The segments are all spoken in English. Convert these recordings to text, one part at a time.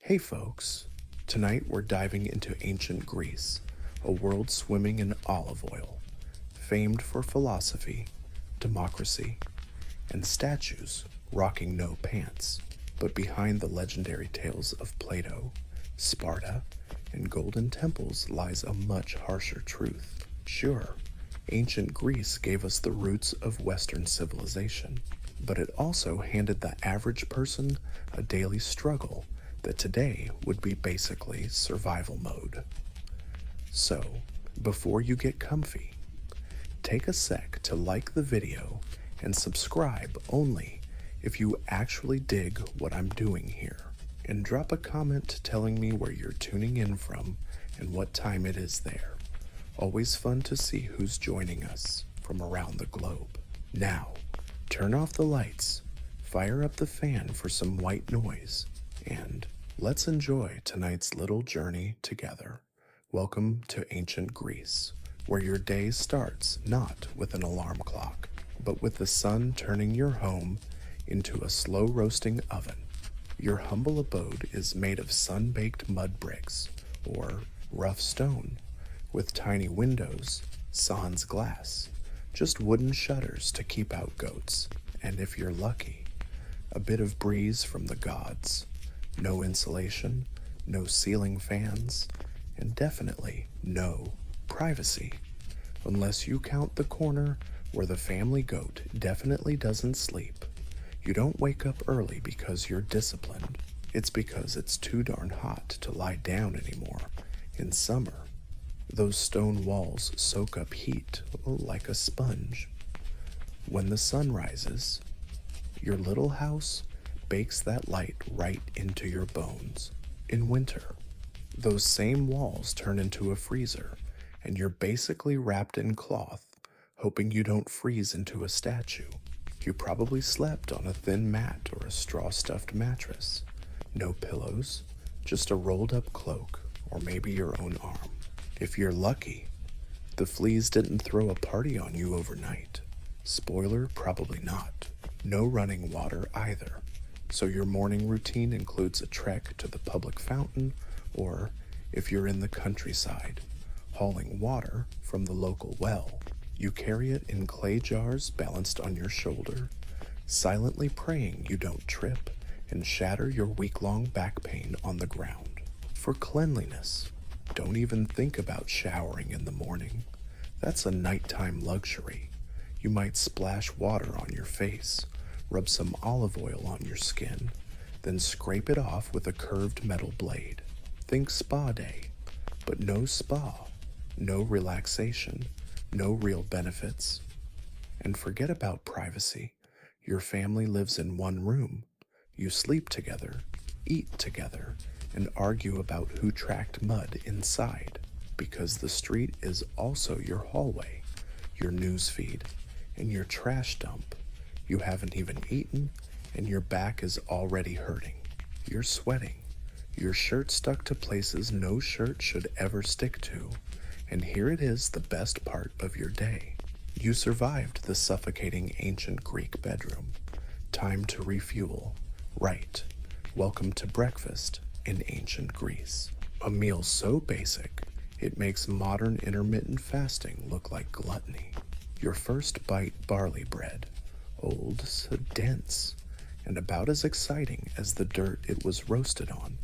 Hey folks, tonight we're diving into ancient Greece, a world swimming in olive oil, famed for philosophy, democracy, and statues rocking no pants. But behind the legendary tales of Plato, Sparta, and golden temples lies a much harsher truth. Sure, ancient Greece gave us the roots of Western civilization, but it also handed the average person a daily struggle that today would be basically survival mode. So, before you get comfy, take a sec to like the video and subscribe only if you actually dig what I'm doing here. And drop a comment telling me where you're tuning in from and what time it is there. Always fun to see who's joining us from around the globe. Now, turn off the lights, fire up the fan for some white noise, and let's enjoy tonight's little journey together. Welcome to ancient Greece, where your day starts not with an alarm clock, but with the sun turning your home into a slow roasting oven. Your humble abode is made of sun-baked mud bricks, or rough stone, with tiny windows, sans glace, just wooden shutters to keep out goats, and if you're lucky, a bit of breeze from the gods. No insulation, no ceiling fans, and definitely no privacy, unless you count the corner where the family goat definitely doesn't sleep. You don't wake up early because you're disciplined. It's because it's too darn hot to lie down anymore. In summer, those stone walls soak up heat like a sponge. When the sun rises, your little house bakes that light right into your bones. In winter, those same walls turn into a freezer, and you're basically wrapped in cloth, hoping you don't freeze into a statue. You probably slept on a thin mat or a straw-stuffed mattress. No pillows, just a rolled-up cloak, or maybe your own arm. If you're lucky, the fleas didn't throw a party on you overnight. Spoiler, probably not. No running water either. So your morning routine includes a trek to the public fountain, or, if you're in the countryside, hauling water from the local well. You carry it in clay jars balanced on your shoulder, silently praying you don't trip and shatter your week-long back pain on the ground. For cleanliness, don't even think about showering in the morning. That's a nighttime luxury. You might splash water on your face, rub some olive oil on your skin, then scrape it off with a curved metal blade. Think spa day, but no spa, no relaxation, no real benefits. And forget about privacy. Your family lives in one room. You sleep together, eat together, and argue about who tracked mud inside, because the street is also your hallway, your newsfeed, and your trash dump. You haven't even eaten, and your back is already hurting. You're sweating. Your shirt stuck to places no shirt should ever stick to. And here it is, the best part of your day. You survived the suffocating ancient Greek bedroom. Time to refuel. Right. Welcome to breakfast in ancient Greece. A meal so basic, it makes modern intermittent fasting look like gluttony. Your first bite, barley bread. Old, so dense, and about as exciting as the dirt it was roasted on.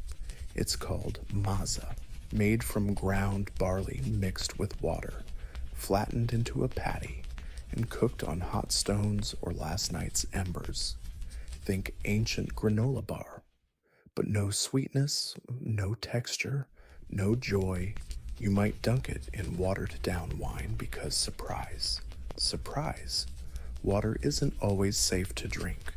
It's called maza, made from ground barley mixed with water, flattened into a patty, and cooked on hot stones or last night's embers. Think ancient granola bar, but no sweetness, no texture, no joy. You might dunk it in watered-down wine because surprise. Surprise! Water isn't always safe to drink.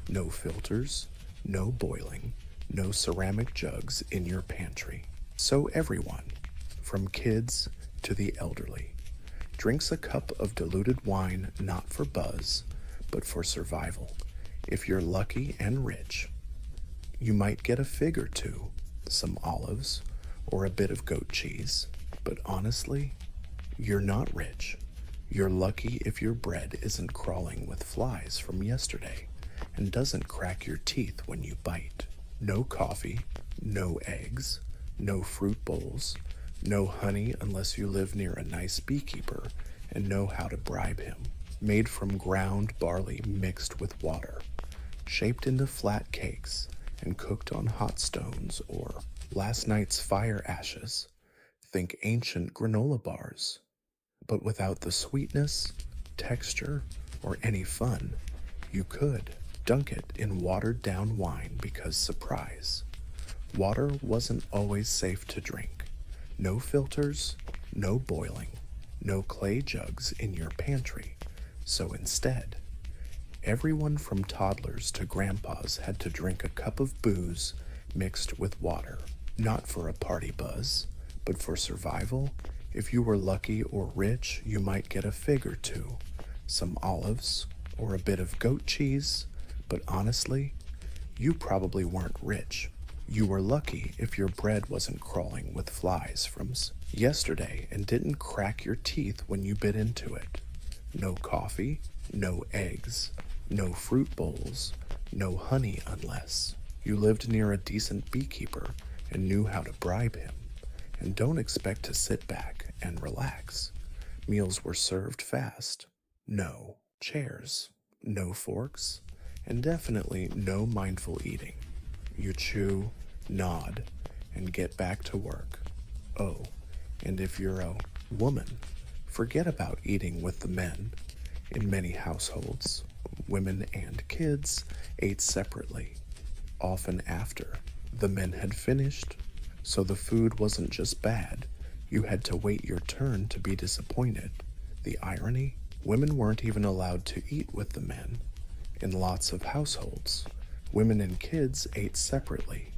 No filters, no boiling, no ceramic jugs in your pantry. So everyone, from kids to the elderly, drinks a cup of diluted wine not for buzz, but for survival. If you're lucky and rich, you might get a fig or two, some olives, or a bit of goat cheese. But honestly, you're not rich. You're lucky if your bread isn't crawling with flies from yesterday and doesn't crack your teeth when you bite. No coffee, no eggs, no fruit bowls, no honey unless you live near a nice beekeeper and know how to bribe him. Made from ground barley mixed with water, shaped into flat cakes and cooked on hot stones or last night's fire ashes. Think ancient granola bars, but without the sweetness, texture, or any fun. You could dunk it in watered down wine because surprise. Water wasn't always safe to drink. No filters, no boiling, no clay jugs in your pantry. So instead, everyone from toddlers to grandpas had to drink a cup of booze mixed with water, not for a party buzz, but for survival. If you were lucky or rich, you might get a fig or two, some olives, or a bit of goat cheese, but honestly, you probably weren't rich. You were lucky if your bread wasn't crawling with flies from yesterday and didn't crack your teeth when you bit into it. No coffee, no eggs, no fruit bowls, no honey unless you lived near a decent beekeeper and knew how to bribe him. And don't expect to sit back and relax. Meals were served fast. No chairs, no forks, and definitely no mindful eating. You chew, nod, and get back to work. Oh, and if you're a woman, forget about eating with the men. In many households, women and kids ate separately, often after the men had finished, so the food wasn't just bad, you had to wait your turn to be disappointed. The irony? Women weren't even allowed to eat with the men. In lots of households, women and kids ate separately,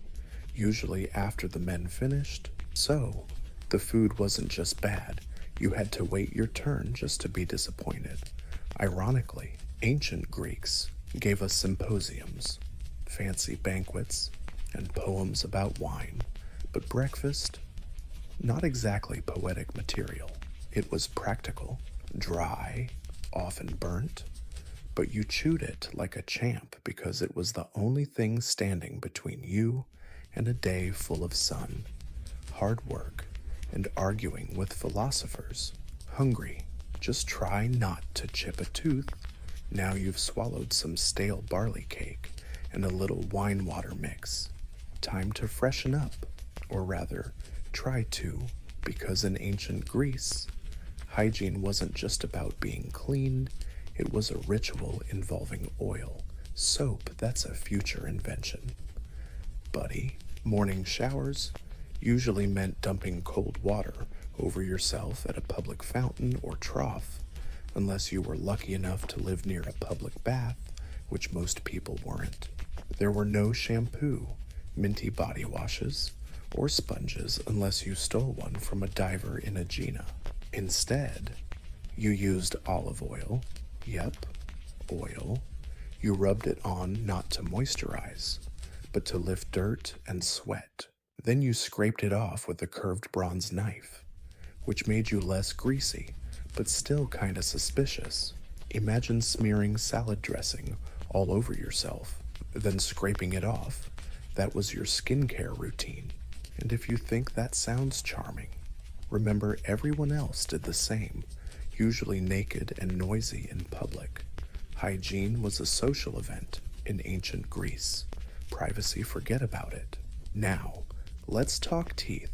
usually after the men finished, so the food wasn't just bad, you had to wait your turn just to be disappointed. Ironically, ancient Greeks gave us symposiums, fancy banquets, and poems about wine, but breakfast, not exactly poetic material. It was practical, dry, often burnt, but you chewed it like a champ because it was the only thing standing between you and a day full of sun, hard work, and arguing with philosophers. Hungry, just try not to chip a tooth. Now you've swallowed some stale barley cake and a little wine water mix. Time to freshen up, or rather, try to, because in ancient Greece, hygiene wasn't just about being cleaned, it was a ritual involving oil. Soap, that's a future invention. Buddy, morning showers usually meant dumping cold water over yourself at a public fountain or trough, unless you were lucky enough to live near a public bath, which most people weren't. There were no shampoo, minty body washes, or sponges unless you stole one from a diver in Aegina. Instead, you used olive oil. Yep, oil. You rubbed it on not to moisturize, but to lift dirt and sweat. Then you scraped it off with a curved bronze knife, which made you less greasy, but still kinda suspicious. Imagine smearing salad dressing all over yourself, then scraping it off. That was your skincare routine. And if you think that sounds charming, remember everyone else did the same, usually naked and noisy in public. Hygiene was a social event in ancient Greece. Privacy, forget about it. Now, let's talk teeth.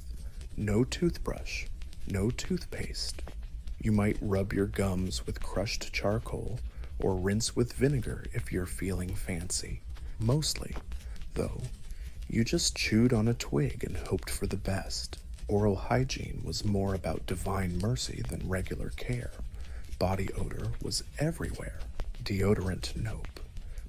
No toothbrush, no toothpaste. You might rub your gums with crushed charcoal or rinse with vinegar if you're feeling fancy. Mostly, though, you just chewed on a twig and hoped for the best. Oral hygiene was more about divine mercy than regular care. Body odor was everywhere. Deodorant, nope.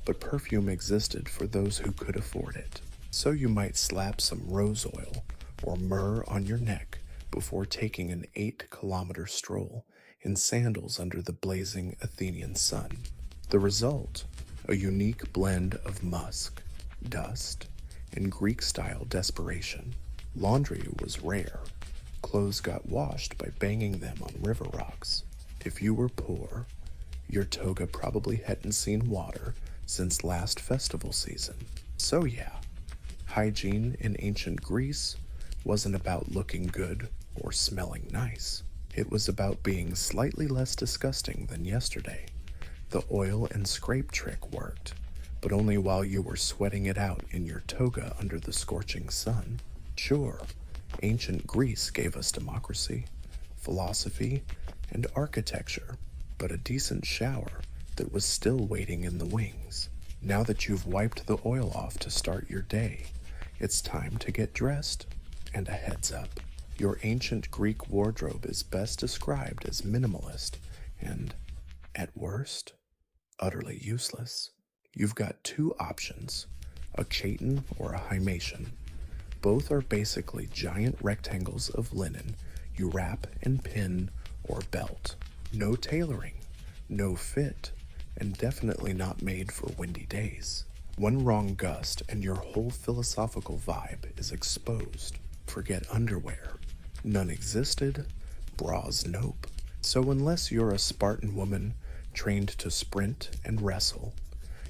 But perfume existed for those who could afford it. So you might slap some rose oil or myrrh on your neck before taking an 8-kilometer stroll in sandals under the blazing Athenian sun. The result, a unique blend of musk, dust, and Greek-style desperation. Laundry was rare. Clothes got washed by banging them on river rocks. If you were poor, your toga probably hadn't seen water since last festival season. So yeah, Hygiene in ancient Greece wasn't about looking good or smelling nice. It was about being slightly less disgusting than yesterday. The oil and scrape trick worked, but only while you were sweating it out in your toga under the scorching sun. Sure, ancient Greece gave us democracy, philosophy, and architecture, but a decent shower that was still waiting in the wings. Now that you've wiped the oil off to start your day, it's time to get dressed. And a heads up, your ancient Greek wardrobe is best described as minimalist and, at worst, utterly useless. You've got two options, a chaton or a himation. Both are basically giant rectangles of linen you wrap and pin or belt. No tailoring, no fit, and definitely not made for windy days. One wrong gust and your whole philosophical vibe is exposed. Forget underwear. None existed. Bras nope. So unless you're a Spartan woman trained to sprint and wrestle,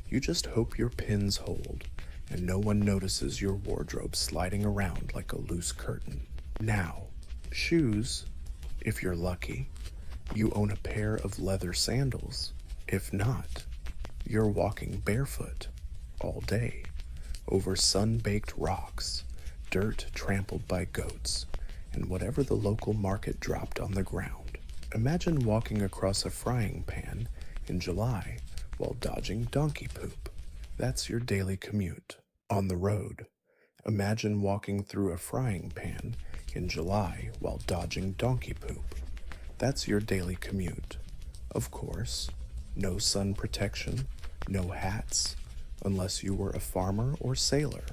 you just hope your pins hold and no one notices your wardrobe sliding around like a loose curtain. Now, shoes, if you're lucky, you own a pair of leather sandals. If not, you're walking barefoot all day over sun-baked rocks, dirt trampled by goats, and whatever the local market dropped on the ground. Imagine walking across a frying pan in July while dodging donkey poop. That's your daily commute. On the road, imagine walking through a frying pan in July while dodging donkey poop. That's your daily commute. Of course, no sun protection, no hats, unless you were a farmer or sailor,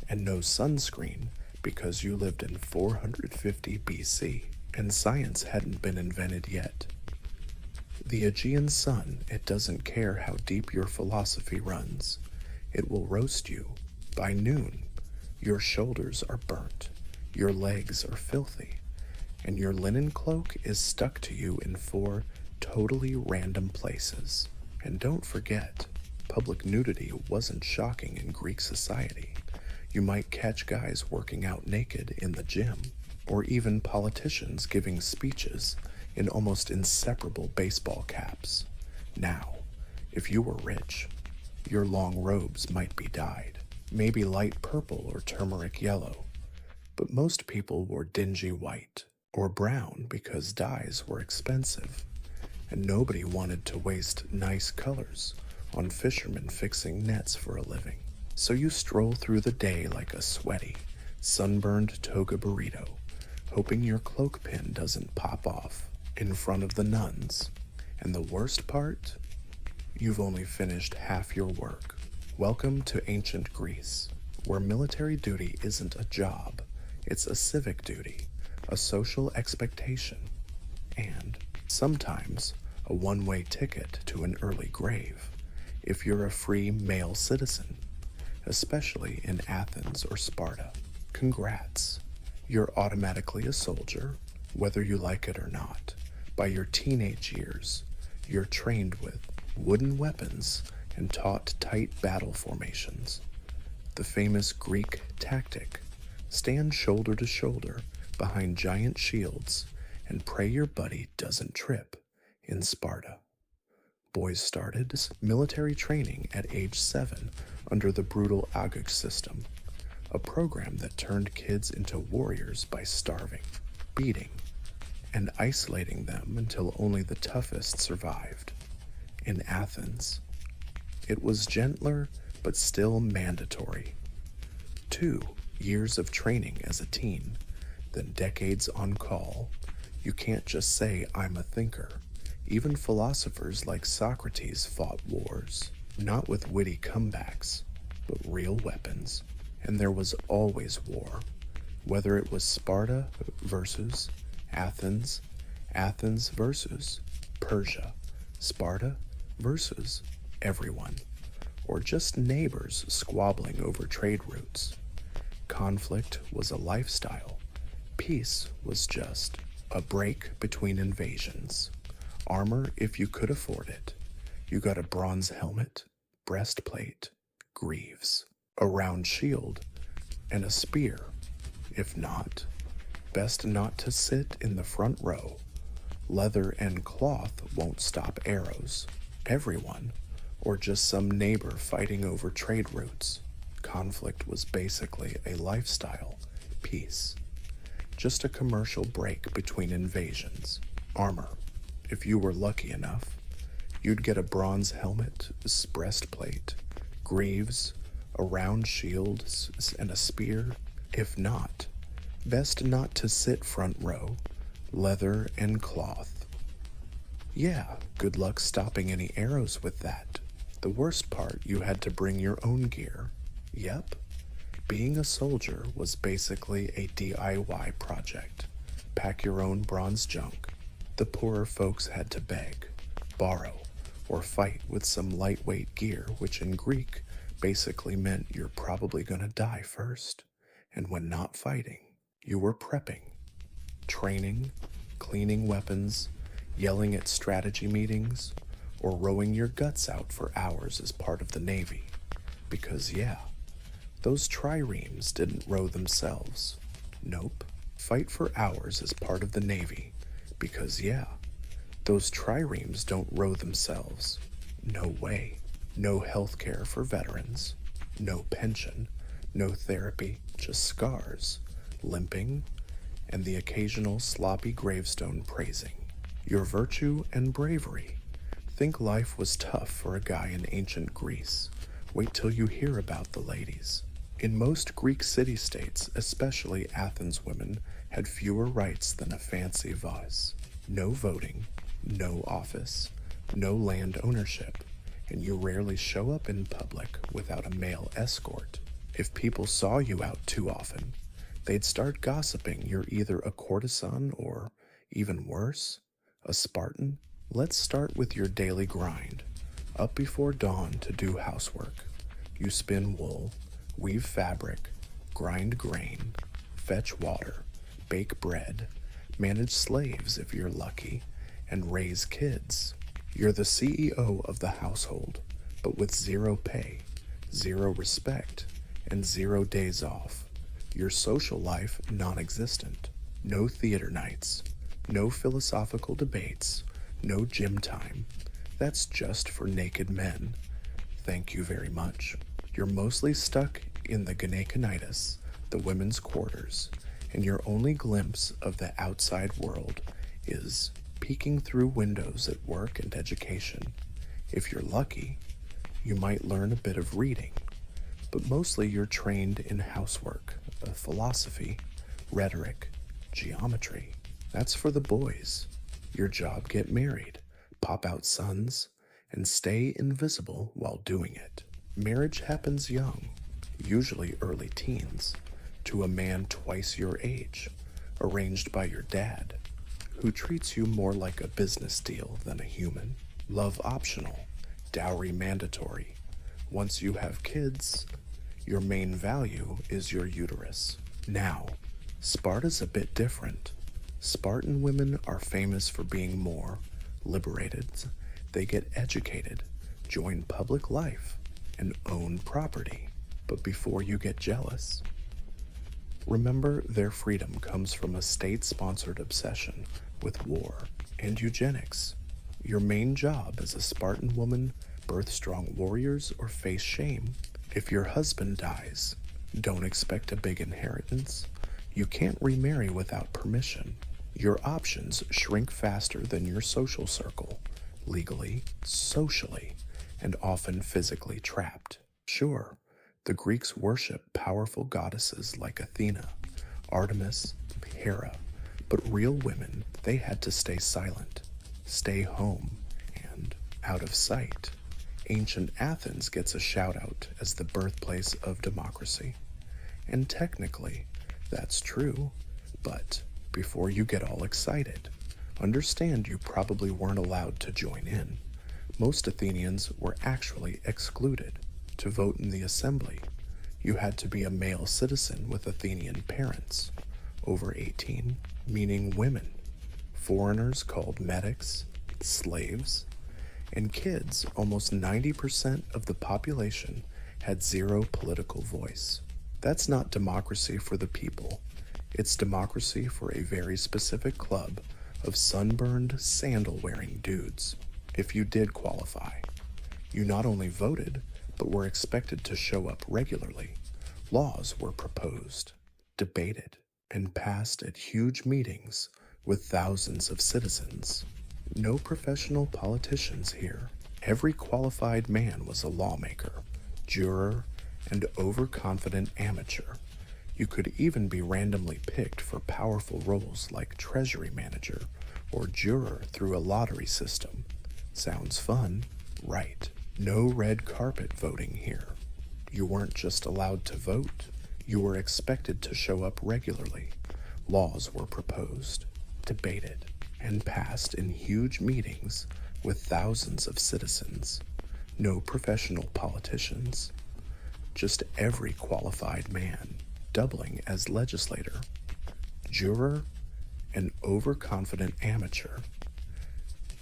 and no sunscreen because you lived in 450 BC and science hadn't been invented yet. The Aegean sun, it doesn't care how deep your philosophy runs. It will roast you. By noon, your shoulders are burnt, your legs are filthy, and your linen cloak is stuck to you in 4 totally random places. And don't forget, public nudity wasn't shocking in Greek society. You might catch guys working out naked in the gym, or even politicians giving speeches in almost inseparable baseball caps. Now, if you were rich, your long robes might be dyed, maybe light purple or turmeric yellow, but most people wore dingy white or brown because dyes were expensive, and nobody wanted to waste nice colors on fishermen fixing nets for a living. So you stroll through the day like a sweaty, sunburned toga burrito, hoping your cloak pin doesn't pop off in front of the nuns. And the worst part? You've only finished half your work. Welcome to ancient Greece, where military duty isn't a job, it's a civic duty, a social expectation, and sometimes a one-way ticket to an early grave if you're a free male citizen, especially in Athens or Sparta. Congrats, you're automatically a soldier, whether you like it or not. By your teenage years, you're trained with wooden weapons and taught tight battle formations. The famous Greek tactic, stand shoulder to shoulder behind giant shields and pray your buddy doesn't trip, in Sparta. Boys started military training at age 7 under the brutal Agag system, a program that turned kids into warriors by starving, beating, and isolating them until only the toughest survived. In Athens, it was gentler but still mandatory. 2 years of training as a teen, then decades on call. You can't just say, I'm a thinker. Even philosophers like Socrates fought wars, not with witty comebacks, but real weapons. And there was always war, whether it was Sparta versus Athens, Athens versus Persia, Sparta versus everyone, or just neighbors squabbling over trade routes. Conflict was a lifestyle. Peace was just a break between invasions. Armor if you could afford it. You got a bronze helmet, breastplate, greaves, a round shield, and a spear. If not, best not to sit in the front row. Leather and cloth won't stop arrows. Everyone, or just some neighbor fighting over trade routes. Conflict was basically a lifestyle piece. Just a commercial break between invasions. Armor. If you were lucky enough, you'd get a bronze helmet, breastplate, greaves, a round shield, and a spear. If not, best not to sit front row. Leather and cloth. Yeah, good luck stopping any arrows with that. The worst part, you had to bring your own gear. Yep. Being a soldier was basically a DIY project. Pack your own bronze junk. The poorer folks had to beg, borrow, or fight with some lightweight gear, which in Greek basically meant you're probably gonna die first. And when not fighting, you were prepping, training, cleaning weapons, yelling at strategy meetings, or rowing your guts out for hours as part of the Navy. Because yeah, those triremes didn't row themselves. Nope. Fight for hours as part of the Navy. Because yeah, those triremes don't row themselves. No way. No health care for veterans. No pension. No therapy. Just scars, limping, and the occasional sloppy gravestone praising. Your virtue and bravery. Think life was tough for a guy in ancient Greece. Wait till you hear about the ladies. In most Greek city-states, especially Athens women, had fewer rights than a fancy vase. No voting, no office, no land ownership, and you rarely show up in public without a male escort. If people saw you out too often, they'd start gossiping you're either a courtesan or, even worse, a Spartan. Let's start with your daily grind. Up before dawn to do housework. You spin wool, weave fabric, grind grain, fetch water, bake bread, manage slaves if you're lucky, and raise kids. You're the CEO of the household, but with zero pay, zero respect, and 0 days off. Your social life non-existent. No theater nights, no philosophical debates, no gym time. That's just for naked men. Thank you very much. You're mostly stuck in the gyneconitis, the women's quarters, and your only glimpse of the outside world is peeking through windows at work and education. If you're lucky, you might learn a bit of reading, but mostly you're trained in housework, philosophy, rhetoric, geometry. That's for the boys. Your job: get married, pop out sons, and stay invisible while doing it. Marriage happens young, usually early teens, to a man twice your age, arranged by your dad, who treats you more like a business deal than a human. Love optional, dowry mandatory. Once you have kids, your main value is your uterus. Now, Sparta's a bit different. Spartan women are famous for being more liberated. They get educated, join public life, and own property. But before you get jealous, remember their freedom comes from a state-sponsored obsession with war and eugenics. Your main job as a Spartan woman: birth strong warriors or face shame. If your husband dies, don't expect a big inheritance. You can't remarry without permission. Your options shrink faster than your social circle, legally, socially, and often physically trapped. Sure, the Greeks worship powerful goddesses like Athena, Artemis, Hera, but real women, they had to stay silent, stay home, and out of sight. Ancient Athens gets a shout out as the birthplace of democracy. And technically, that's true, but before you get all excited, understand you probably weren't allowed to join in. Most Athenians were actually excluded. To vote in the assembly, you had to be a male citizen with Athenian parents, over 18, meaning women, foreigners called metics, slaves, and kids. Almost 90% of the population had zero political voice. That's not democracy for the people. It's democracy for a very specific club of sunburned, sandal-wearing dudes. If you did qualify, you not only voted, but were expected to show up regularly. Laws were proposed, debated, and passed at huge meetings with thousands of citizens. No professional politicians here. Every qualified man was a lawmaker, juror, and overconfident amateur. You could even be randomly picked for powerful roles like treasury manager or juror through a lottery system. Sounds fun, right? No red carpet voting here. You weren't just allowed to vote, you were expected to show up regularly. Laws were proposed, debated, and passed in huge meetings with thousands of citizens. No professional politicians. Just every qualified man, doubling as legislator, juror, and overconfident amateur.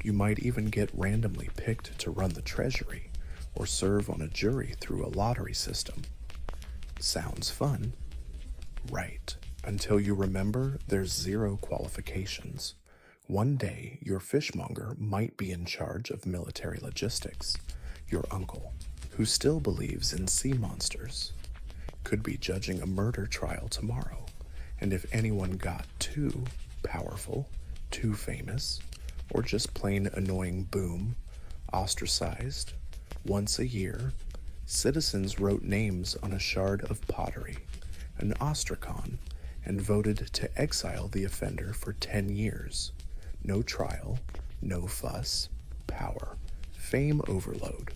You might even get randomly picked to run the treasury or serve on a jury through a lottery system. Sounds fun, right? Until you remember there's zero qualifications. One day, your fishmonger might be in charge of military logistics. Your uncle, who still believes in sea monsters, could be judging a murder trial tomorrow. And if anyone got too powerful, too famous, or just plain annoying boom, ostracized, once a year, citizens wrote names on a shard of pottery, an ostracon, and voted to exile the offender for 10 years. No trial, no fuss, power, fame overload,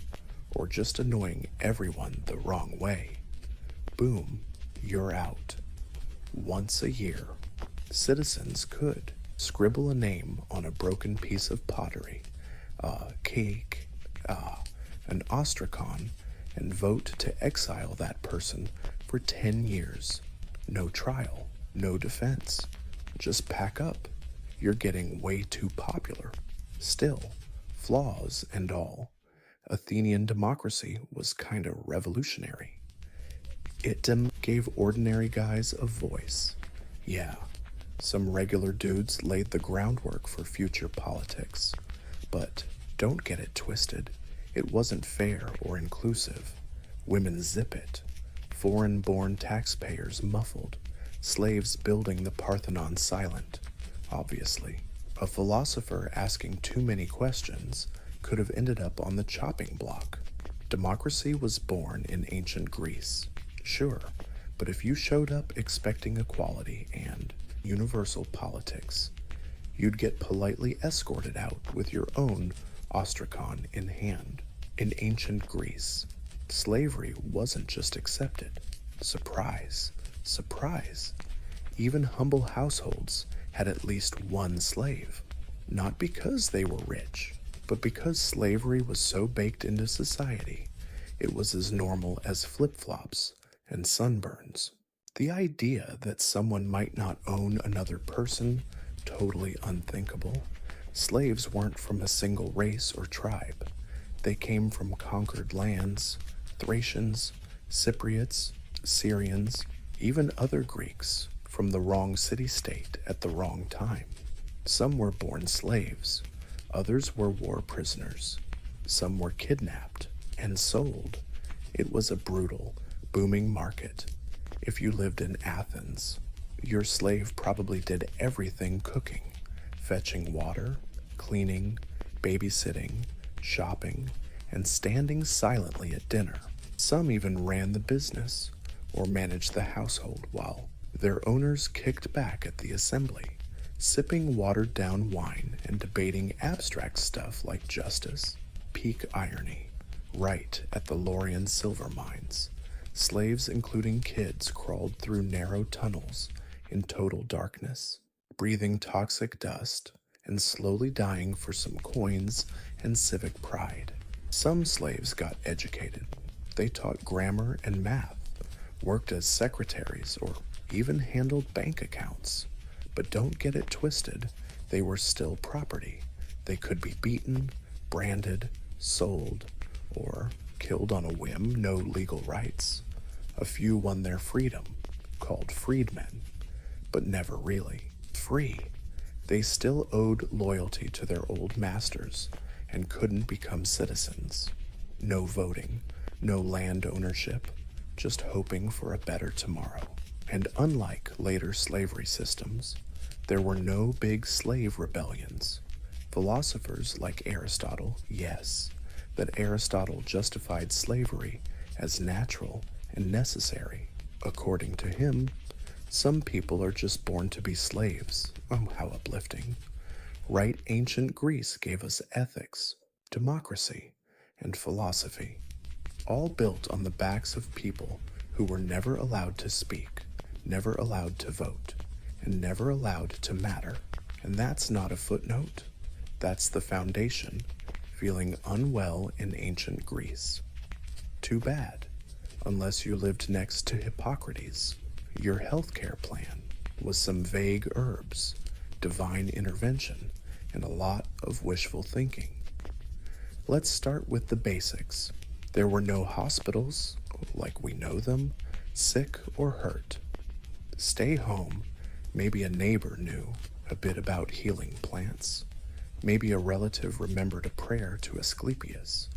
or just annoying everyone the wrong way. Boom, you're out. Once a year, citizens could scribble a name on a broken piece of pottery, a cake, an ostracon, and vote to exile that person for 10 years. No trial, no defense. Just pack up. You're getting way too popular. Still, flaws and all, Athenian democracy was kinda revolutionary. It gave ordinary guys a voice. Yeah, some regular dudes laid the groundwork for future politics. But don't get it twisted. It wasn't fair or inclusive. Women zip it. Foreign-born taxpayers muffled. Slaves building the Parthenon silent. Obviously, a philosopher asking too many questions could have ended up on the chopping block. Democracy was born in ancient Greece, sure, but if you showed up expecting equality and universal politics, you'd get politely escorted out with your own ostracon in hand. In ancient Greece, slavery wasn't just accepted. Surprise, surprise. Even humble households had at least one slave, not because they were rich, but because slavery was so baked into society, it was as normal as flip-flops and sunburns. The idea that someone might not own another person, totally unthinkable. Slaves weren't from a single race or tribe. They came from conquered lands, Thracians, Cypriots, Syrians, even other Greeks, from the wrong city-state at the wrong time. Some were born slaves, others were war prisoners, some were kidnapped and sold. It was a brutal, booming market. If you lived in Athens, your slave probably did everything cooking, fetching water, cleaning, babysitting, shopping, and standing silently at dinner. Some even ran the business or managed the household while their owners kicked back at the assembly, sipping watered-down wine and debating abstract stuff like justice. Peak irony. Right at the Laurian silver mines, slaves including kids crawled through narrow tunnels in total darkness, breathing toxic dust and slowly dying for some coins and civic pride. Some slaves got educated. They taught grammar and math, worked as secretaries, or even handled bank accounts. But don't get it twisted, they were still property. They could be beaten, branded, sold, or killed on a whim, no legal rights. A few won their freedom, called freedmen, but never really free. They still owed loyalty to their old masters and couldn't become citizens. No voting, no land ownership, just hoping for a better tomorrow. And unlike later slavery systems, there were no big slave rebellions. Philosophers like Aristotle, yes, that Aristotle justified slavery as natural and necessary. According to him, some people are just born to be slaves. Oh, how uplifting. Right, ancient Greece gave us ethics, democracy, and philosophy, all built on the backs of people who were never allowed to speak, never allowed to vote, and never allowed to matter. And that's not a footnote. That's the foundation. Feeling unwell in ancient Greece. Too bad, unless you lived next to Hippocrates. Your healthcare plan was some vague herbs, divine intervention, and a lot of wishful thinking. Let's start with the basics. There were no hospitals, like we know them, sick or hurt. Stay home. Maybe a neighbor knew a bit about healing plants. Maybe a relative remembered a prayer to Asclepius,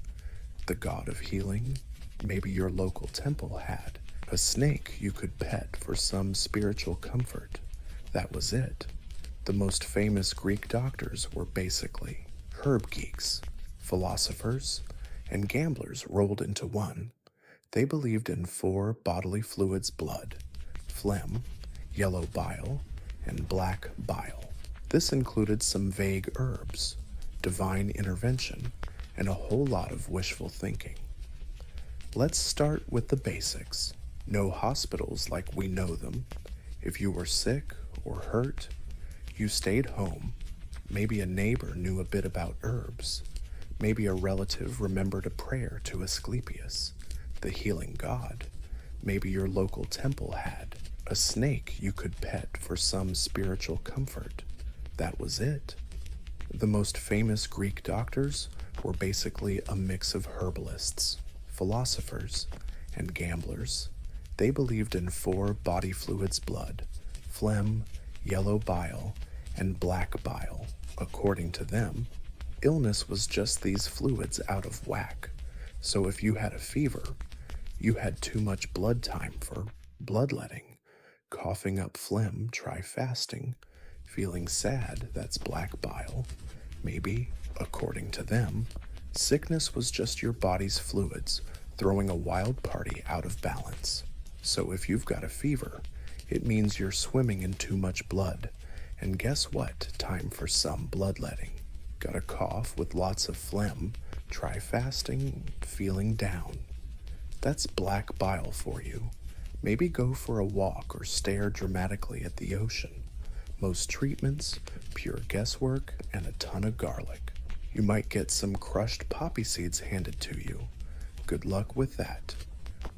the god of healing. Maybe your local temple had a snake you could pet for some spiritual comfort. That was it. The most famous Greek doctors were basically herb geeks, philosophers, and gamblers rolled into one. They believed in 4 bodily fluids: blood, phlegm, yellow bile, and black bile. This included some vague herbs, divine intervention, and a whole lot of wishful thinking. Let's start with the basics. No hospitals like we know them. If you were sick or hurt, you stayed home. Maybe a neighbor knew a bit about herbs. Maybe a relative remembered a prayer to Asclepius, the healing god. Maybe your local temple had a snake you could pet for some spiritual comfort. That was it. The most famous Greek doctors were basically a mix of herbalists, philosophers, and gamblers. They believed in 4 body fluids: blood, phlegm, yellow bile, and black bile. According to them, illness was just these fluids out of whack. So if you had a fever, you had too much blood time for bloodletting. Coughing up phlegm, try fasting. Feeling sad, that's black bile. Maybe, according to them, sickness was just your body's fluids throwing a wild party out of balance. So if you've got a fever, it means you're swimming in too much blood. And guess what? Time for some bloodletting. Got a cough with lots of phlegm? Try fasting. Feeling down? That's black bile for you. Maybe go for a walk or stare dramatically at the ocean. Most treatments, pure guesswork, and a ton of garlic. You might get some crushed poppy seeds handed to you. Good luck with that.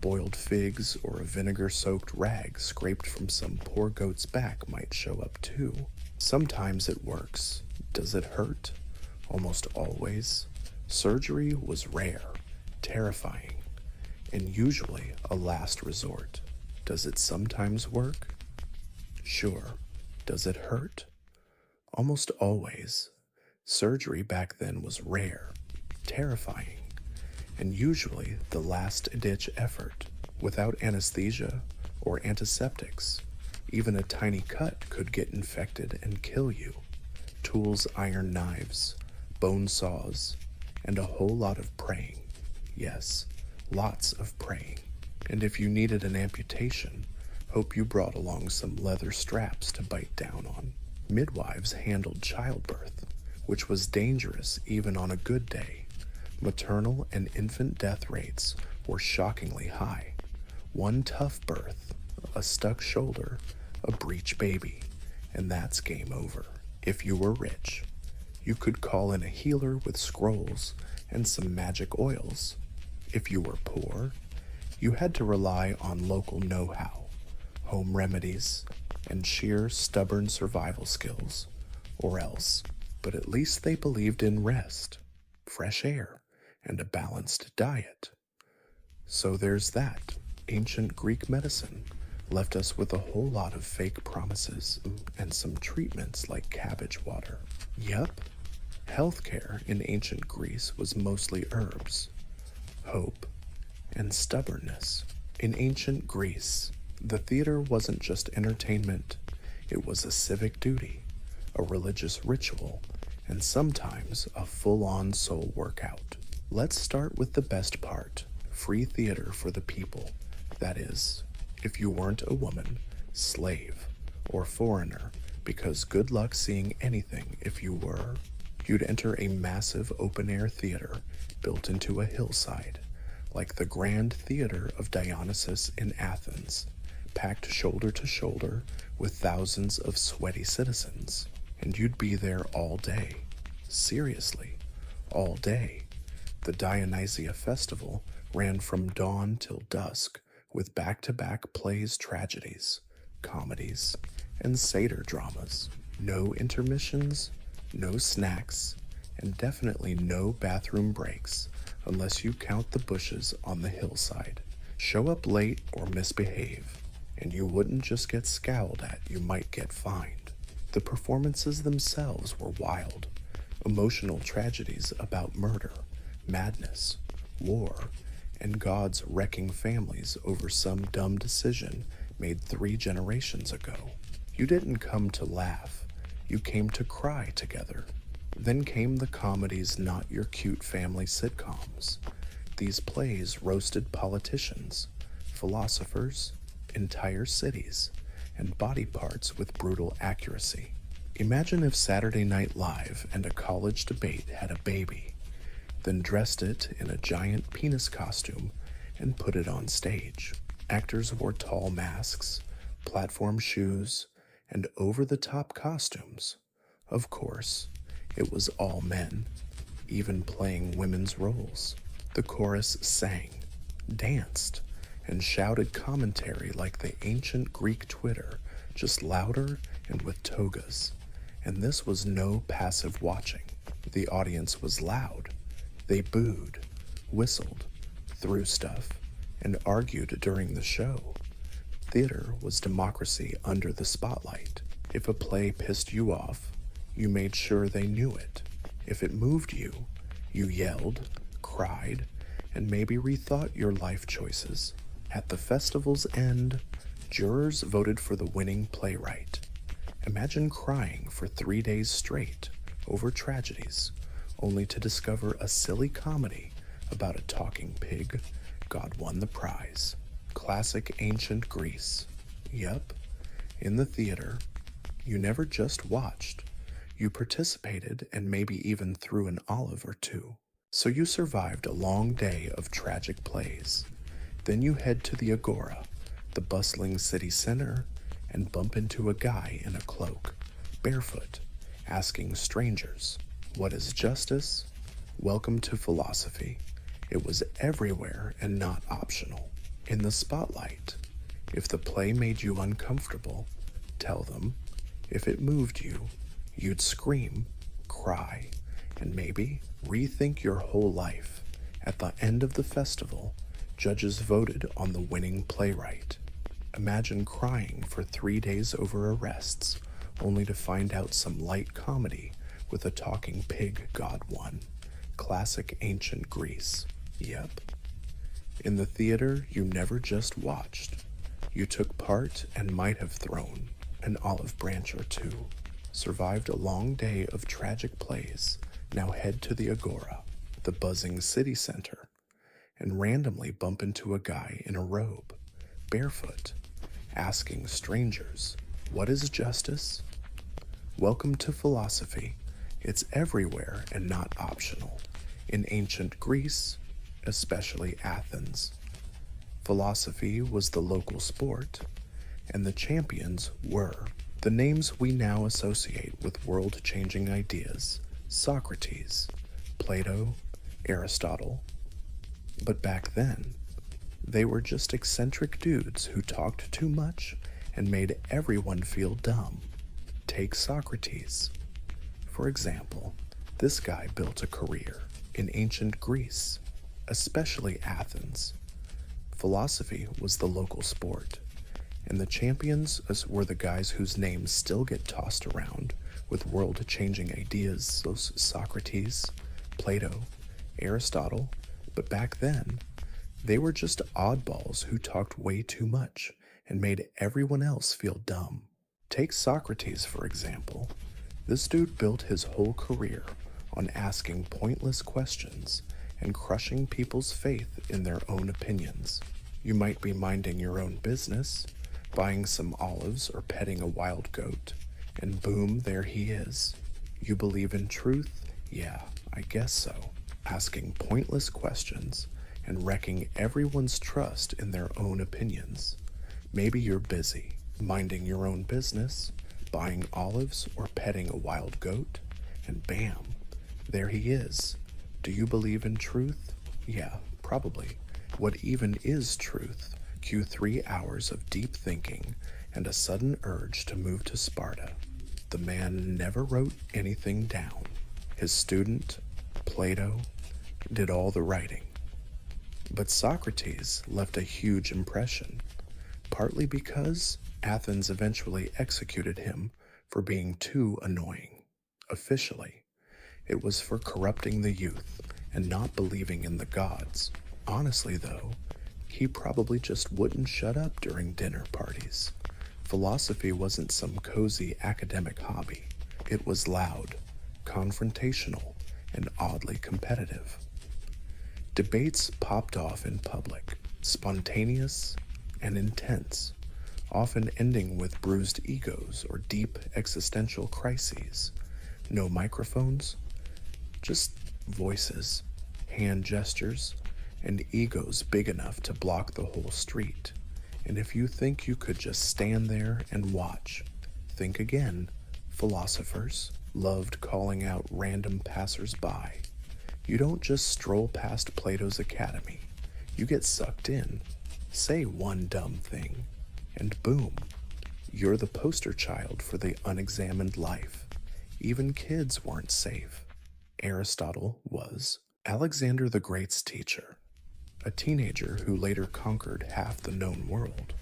Boiled figs or a vinegar-soaked rag scraped from some poor goat's back might show up too. Sometimes it works. Does it hurt? Almost always. Surgery was rare, terrifying, and usually a last resort. Does it sometimes work? Sure. Does it hurt? Almost always. Surgery back then was rare, terrifying, and usually the last-ditch effort. Without anesthesia or antiseptics, even a tiny cut could get infected and kill you. Tools: iron knives, bone saws, and a whole lot of praying. Yes, lots of praying. And if you needed an amputation, hope you brought along some leather straps to bite down on. Midwives handled childbirth, which was dangerous even on a good day. Maternal and infant death rates were shockingly high. One tough birth, a stuck shoulder, a breech baby, and that's game over. If you were rich, you could call in a healer with scrolls and some magic oils. If you were poor, you had to rely on local know-how, home remedies, and sheer stubborn survival skills, or else. But at least they believed in rest, fresh air, and a balanced diet. So there's that. Ancient Greek medicine left us with a whole lot of fake promises and some treatments like cabbage water. Yup, healthcare in ancient Greece was mostly herbs, hope, and stubbornness. In ancient Greece, the theater wasn't just entertainment, it was a civic duty, a religious ritual, and sometimes a full-on soul workout. Let's start with the best part, free theater for the people. That is, if you weren't a woman, slave, or foreigner, because good luck seeing anything if you were. You'd enter a massive open-air theater built into a hillside, like the Grand Theater of Dionysus in Athens, packed shoulder to shoulder with thousands of sweaty citizens. And you'd be there all day. Seriously, all day. The Dionysia festival ran from dawn till dusk with back-to-back plays, tragedies, comedies, and satyr dramas. No intermissions, no snacks, and definitely no bathroom breaks unless you count the bushes on the hillside. Show up late or misbehave, and you wouldn't just get scowled at, you might get fined. The performances themselves were wild. Emotional tragedies about murder, madness, war, and gods wrecking families over some dumb decision made 3 generations ago. You didn't come to laugh, you came to cry together. Then came the comedies, not your cute family sitcoms. These plays roasted politicians, philosophers, entire cities, and body parts with brutal accuracy. Imagine if Saturday Night Live and a college debate had a baby, then dressed it in a giant penis costume and put it on stage. Actors wore tall masks, platform shoes, and over-the-top costumes. Of course, it was all men, even playing women's roles. The chorus sang, danced, and shouted commentary like the ancient Greek Twitter, just louder and with togas. And this was no passive watching. The audience was loud. They booed, whistled, threw stuff, and argued during the show. Theater was democracy under the spotlight. If a play pissed you off, you made sure they knew it. If it moved you, you yelled, cried, and maybe rethought your life choices. At the festival's end, jurors voted for the winning playwright. Imagine crying for 3 days straight over tragedies, only to discover a silly comedy about a talking pig. God won the prize. Classic ancient Greece. Yep, in the theater, you never just watched. You participated and maybe even threw an olive or two. So you survived a long day of tragic plays. Then you head to the Agora, the bustling city center, and bump into a guy in a cloak, barefoot, asking strangers, "What is justice?" Welcome to philosophy. It was everywhere and not optional. In the spotlight, if the play made you uncomfortable, tell them. If it moved you, you'd scream, cry, and maybe rethink your whole life. At the end of the festival, judges voted on the winning playwright. Imagine crying for 3 days over arrests, only to find out some light comedy with a talking pig God won. Classic ancient Greece. Yep. In the theater, you never just watched. You took part and might have thrown an olive branch or two. Survived a long day of tragic plays. Now head to the Agora, the buzzing city center, and randomly bump into a guy in a robe, barefoot, asking strangers, "What is justice?" Welcome to philosophy. It's everywhere and not optional. In ancient Greece, especially Athens, philosophy was the local sport, and the champions were the names we now associate with world-changing ideas: Socrates, Plato, Aristotle. But back then, they were just eccentric dudes who talked too much and made everyone feel dumb. Take Socrates. For example, this guy built a career in ancient Greece, especially Athens. Philosophy was the local sport, and the champions were the guys whose names still get tossed around with world-changing ideas, those Socrates, Plato, Aristotle, but back then, they were just oddballs who talked way too much and made everyone else feel dumb. Take Socrates, for example. This dude built his whole career on asking pointless questions and crushing people's faith in their own opinions. You might be minding your own business, buying some olives or petting a wild goat, and boom, there he is. You believe in truth? Yeah, I guess so. Asking pointless questions and wrecking everyone's trust in their own opinions. Maybe you're busy, minding your own business, buying olives or petting a wild goat, and bam, there he is. Do you believe in truth? Yeah, probably. What even is truth? Cue 3 hours of deep thinking and a sudden urge to move to Sparta. The man never wrote anything down. His student, Plato, did all the writing. But Socrates left a huge impression, partly because Athens eventually executed him for being too annoying. Officially, it was for corrupting the youth and not believing in the gods. Honestly, though, he probably just wouldn't shut up during dinner parties. Philosophy wasn't some cozy academic hobby. It was loud, confrontational, and oddly competitive. Debates popped off in public, spontaneous and intense, often ending with bruised egos or deep existential crises. No microphones, just voices, hand gestures, and egos big enough to block the whole street. And if you think you could just stand there and watch, think again. Philosophers loved calling out random passers-by. You don't just stroll past Plato's academy. You get sucked in, say one dumb thing, and boom, you're the poster child for the unexamined life. Even kids weren't safe. Aristotle was. Alexander the Great's teacher, a teenager who later conquered half the known world.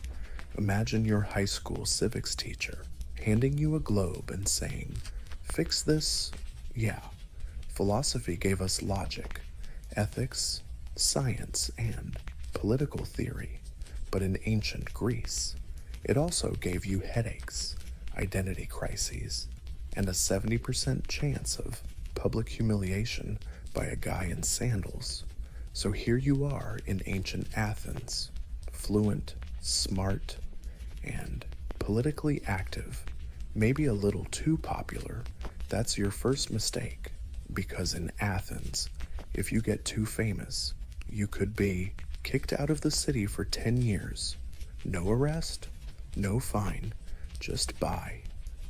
Imagine your high school civics teacher handing you a globe and saying, "Fix this." Yeah, philosophy gave us logic, ethics, science, and political theory. But in ancient Greece, it also gave you headaches, identity crises, and a 70% chance of public humiliation by a guy in sandals. So here you are in ancient Athens, fluent, smart, and politically active, maybe a little too popular. That's your first mistake, because in Athens, if you get too famous, you could be kicked out of the city for 10 years. No arrest, no fine, just bye.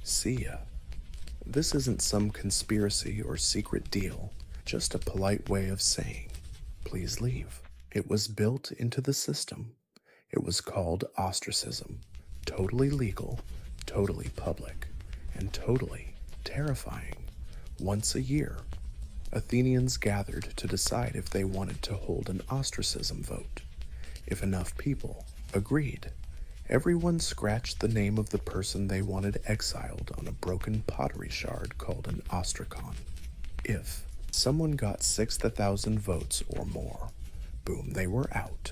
See ya. This isn't some conspiracy or secret deal, just a polite way of saying, please leave. It was built into the system. It was called ostracism. Totally legal, totally public, and totally terrifying. Once a year, Athenians gathered to decide if they wanted to hold an ostracism vote. If enough people agreed, everyone scratched the name of the person they wanted exiled on a broken pottery shard called an ostracon. If someone got 6,000 votes or more, boom, they were out.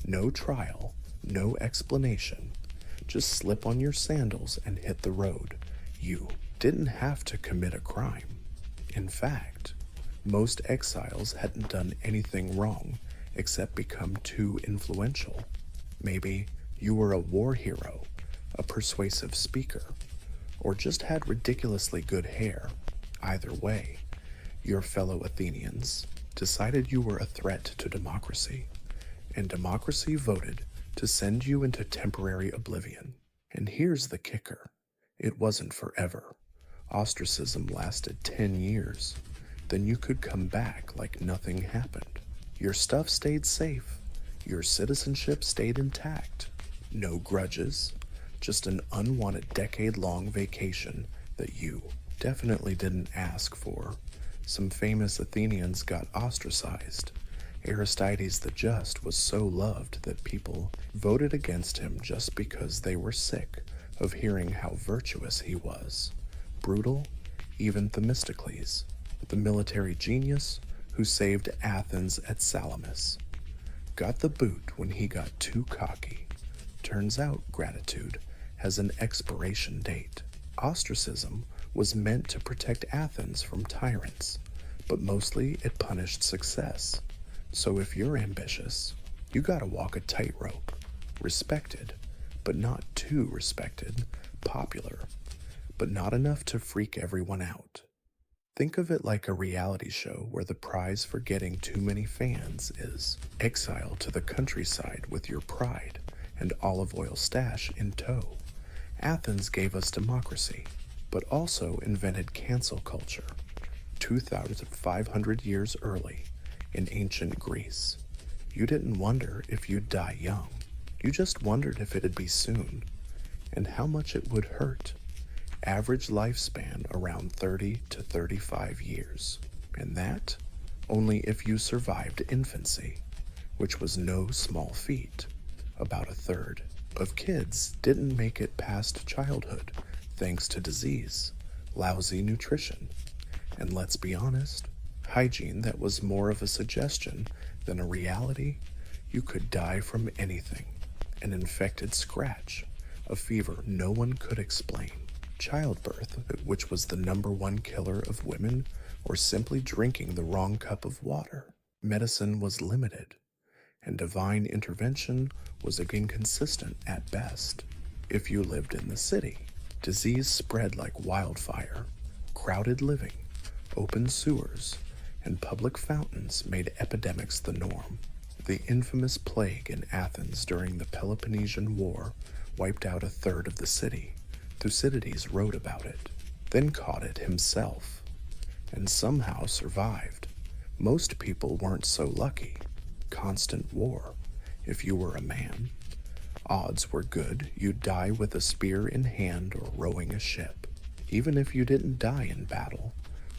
No trial, no explanation. Just slip on your sandals and hit the road. You didn't have to commit a crime. In fact, most exiles hadn't done anything wrong except become too influential. Maybe you were a war hero, a persuasive speaker, or just had ridiculously good hair. Either way, your fellow Athenians decided you were a threat to democracy, and democracy voted to send you into temporary oblivion. And here's the kicker. It wasn't forever. Ostracism lasted 10 years. Then you could come back like nothing happened. Your stuff stayed safe. Your citizenship stayed intact. No grudges, just an unwanted decade-long vacation that you definitely didn't ask for. Some famous Athenians got ostracized, Aristides the Just was so loved that people voted against him just because they were sick of hearing how virtuous he was. Brutal, even Themistocles, the military genius who saved Athens at Salamis, got the boot when he got too cocky. Turns out gratitude has an expiration date. Ostracism was meant to protect Athens from tyrants, but mostly it punished success. So if you're ambitious, you gotta walk a tightrope. Respected, but not too respected. Popular, but not enough to freak everyone out. Think of it like a reality show where the prize for getting too many fans is exile to the countryside with your pride and olive oil stash in tow. Athens gave us democracy, but also invented cancel culture 2,500 years early in ancient Greece. You didn't wonder if you'd die young. You just wondered if it'd be soon and how much it would hurt. Average lifespan around 30 to 35 years, and that only if you survived infancy, which was no small feat. About a third of kids didn't make it past childhood thanks to disease, lousy nutrition, and let's be honest, hygiene that was more of a suggestion than a reality. You could die from anything: an infected scratch, a fever no one could explain, childbirth, which was the #1 killer of women, or simply drinking the wrong cup of water. Medicine was limited, and divine intervention was inconsistent at best. If you lived in the city, disease spread like wildfire. Crowded living, open sewers, and public fountains made epidemics the norm. The infamous plague in Athens during the Peloponnesian War wiped out a third of the city. Thucydides wrote about it, then caught it himself, and somehow survived. Most people weren't so lucky. Constant war, if you were a man. Odds were good you'd die with a spear in hand or rowing a ship. Even if you didn't die in battle,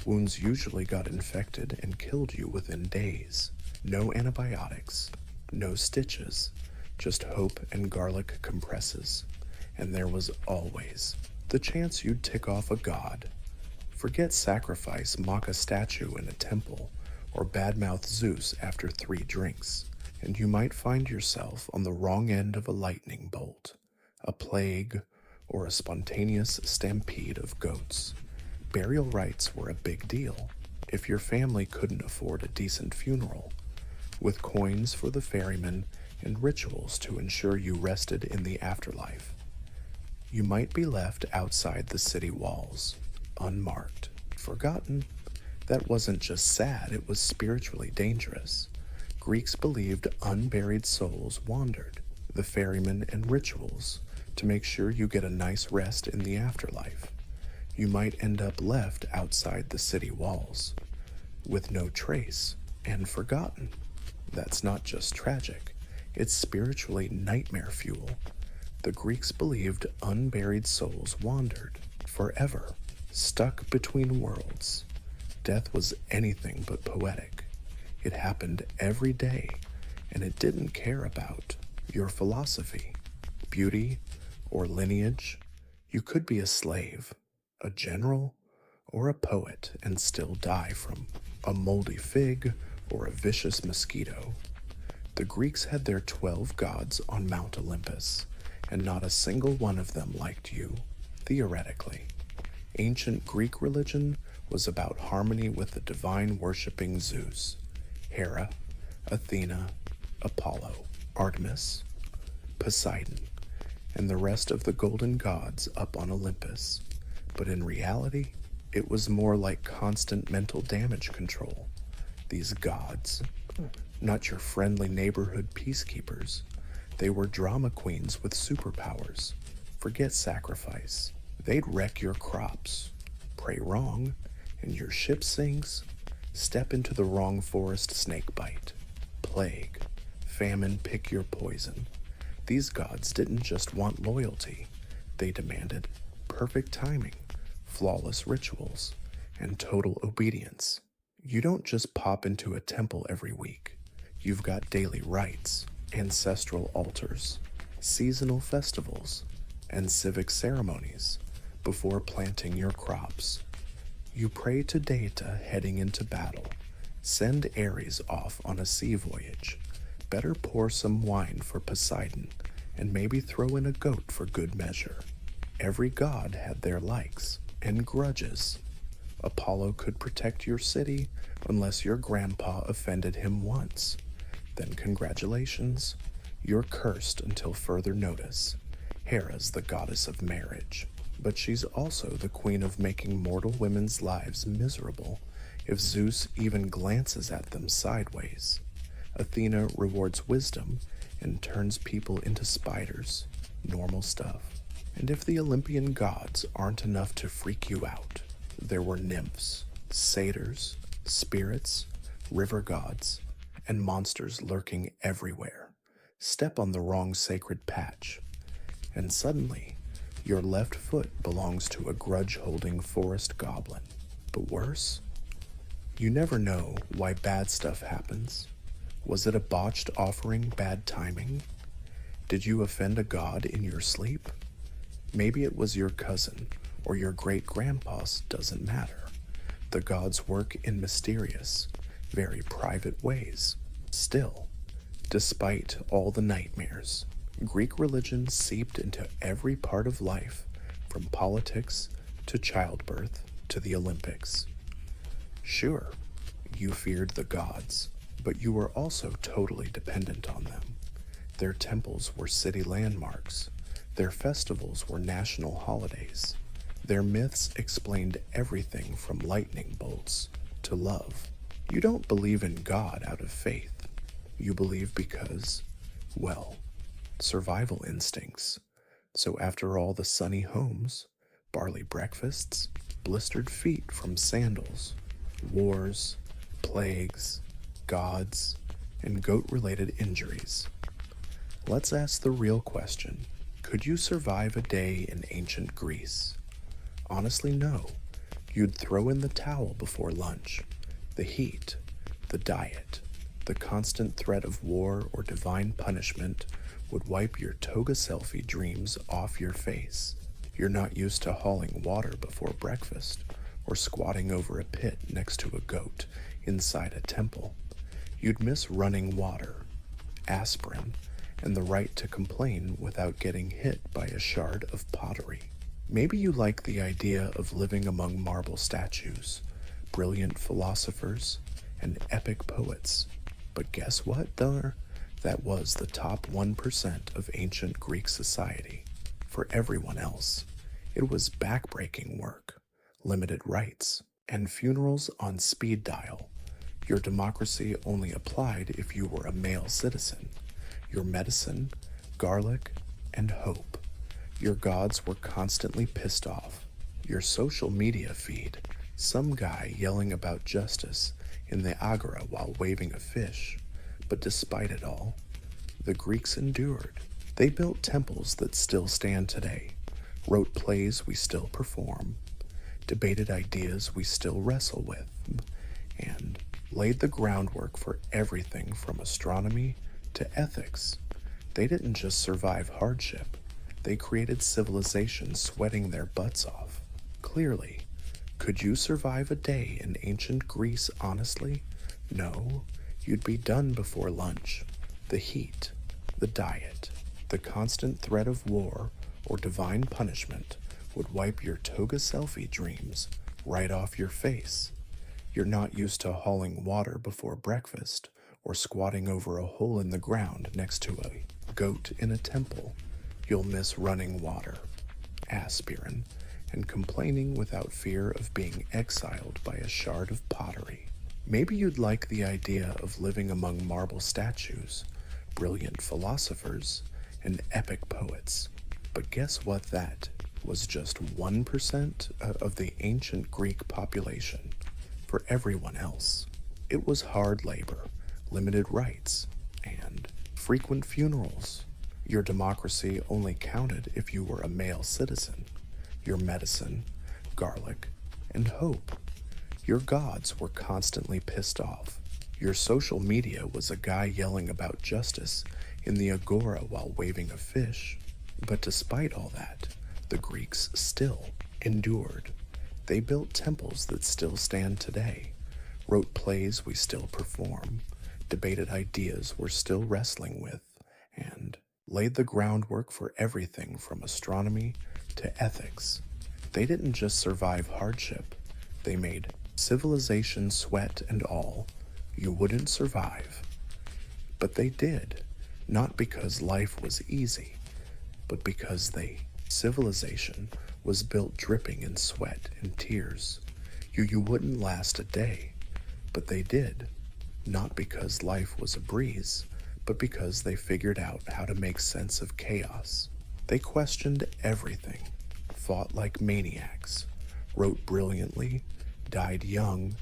wounds usually got infected and killed you within days. No antibiotics, no stitches, just hope and garlic compresses. And there was always the chance you'd tick off a god. Forget sacrifice, mock a statue in a temple, or badmouth Zeus after 3 drinks, and you might find yourself on the wrong end of a lightning bolt, a plague, or a spontaneous stampede of goats. Burial rites were a big deal if your family couldn't afford a decent funeral, with coins for the ferryman and rituals to ensure you rested in the afterlife. You might be left outside the city walls, unmarked, forgotten. That wasn't just sad, it was spiritually dangerous. Greeks believed unburied souls wandered, the ferryman and rituals, to make sure you get a nice rest in the afterlife. You might end up left outside the city walls, with no trace, and forgotten. That's not just tragic, it's spiritually nightmare fuel. The Greeks believed unburied souls wandered forever, stuck between worlds. Death was anything but poetic. It happened every day, and it didn't care about your philosophy, beauty, or lineage. You could be a slave, a general, or a poet and still die from a moldy fig or a vicious mosquito. The Greeks had their 12 gods on Mount Olympus, and not a single one of them liked you, theoretically. Ancient Greek religion was about harmony with the divine worshipping Zeus, Hera, Athena, Apollo, Artemis, Poseidon, and the rest of the golden gods up on Olympus. But in reality, it was more like constant mental damage control. These gods, not your friendly neighborhood peacekeepers, they were drama queens with superpowers. Forget sacrifice. They'd wreck your crops. Pray wrong, and your ship sinks. Step into the wrong forest, snake bite. Plague, famine, pick your poison. These gods didn't just want loyalty. They demanded perfect timing, flawless rituals, and total obedience. You don't just pop into a temple every week. You've got daily rites, ancestral altars, seasonal festivals, and civic ceremonies before planting your crops. You pray to Data heading into battle. Send Ares off on a sea voyage. Better pour some wine for Poseidon, and maybe throw in a goat for good measure. Every god had their likes and grudges. Apollo could protect your city unless your grandpa offended him once. Then congratulations, you're cursed until further notice. Hera's the goddess of marriage, but she's also the queen of making mortal women's lives miserable if Zeus even glances at them sideways. Athena rewards wisdom and turns people into spiders. Normal stuff. And if the Olympian gods aren't enough to freak you out, there were nymphs, satyrs, spirits, river gods, and monsters lurking everywhere. Step on the wrong sacred patch, and suddenly, your left foot belongs to a grudge-holding forest goblin. But worse, you never know why bad stuff happens. Was it a botched offering, bad timing? Did you offend a god in your sleep? Maybe it was your cousin or your great-grandpa's, doesn't matter. The gods work in mysterious, very private ways. Still, despite all the nightmares, Greek religion seeped into every part of life, from politics to childbirth to the Olympics. Sure, you feared the gods, but you were also totally dependent on them. Their temples were city landmarks. Their festivals were national holidays. Their myths explained everything from lightning bolts to love. You don't believe in God out of faith. You believe because, well, survival instincts. So after all the sunny homes, barley breakfasts, blistered feet from sandals, wars, plagues, gods, and goat-related injuries, let's ask the real question. Could you survive a day in ancient Greece? Honestly, no. You'd throw in the towel before lunch. The heat, the diet, the constant threat of war or divine punishment would wipe your toga selfie dreams off your face. You're not used to hauling water before breakfast or squatting over a pit next to a goat inside a temple. You'd miss running water, aspirin, and the right to complain without getting hit by a shard of pottery. Maybe you like the idea of living among marble statues, brilliant philosophers, and epic poets. But guess what, that was the top 1% of ancient Greek society. For everyone else, it was backbreaking work, limited rights, and funerals on speed dial. Your democracy only applied if you were a male citizen. Your medicine, garlic, and hope. Your gods were constantly pissed off. Your social media feed, some guy yelling about justice in the agora while waving a fish. But despite it all, the Greeks endured. They built temples that still stand today, wrote plays we still perform, debated ideas we still wrestle with, and laid the groundwork for everything from astronomy to ethics. They didn't just survive hardship. They created civilization sweating their butts off. Clearly, could you survive a day in ancient Greece honestly? No, you'd be done before lunch. The heat, the diet, the constant threat of war or divine punishment would wipe your toga selfie dreams right off your face. You're not used to hauling water before breakfast or squatting over a hole in the ground next to a goat in a temple. You'll miss running water, aspirin, and complaining without fear of being exiled by a shard of pottery. Maybe you'd like the idea of living among marble statues, brilliant philosophers, and epic poets. But guess what? That was just 1% of the ancient Greek population. For everyone else, it was hard labor, limited rights, and frequent funerals. Your democracy only counted if you were a male citizen. Your medicine, garlic, and hope. Your gods were constantly pissed off. Your social media was a guy yelling about justice in the agora while waving a fish. But despite all that, the Greeks still endured. They built temples that still stand today, wrote plays we still perform, debated ideas we're still wrestling with, and laid the groundwork for everything from astronomy to ethics. They didn't just survive hardship, they made civilization sweat and all. You wouldn't survive. But they did, not because life was easy, but because civilization was built dripping in sweat and tears. You wouldn't last a day, but they did, not because life was a breeze, but because they figured out how to make sense of chaos. They questioned everything, fought like maniacs, wrote brilliantly, died young,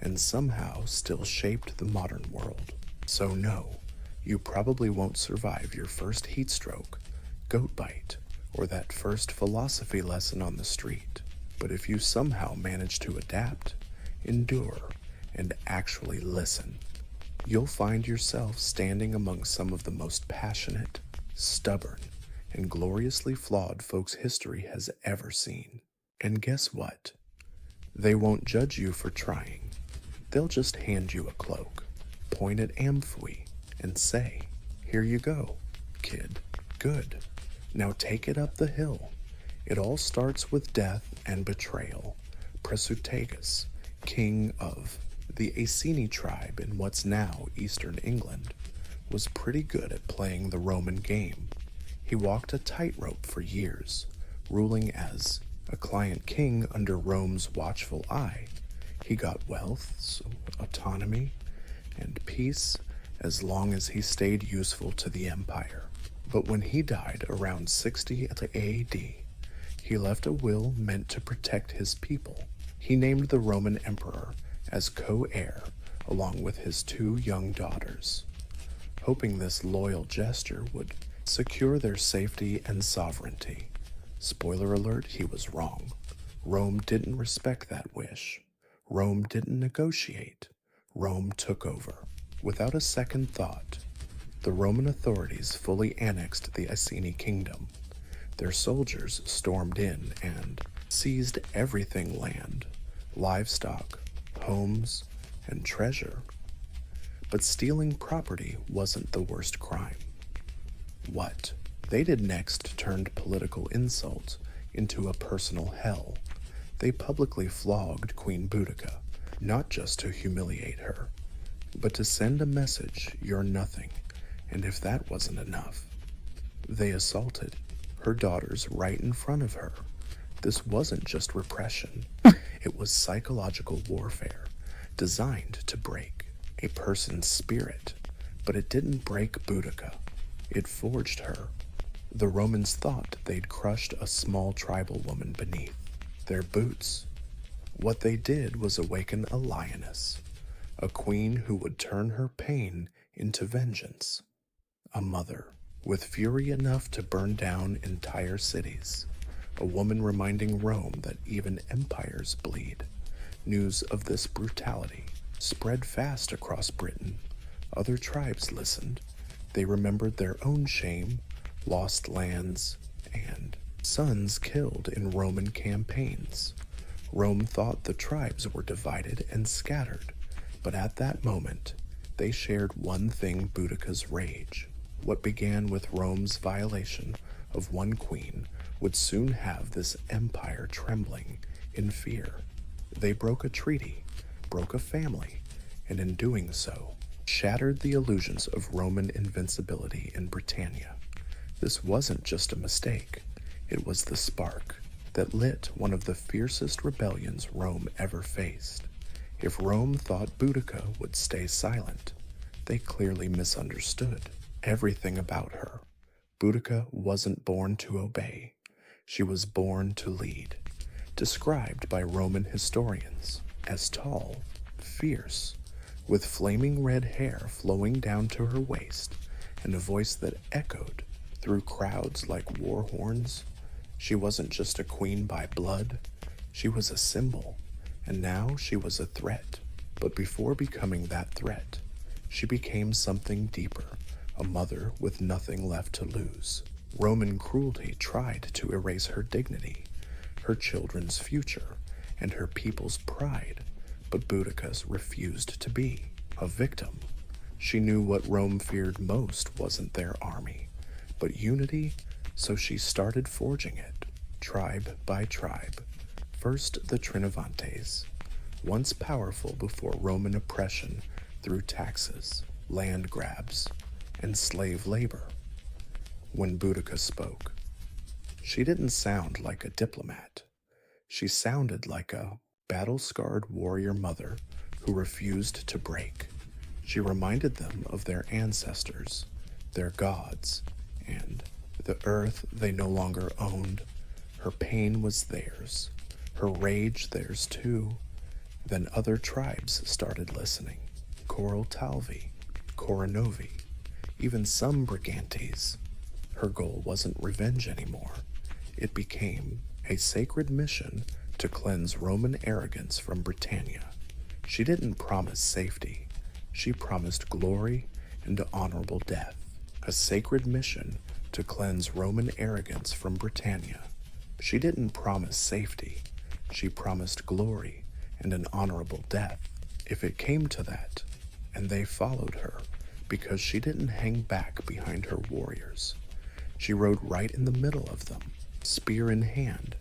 and somehow still shaped the modern world. So no, you probably won't survive your first heat stroke, goat bite, or that first philosophy lesson on the street. But if you somehow manage to adapt, endure, and actually listen, you'll find yourself standing among some of the most passionate, stubborn, and gloriously flawed folks history has ever seen. And guess what? They won't judge you for trying. They'll just hand you a cloak, point at Amphui, and say, "Here you go, kid. Good. Now take it up the hill." It all starts with death and betrayal. Prasutagus, king of the Iceni tribe in what's now eastern England, was pretty good at playing the Roman game. He walked a tightrope for years, ruling as a client king under Rome's watchful eye. He got wealth, autonomy, and peace as long as he stayed useful to the empire. But when he died around 60 AD, he left a will meant to protect his people. He named the Roman emperor as co-heir along with his 2 young daughters, hoping this loyal gesture would secure their safety and sovereignty. Spoiler alert, he was wrong. Rome didn't respect that wish. Rome didn't negotiate. Rome took over. Without a second thought, the Roman authorities fully annexed the Iceni kingdom. Their soldiers stormed in and seized everything land, livestock, homes, and treasure. But stealing property wasn't the worst crime. What they did next turned political insult into a personal hell. They publicly flogged Queen Boudica, not just to humiliate her, but to send a message, "You're nothing." And if that wasn't enough, they assaulted her daughters right in front of her. This wasn't just repression, it was psychological warfare designed to break a person's spirit. But it didn't break Boudica, it forged her. The Romans thought they'd crushed a small tribal woman beneath their boots. What they did was awaken a lioness, a queen who would turn her pain into vengeance, a mother with fury enough to burn down entire cities, a woman reminding Rome that even empires bleed. News of this brutality spread fast across Britain. Other tribes listened. They remembered their own shame, lost lands, and sons killed in Roman campaigns. Rome thought the tribes were divided and scattered, but at that moment, they shared one thing: Boudica's rage. What began with Rome's violation of one queen would soon have this empire trembling in fear. They broke a treaty, broke a family, and in doing so, shattered the illusions of Roman invincibility in Britannia. This wasn't just a mistake, it was the spark that lit one of the fiercest rebellions Rome ever faced. If Rome thought Boudica would stay silent, they clearly misunderstood everything about her. Boudica wasn't born to obey, she was born to lead. Described by Roman historians as tall, fierce, with flaming red hair flowing down to her waist, and a voice that echoed through crowds like war horns. She wasn't just a queen by blood, she was a symbol, and now she was a threat. But before becoming that threat, she became something deeper, a mother with nothing left to lose. Roman cruelty tried to erase her dignity, her children's future, and her people's pride, but Boudicca refused to be a victim. She knew what Rome feared most wasn't their army, but unity, so she started forging it, tribe by tribe. First, the Trinovantes, once powerful before Roman oppression through taxes, land grabs, and slave labor. When Boudica spoke, she didn't sound like a diplomat. She sounded like a battle-scarred warrior mother who refused to break. She reminded them of their ancestors, their gods, and the earth they no longer owned. Her pain was theirs, her rage theirs too. Then other tribes started listening. Coral Talvi, Coronovi, even some Brigantes. Her goal wasn't revenge anymore. It became a sacred mission to cleanse Roman arrogance from Britannia. She didn't promise safety. She promised glory and honorable death. A sacred mission to cleanse Roman arrogance from Britannia. She didn't promise safety. She promised glory and an honorable death. If it came to that, and they followed her, because she didn't hang back behind her warriors. She rode right in the middle of them, spear in hand,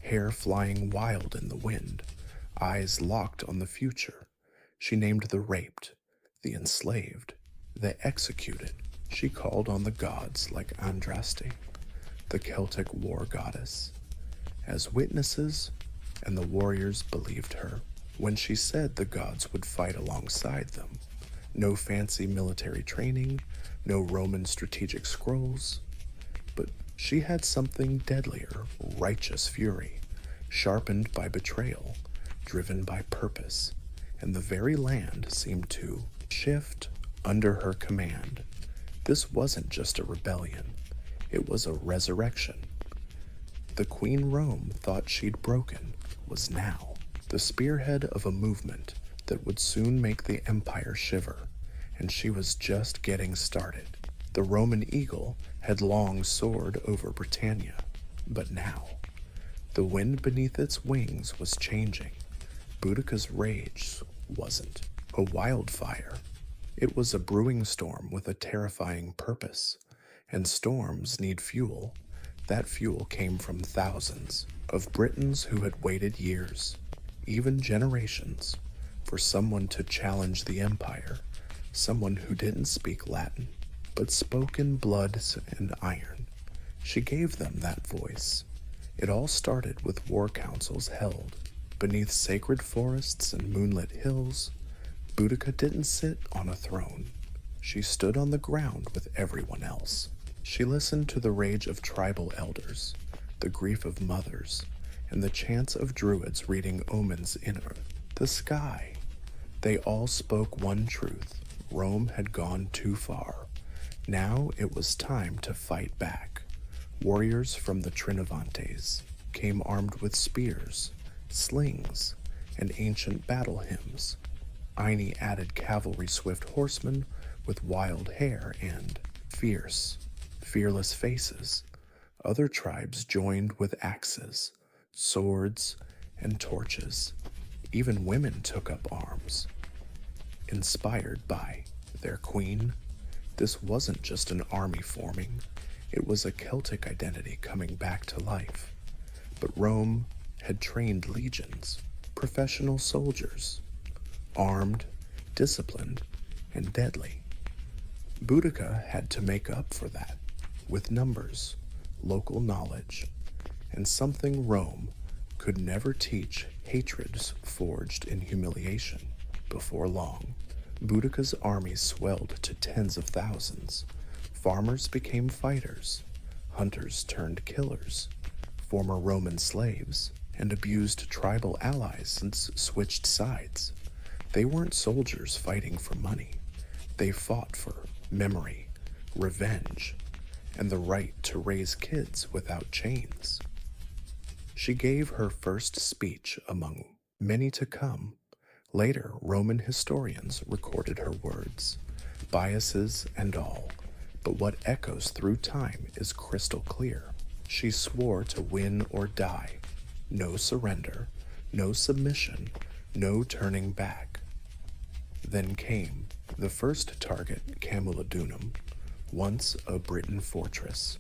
hair flying wild in the wind, eyes locked on the future. She named the raped, the enslaved, the executed. She called on the gods like Andraste, the Celtic war goddess, as witnesses, and the warriors believed her when she said the gods would fight alongside them. No fancy military training, no Roman strategic scrolls, but she had something deadlier, righteous fury, sharpened by betrayal, driven by purpose, and the very land seemed to shift under her command. This wasn't just a rebellion, it was a resurrection. The Queen Rome thought she'd broken was now the spearhead of a movement that would soon make the empire shiver, and she was just getting started. The Roman eagle had long soared over Britannia, but now the wind beneath its wings was changing. Boudica's rage wasn't a wildfire. It was a brewing storm with a terrifying purpose, and storms need fuel. That fuel came from thousands of Britons who had waited years, even generations, for someone to challenge the empire, someone who didn't speak Latin, but spoke in blood and iron. She gave them that voice. It all started with war councils held beneath sacred forests and moonlit hills. Boudica didn't sit on a throne. She stood on the ground with everyone else. She listened to the rage of tribal elders, the grief of mothers, and the chants of druids reading omens in the sky. They all spoke one truth. Rome had gone too far. Now it was time to fight back. Warriors from the Trinovantes came armed with spears, slings, and ancient battle hymns. Aine added cavalry swift horsemen with wild hair and fearless faces. Other tribes joined with axes, swords, and torches. Even women took up arms. Inspired by their queen, this wasn't just an army forming, it was a Celtic identity coming back to life. But Rome had trained legions, professional soldiers, armed, disciplined, and deadly. Boudica had to make up for that with numbers, local knowledge, and something Rome could never teach: hatreds forged in humiliation. Before long, Boudica's army swelled to tens of thousands. Farmers became fighters, hunters turned killers, former Roman slaves, and abused tribal allies switched sides. They weren't soldiers fighting for money. They fought for memory, revenge, and the right to raise kids without chains. She gave her first speech among many to come, Later, Roman historians recorded her words, biases and all, but what echoes through time is crystal clear. She swore to win or die. No surrender, no submission, no turning back. Then came the first target, Camulodunum, once a Briton fortress,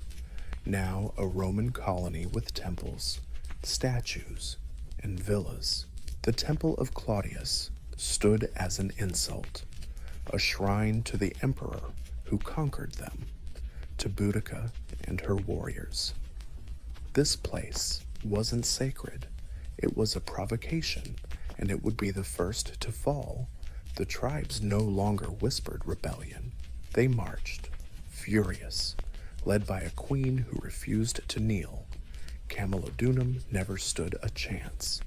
now a Roman colony with temples, statues, and villas. The Temple of Claudius stood as an insult, a shrine to the emperor who conquered them, to Boudica and her warriors. This place wasn't sacred. It was a provocation, and it would be the first to fall. The tribes no longer whispered rebellion. They marched, furious, led by a queen who refused to kneel. Camulodunum never stood a chance.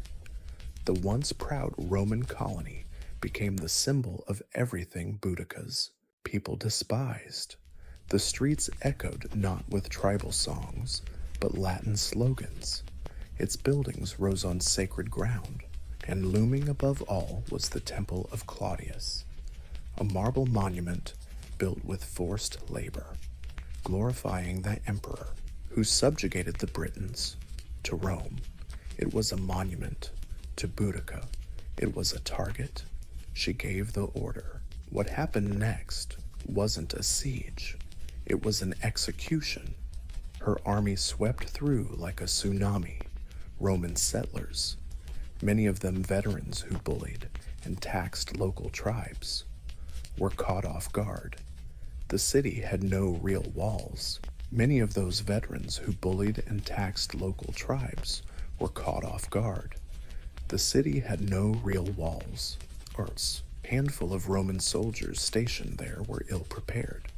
The once proud Roman colony became the symbol of everything Boudica's people despised. The streets echoed not with tribal songs, but Latin slogans. Its buildings rose on sacred ground, and looming above all was the Temple of Claudius, a marble monument built with forced labor, glorifying the emperor who subjugated the Britons. To Rome, it was a monument. To Boudica, it was a target. She gave the order. What happened next wasn't a siege. It was an execution. Her army swept through like a tsunami. Roman settlers, many of them veterans who bullied and taxed local tribes, were caught off guard. The city had no real walls. Many of those veterans who bullied and taxed local tribes were caught off guard. The city had no real walls. A handful of Roman soldiers stationed there were ill-prepared,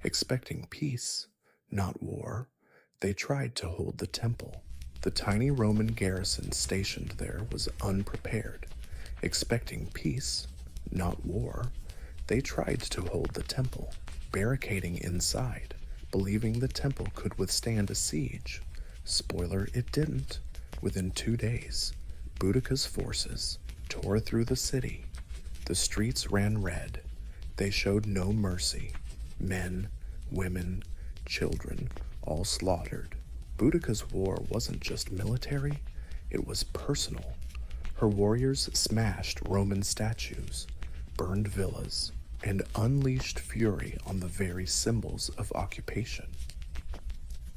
expecting peace, not war. They tried to hold the temple. The tiny Roman garrison stationed there was unprepared, expecting peace, not war. They tried to hold the temple, barricading inside, believing the temple could withstand a siege. Spoiler, it didn't. Within 2 days, Boudica's forces tore through the city. The streets ran red. They showed no mercy. Men, women, children, all slaughtered. Boudica's war wasn't just military, it was personal. Her warriors smashed Roman statues, burned villas, and unleashed fury on the very symbols of occupation.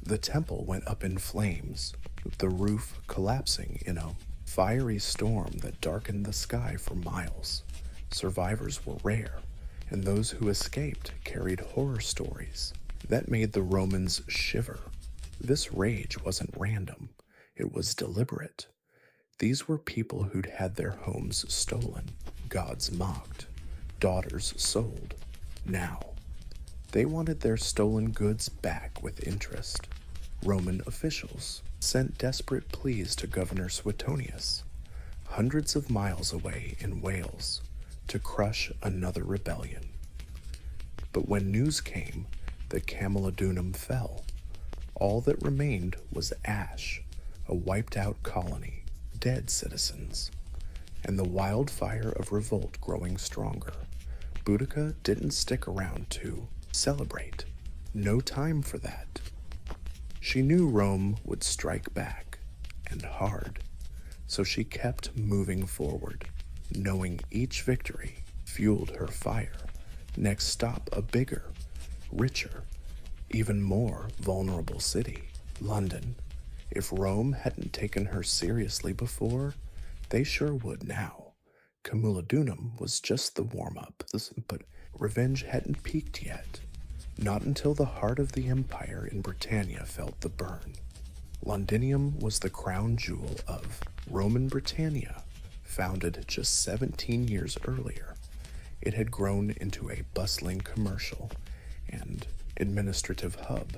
The temple went up in flames, the roof collapsing in a fiery storm that darkened the sky for miles. Survivors were rare, and those who escaped carried horror stories that made the Romans shiver. This rage wasn't random, it was deliberate. These were people who'd had their homes stolen, gods mocked, daughters sold. Now, they wanted their stolen goods back with interest. Roman officials sent desperate pleas to Governor Suetonius, hundreds of miles away in Wales, to crush another rebellion. But when news came that Camulodunum fell, all that remained was ash, a wiped-out colony, dead citizens, and the wildfire of revolt growing stronger. Boudica didn't stick around to celebrate. No time for that. She knew Rome would strike back, and hard, so she kept moving forward, knowing each victory fueled her fire. Next stop, a bigger, richer, even more vulnerable city, London. If Rome hadn't taken her seriously before, they sure would now. Camulodunum was just the warm-up, but revenge hadn't peaked yet. Not until the heart of the empire in Britannia felt the burn. Londinium was the crown jewel of Roman Britannia, founded just 17 years earlier. It had grown into a bustling commercial and administrative hub.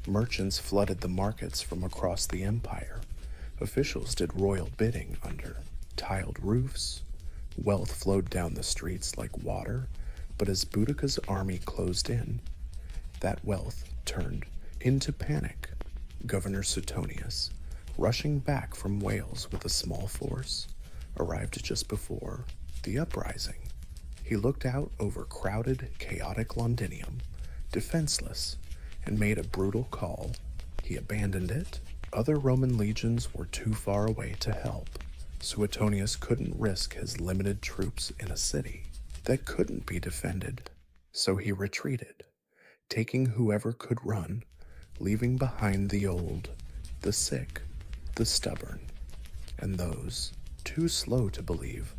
Merchants flooded the markets from across the empire. Officials did royal bidding under tiled roofs. Wealth flowed down the streets like water, but as Boudica's army closed in, that wealth turned into panic. Governor Suetonius, rushing back from Wales with a small force, arrived just before the uprising. He looked out over crowded, chaotic Londinium, defenseless, and made a brutal call. He abandoned it. Other Roman legions were too far away to help. Suetonius couldn't risk his limited troops in a city that couldn't be defended, so he retreated, taking whoever could run, leaving behind the old, the sick, the stubborn, and those too slow to believe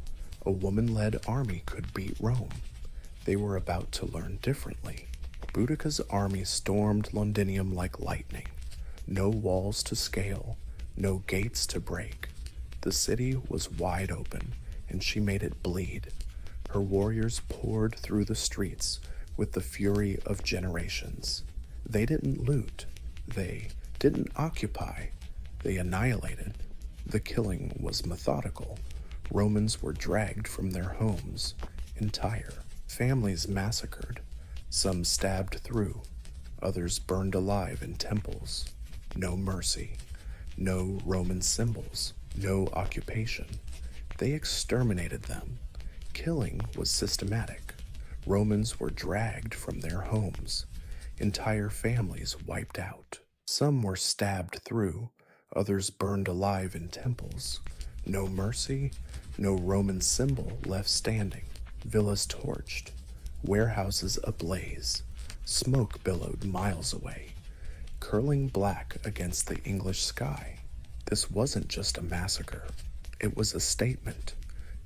a woman-led army could beat Rome. They were about to learn differently. Boudicca's army stormed Londinium like lightning. No walls to scale, no gates to break. The city was wide open, and she made it bleed. Her warriors poured through the streets with the fury of generations. They didn't loot. They didn't occupy. They annihilated. The killing was methodical. Romans were dragged from their homes, entire families massacred, some stabbed through, others burned alive in temples. No mercy, no Roman symbols, no occupation. They exterminated them. Killing was systematic. Romans were dragged from their homes, entire families wiped out. Some were stabbed through, others burned alive in temples. No mercy, no Roman symbol left standing. Villas torched, warehouses ablaze. Smoke billowed miles away, curling black against the English sky. This wasn't just a massacre. It was a statement.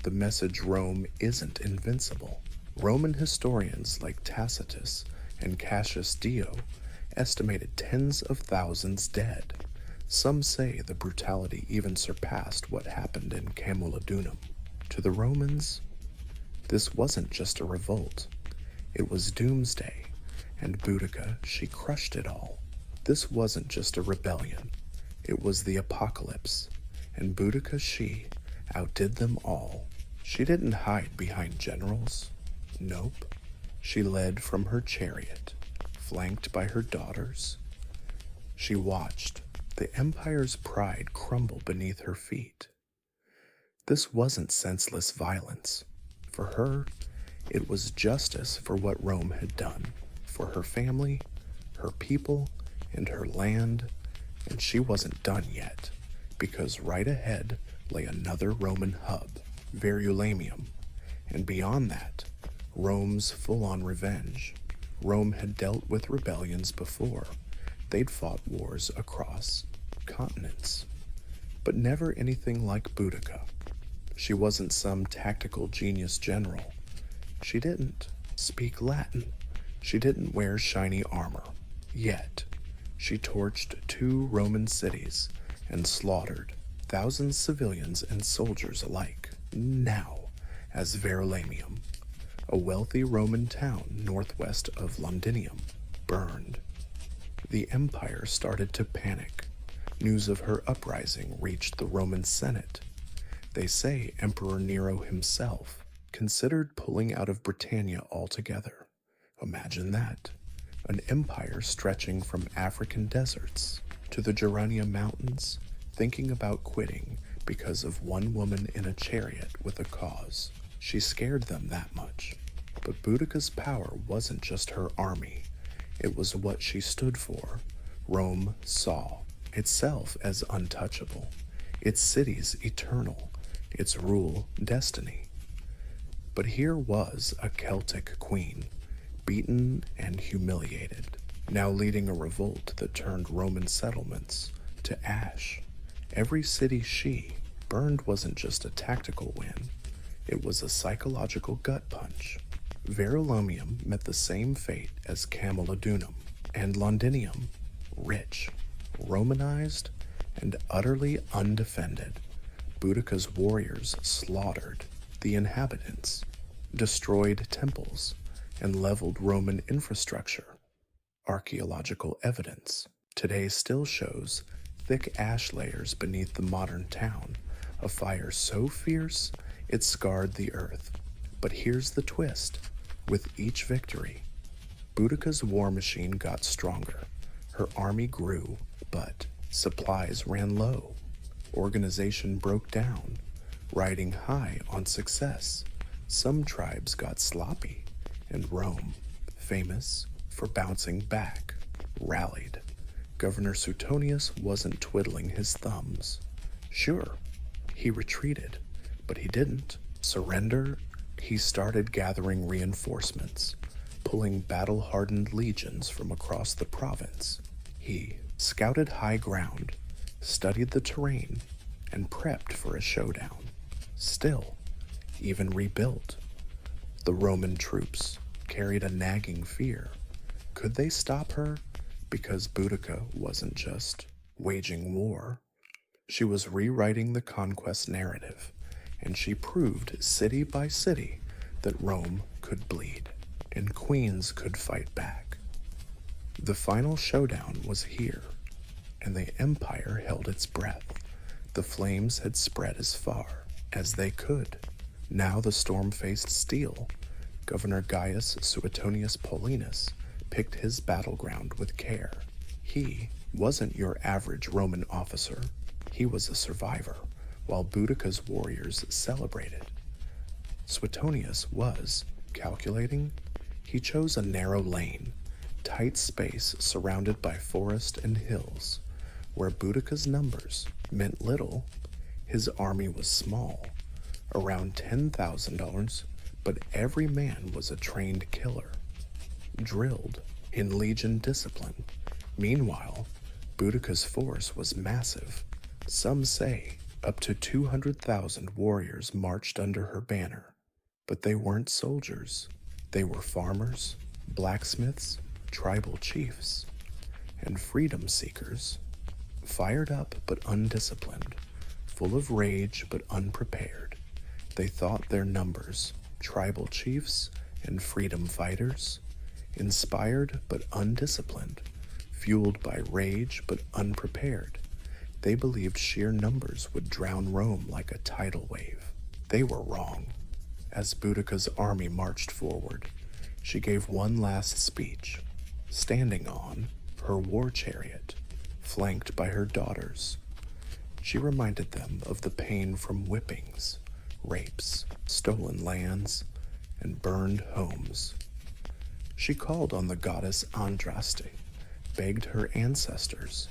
The message Rome isn't invincible. Roman historians like Tacitus and Cassius Dio estimated tens of thousands dead. Some say the brutality even surpassed what happened in Camulodunum. To the Romans, this wasn't just a revolt. It was doomsday, and Boudica, she crushed it all. This wasn't just a rebellion. It was the apocalypse, and Boudica, she outdid them all. She didn't hide behind generals. Nope. She led from her chariot, flanked by her daughters. She watched the empire's pride crumble beneath her feet. This wasn't senseless violence. For her, it was justice for what Rome had done, for her family, her people, and her land, and she wasn't done yet, because right ahead lay another Roman hub, Verulamium, and beyond that, Rome's full-on revenge. Rome had dealt with rebellions before. They'd fought wars across continents, but never anything like Boudica. She wasn't some tactical genius general. She didn't speak Latin. She didn't wear shiny armor. Yet, she torched 2 Roman cities and slaughtered thousands civilians and soldiers alike. Now, as Verulamium, a wealthy Roman town northwest of Londinium, burned, the empire started to panic. News of her uprising reached the Roman Senate. They say Emperor Nero himself considered pulling out of Britannia altogether. Imagine that. An empire stretching from African deserts to the Gerania Mountains, thinking about quitting because of one woman in a chariot with a cause. She scared them that much. But Boudica's power wasn't just her army. It was what she stood for. Rome saw itself as untouchable, its cities eternal, its rule destiny. But here was a Celtic queen, beaten and humiliated, now leading a revolt that turned Roman settlements to ash. Every city she burned wasn't just a tactical win, it was a psychological gut punch. Verulamium met the same fate as Camulodunum, and Londinium, rich, Romanized, and utterly undefended. Boudica's warriors slaughtered the inhabitants, destroyed temples, and leveled Roman infrastructure. Archaeological evidence today still shows thick ash layers beneath the modern town, a fire so fierce it scarred the earth. But here's the twist. With each victory, Boudica's war machine got stronger. Her army grew, but supplies ran low. Organization broke down. Riding high on success, Some tribes got sloppy, and Rome, famous for bouncing back, rallied. Governor Suetonius wasn't twiddling his thumbs. Sure, he retreated, but he didn't surrender. He started gathering reinforcements, pulling battle-hardened legions from across the province. He scouted high ground, studied the terrain, and prepped for a showdown. Still, even rebuilt, the Roman troops carried a nagging fear. Could they stop her? Because Boudica wasn't just waging war. She was rewriting the conquest narrative, and she proved city by city that Rome could bleed and queens could fight back. The final showdown was here, and the empire held its breath. The flames had spread as far as they could. Now the storm-faced steel, Governor Gaius Suetonius Paulinus, picked his battleground with care. He wasn't your average Roman officer. He was a survivor, while Boudica's warriors celebrated. Suetonius was calculating. He chose a narrow lane, tight space surrounded by forest and hills. Where Boudica's numbers meant little, his army was small, around $10,000, but every man was a trained killer, drilled in legion discipline. Meanwhile, Boudica's force was massive. Some say up to 200,000 warriors marched under her banner. But they weren't soldiers. They were farmers, blacksmiths, tribal chiefs, and freedom seekers. Fired up but undisciplined, full of rage but unprepared. They thought their numbers, tribal chiefs and freedom fighters, inspired but undisciplined, fueled by rage but unprepared. They believed sheer numbers would drown Rome like a tidal wave. They were wrong. As Boudica's army marched forward, she gave one last speech, standing on her war chariot, flanked by her daughters. She reminded them of the pain from whippings, rapes, stolen lands, and burned homes. She called on the goddess Andraste, begged her ancestors,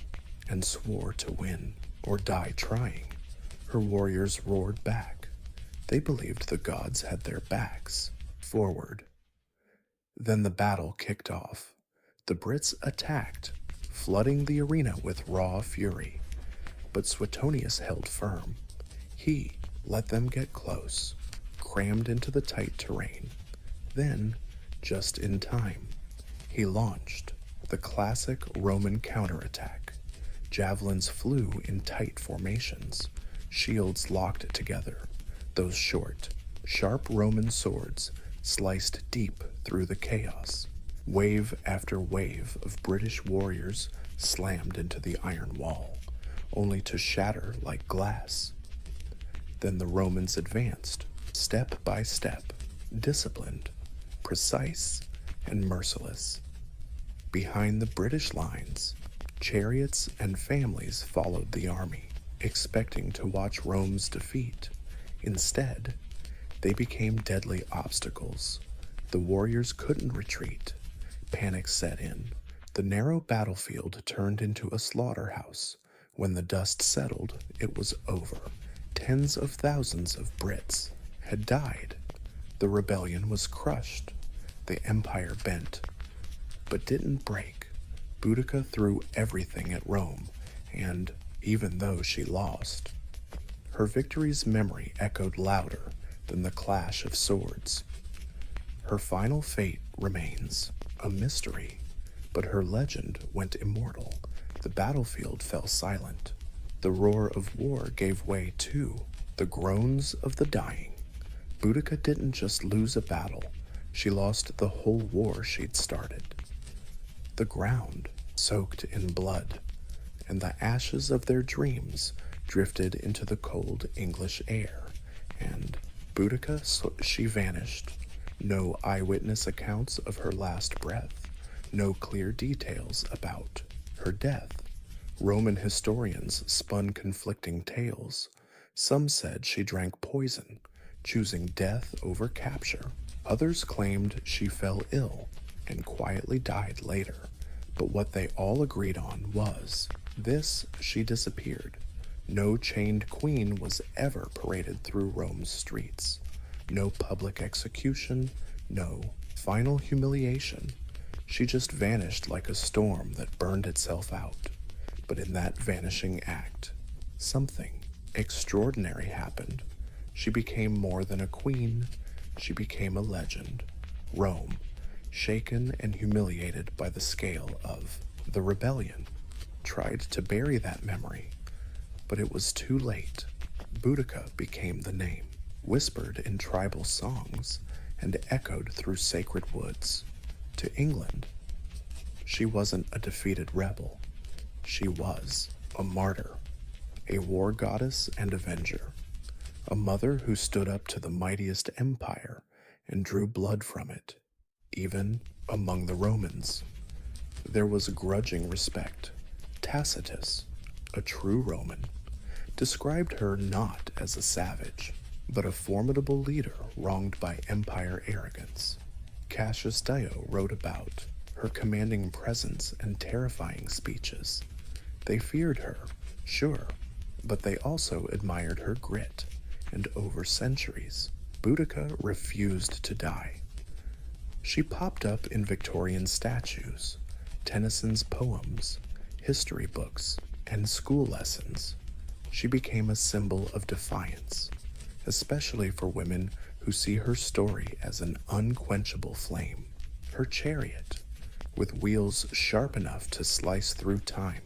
and swore to win or die trying. Her warriors roared back. They believed the gods had their backs. Forward. Then the battle kicked off. The Brits attacked, flooding the arena with raw fury. But Suetonius held firm. He let them get close, crammed into the tight terrain. Then, just in time, he launched the classic Roman counterattack. Javelins flew in tight formations, shields locked together. Those short, sharp Roman swords sliced deep through the chaos. Wave after wave of British warriors slammed into the iron wall, only to shatter like glass. Then the Romans advanced, step by step, disciplined, precise, and merciless. Behind the British lines, chariots and families followed the army, expecting to watch Rome's defeat. Instead, they became deadly obstacles. The warriors couldn't retreat. Panic set in. The narrow battlefield turned into a slaughterhouse. When the dust settled, it was over. Tens of thousands of Brits had died. The rebellion was crushed. The empire bent, but didn't break. Boudica threw everything at Rome, and even though she lost, her victory's memory echoed louder than the clash of swords. Her final fate remains a mystery, but her legend went immortal. The battlefield fell silent. The roar of war gave way to the groans of the dying. Boudica didn't just lose a battle, she lost the whole war she'd started. The ground soaked in blood, and the ashes of their dreams drifted into the cold English air, and Boudica, she vanished. No eyewitness accounts of her last breath, no clear details about her death. Roman historians spun conflicting tales. Some said she drank poison, choosing death over capture. Others claimed she fell ill and quietly died later, but what they all agreed on was this: she disappeared. No chained queen was ever paraded through Rome's streets. No public execution, no final humiliation. She just vanished like a storm that burned itself out. But in that vanishing act, something extraordinary happened. She became more than a queen, she became a legend. Rome, shaken and humiliated by the scale of the rebellion, tried to bury that memory, but it was too late. Boudica became the name, whispered in tribal songs and echoed through sacred woods. To England, she wasn't a defeated rebel. She was a martyr, a war goddess and avenger, a mother who stood up to the mightiest empire and drew blood from it. Even among the Romans, there was grudging respect. Tacitus, a true Roman, described her not as a savage, but a formidable leader wronged by empire arrogance. Cassius Dio wrote about her commanding presence and terrifying speeches. They feared her, sure, but they also admired her grit, and over centuries, Boudica refused to die. She popped up in Victorian statues, Tennyson's poems, history books, and school lessons. She became a symbol of defiance, especially for women who see her story as an unquenchable flame. Her chariot, with wheels sharp enough to slice through time,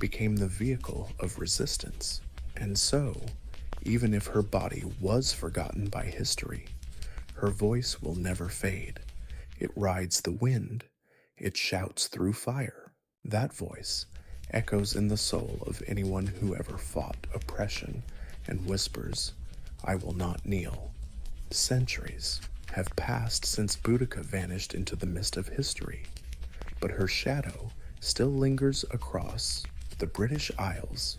became the vehicle of resistance. And so, even if her body was forgotten by history, her voice will never fade. It rides the wind, it shouts through fire. That voice echoes in the soul of anyone who ever fought oppression and whispers, "I will not kneel." Centuries have passed since Boudica vanished into the mist of history, but her shadow still lingers across the British Isles.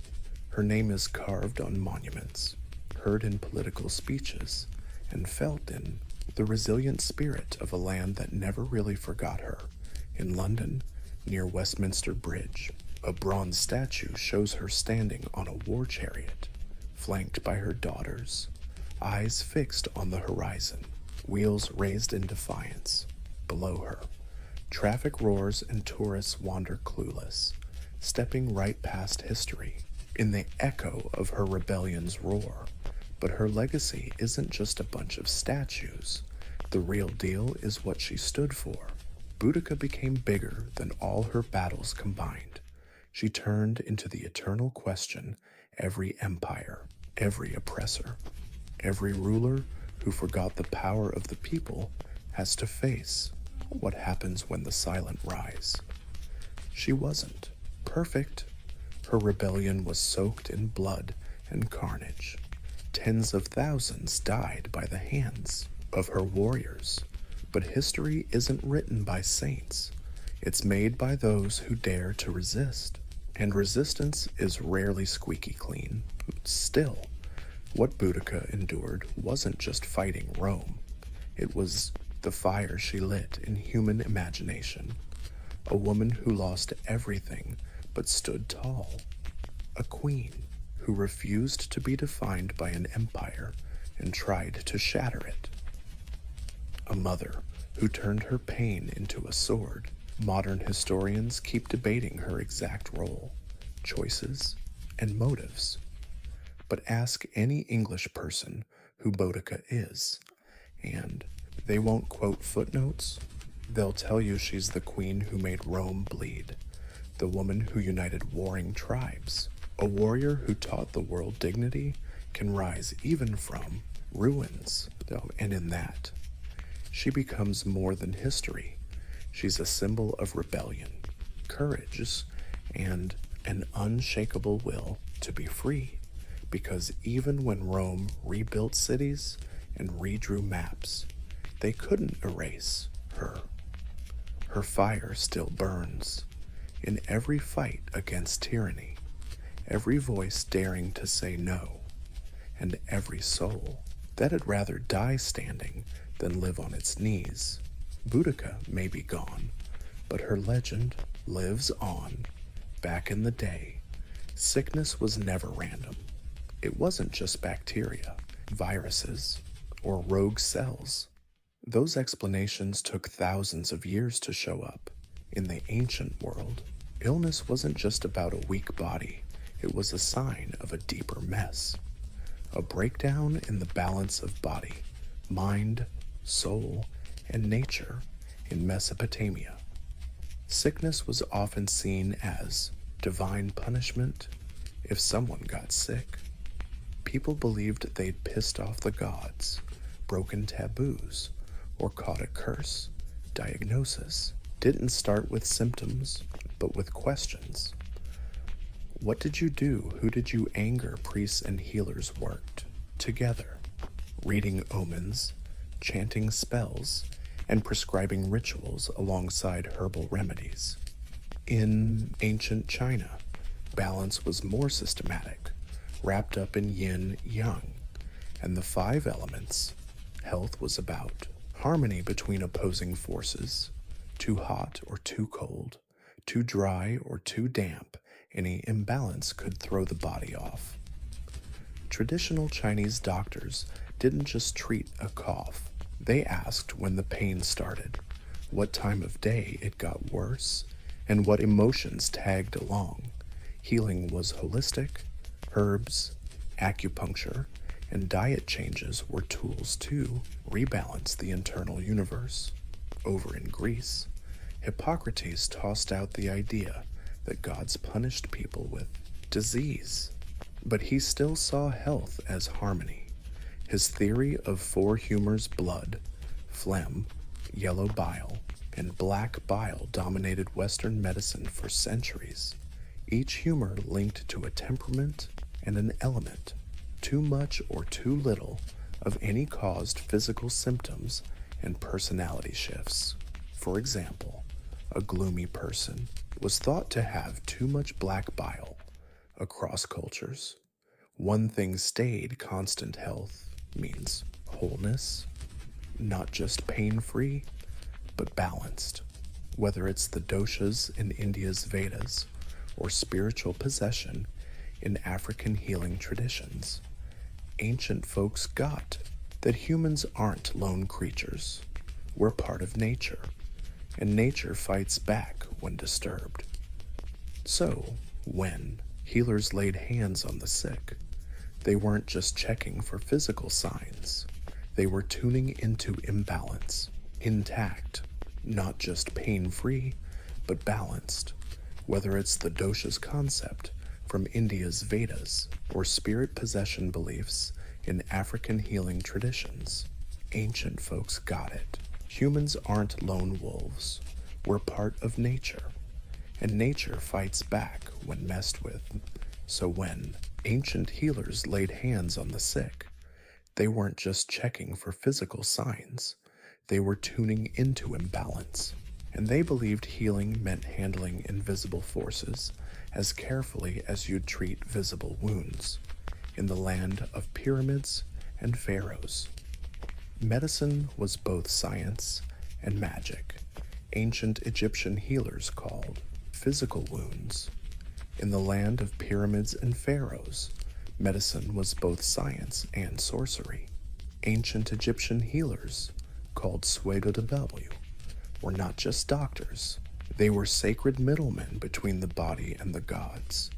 Her name is carved on monuments, heard in political speeches, and felt in the resilient spirit of a land that never really forgot her. In London, near Westminster Bridge, a bronze statue shows her standing on a war chariot, flanked by her daughters, eyes fixed on the horizon, wheels raised in defiance. Below her, traffic roars and tourists wander clueless, stepping right past history in the echo of her rebellion's roar. But her legacy isn't just a bunch of statues. The real deal is what she stood for. Boudica became bigger than all her battles combined. She turned into the eternal question every empire, every oppressor, every ruler who forgot the power of the people has to face. What happens when the silent rise? She wasn't perfect. Her rebellion was soaked in blood and carnage. Tens of thousands died by the hands of her warriors. But history isn't written by saints. It's made by those who dare to resist. And resistance is rarely squeaky clean. Still, what Boudica endured wasn't just fighting Rome. It was the fire she lit in human imagination. A woman who lost everything but stood tall. A queen who refused to be defined by an empire and tried to shatter it. A mother who turned her pain into a sword. Modern historians keep debating her exact role, choices, and motives. But ask any English person who Boudica is, and they won't quote footnotes. They'll tell you she's the queen who made Rome bleed, the woman who united warring tribes, a warrior who taught the world dignity can rise even from ruins. And in that, she becomes more than history. She's a symbol of rebellion, courage, and an unshakable will to be free. Because even when Rome rebuilt cities and redrew maps, they couldn't erase her. Her fire still burns in every fight against tyranny, every voice daring to say no, and every soul that had rather die standing than live on its knees. Boudica may be gone, but her legend lives on. Back in the day, sickness was never random. It wasn't just bacteria, viruses, or rogue cells. Those explanations took thousands of years to show up. In the ancient world, illness wasn't just about a weak body, it was a sign of a deeper mess. A breakdown in the balance of body, mind, soul, and nature in Mesopotamia. Sickness was often seen as divine punishment. If someone got sick, people believed they'd pissed off the gods, broken taboos, or caught a curse. Diagnosis didn't start with symptoms, but with questions. What did you do? Who did you anger? Priests and healers worked together, reading omens, chanting spells, and prescribing rituals alongside herbal remedies. In ancient China, balance was more systematic, wrapped up in yin-yang, and the five elements. Health was about harmony between opposing forces, too hot or too cold, too dry or too damp. Any imbalance could throw the body off. Traditional Chinese doctors didn't just treat a cough. They asked when the pain started, what time of day it got worse, and what emotions tagged along. Healing was holistic. Herbs, acupuncture, and diet changes were tools to rebalance the internal universe. Over in Greece, Hippocrates tossed out the idea that gods punished people with disease, but he still saw health as harmony. His theory of four humors, blood, phlegm, yellow bile, and black bile, dominated Western medicine for centuries. Each humor linked to a temperament and an element. Too much or too little of any caused physical symptoms and personality shifts. For example, a gloomy person was thought to have too much black bile. Across cultures, one thing stayed constant: health means wholeness, not just pain-free, but balanced. Whether it's the doshas in India's Vedas or spiritual possession in African healing traditions, ancient folks got that humans aren't lone creatures. We're part of nature, and nature fights back when disturbed. So, when healers laid hands on the sick, they weren't just checking for physical signs. They were tuning into imbalance, intact, not just pain-free, but balanced. Whether it's the dosha's concept from India's Vedas or spirit possession beliefs in African healing traditions, ancient folks got it. Humans aren't lone wolves. We're part of nature, and nature fights back when messed with. So when ancient healers laid hands on the sick, they weren't just checking for physical signs. They were tuning into imbalance, and they believed healing meant handling invisible forces as carefully as you'd treat visible wounds. In the land of pyramids and pharaohs, medicine was both science and magic. Ancient Egyptian healers called physical wounds. In the land of pyramids and pharaohs, medicine was both science and sorcery. Ancient Egyptian healers, called Swagodabalu, were not just doctors. They were sacred middlemen between the body and the gods.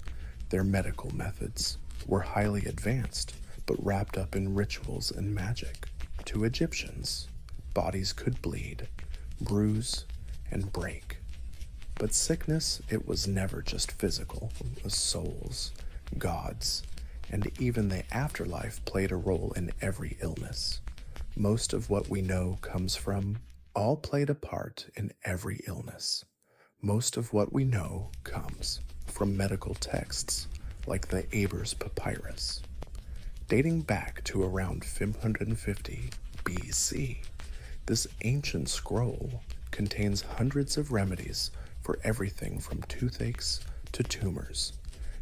Their medical methods were highly advanced, but wrapped up in rituals and magic. To Egyptians, bodies could bleed, bruise, and break. But sickness, it was never just physical. The souls, gods, and even the afterlife played a role in every illness. Most of what we know comes from, all played a part in every illness. Most of what we know comes from medical texts like the Ebers Papyrus, dating back to around 550 BC. This ancient scroll contains hundreds of remedies for everything from toothaches to tumors.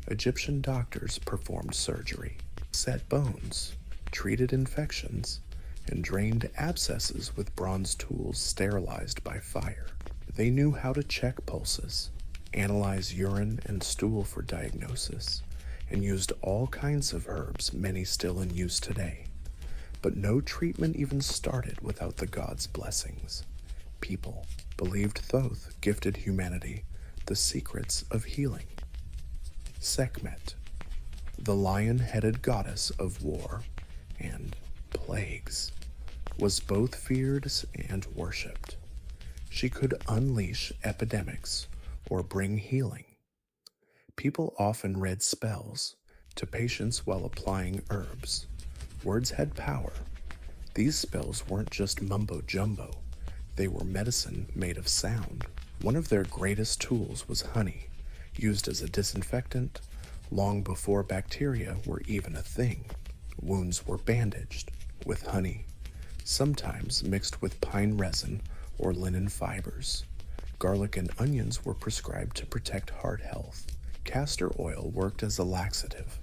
Egyptian doctors performed surgery, set bones, treated infections, and drained abscesses with bronze tools sterilized by fire. They knew how to check pulses, analyze urine and stool for diagnosis, and used all kinds of herbs, many still in use today. But no treatment even started without the gods' blessings. People believed Thoth gifted humanity the secrets of healing. Sekhmet, the lion-headed goddess of war and plagues, was both feared and worshipped. She could unleash epidemics or bring healing. People often read spells to patients while applying herbs. Words had power. These spells weren't just mumbo-jumbo. They were medicine made of sound. One of their greatest tools was honey, used as a disinfectant long before bacteria were even a thing. Wounds were bandaged with honey, sometimes mixed with pine resin or linen fibers. Garlic and onions were prescribed to protect heart health. Castor oil worked as a laxative.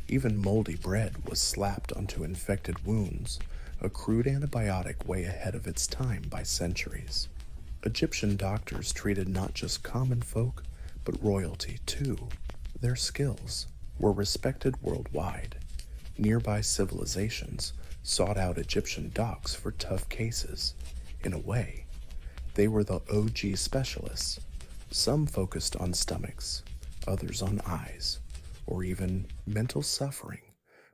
Even moldy bread was slapped onto infected wounds, a crude antibiotic way ahead of its time by centuries. Egyptian doctors treated not just common folk, but royalty too. Their skills were respected worldwide. Nearby civilizations sought out Egyptian docs for tough cases. In a way, they were the OG specialists. Some focused on stomachs, others on eyes, or even mental suffering.